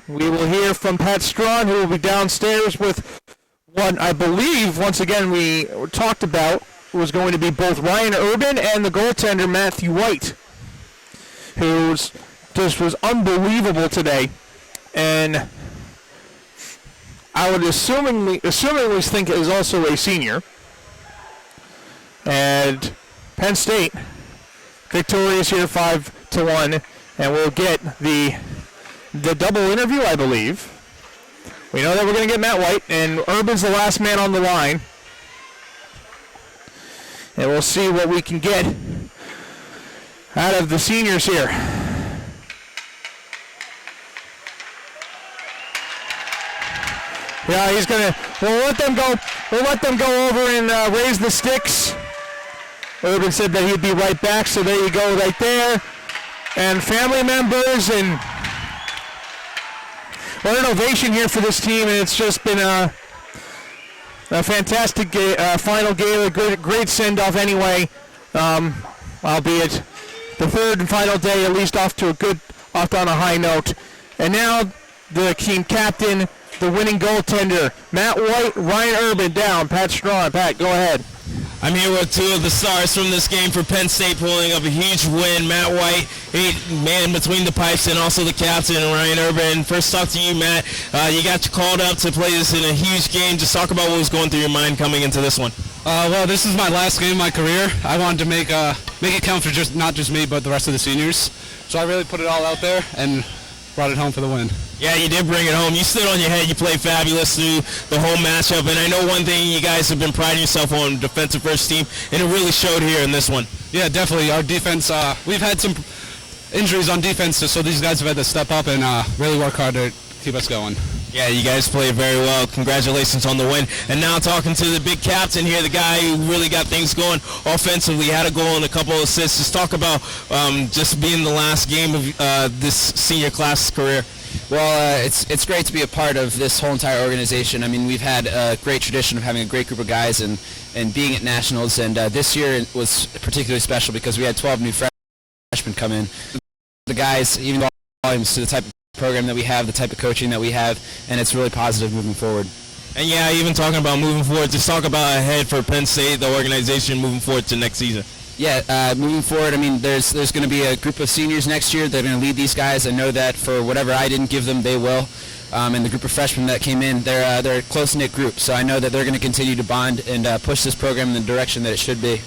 we will hear from Pat Strawn, who will be downstairs with one, I believe, once again we talked about, was going to be both Ryan Urban and the goaltender Matthew White, who was unbelievable today. And I would assumingly think is also a senior. And Penn State victorious here 5-1, and we'll get the double interview, I believe. We know that we're going to get Matt White, and Urban's the last man on the line. And we'll see what we can get out of the seniors here. Yeah, we'll let them go over and raise the sticks. Urban said that he'd be right back, so there you go right there. And family members, and What an ovation here for this team, and it's just been a fantastic final game, a great send-off anyway, albeit the third and final day at least off on a high note. And now the team captain, the winning goaltender, Matt White, Ryan Urban down, Pat Strawn. Pat, go ahead. I'm here with two of the stars from this game for Penn State, pulling up a huge win. Matt White, man between the pipes, and also the captain, Ryan Urban. First, talk to you, Matt. You got called up to play this in a huge game. Just talk about what was going through your mind coming into this one. Well, this is my last game of my career. I wanted to make it count for not just me, but the rest of the seniors. So I really put it all out there and brought it home for the win. Yeah, you did bring it home. You stood on your head. You played fabulous through the whole matchup. And I know one thing you guys have been priding yourself on, defensive first team, and it really showed here in this one. Yeah, definitely. Our defense, we've had some injuries on defense, so these guys have had to step up and really work hard to keep us going. Yeah, you guys played very well. Congratulations on the win. And now talking to the big captain here, the guy who really got things going offensively, had a goal and a couple of assists. Just talk about just being the last game of this senior class career. Well, it's great to be a part of this whole entire organization. I mean, we've had a great tradition of having a great group of guys and being at nationals, and this year was particularly special because we had 12 new freshmen come in. The guys, even though volumes to the type of program that we have, the type of coaching that we have, and it's really positive moving forward. And yeah, even talking about moving forward, just talk about ahead for Penn State, the organization moving forward to next season. Yeah, moving forward, I mean, there's going to be a group of seniors next year that are going to lead these guys. I know that for whatever I didn't give them, they will. And the group of freshmen that came in, they're a close-knit group, so I know that they're going to continue to bond and push this program in the direction that it should be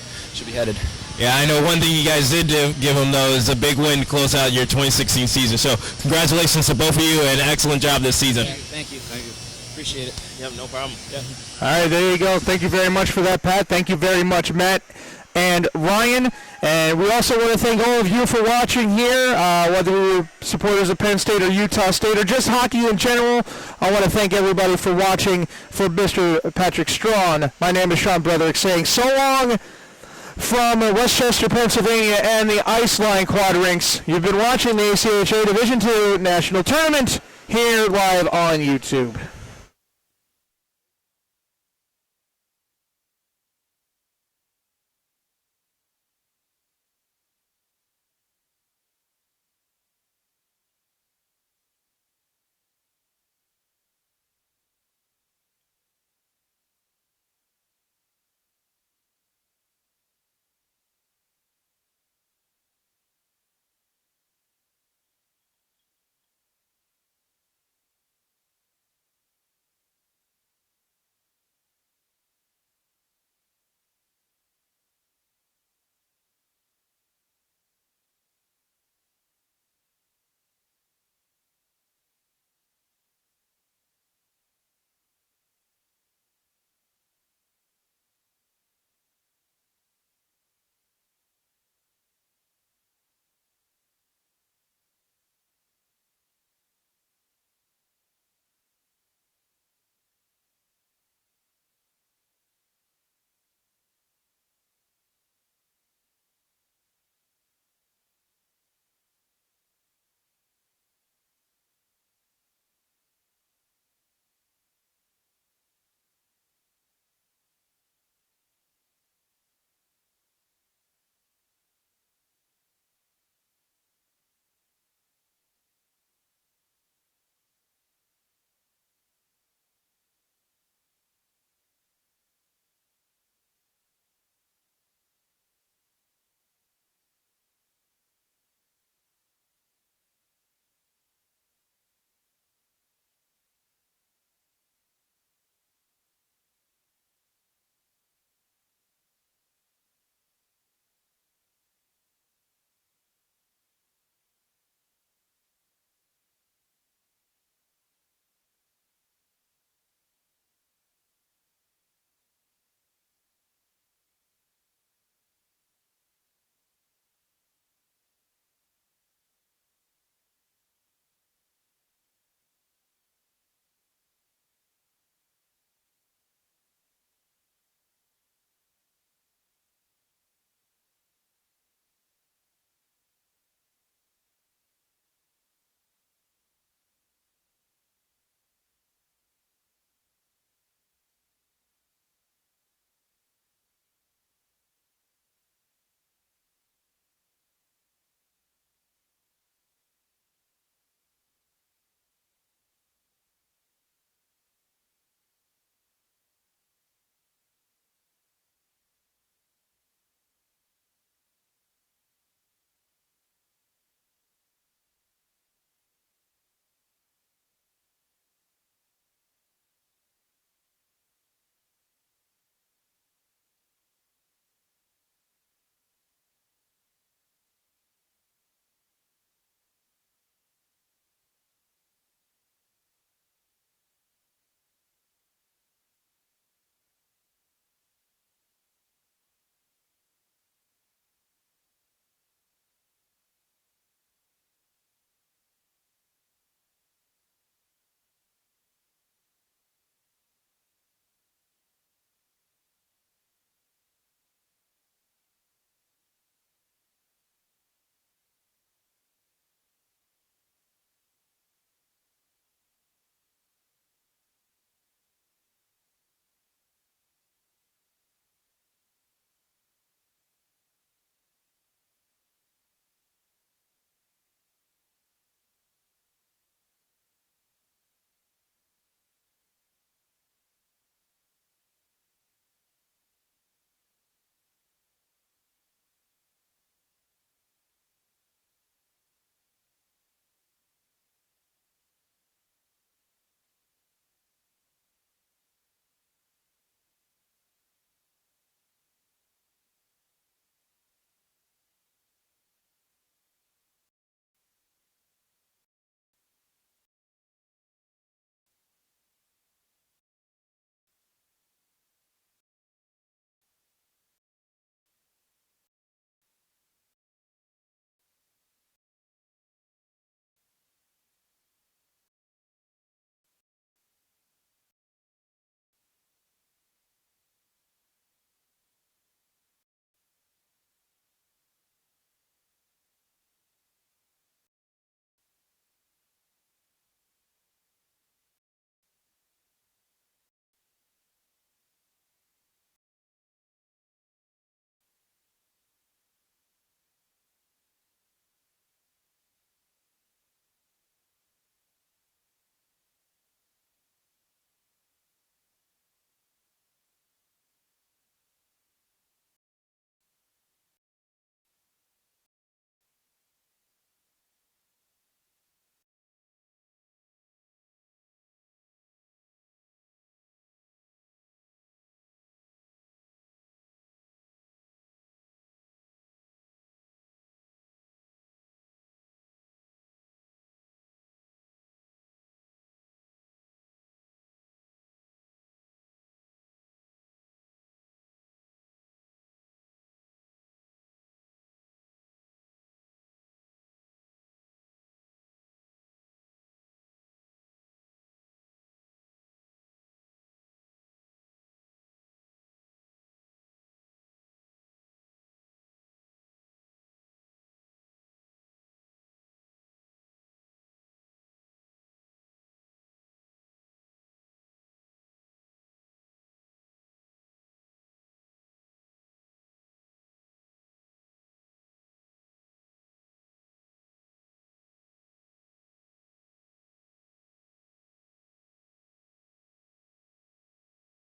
headed. Yeah, I know one thing you guys did give them, though, is a big win to close out your 2016 season. So congratulations to both of you, and excellent job this season. Thank you. Appreciate it. Yep, no problem. Yeah. All right, there you go. Thank you very much for that, Pat. Thank you very much, Matt and Ryan. And we also want to thank all of you for watching here, whether you're supporters of Penn State or Utah State or just hockey in general. I want to thank everybody for watching. For Mr. Patrick Strawn, my name is Sean Broderick saying so long from Westchester, Pennsylvania and the Iceline Quad Rinks. You've been watching the ACHA Division II National Tournament here live on YouTube.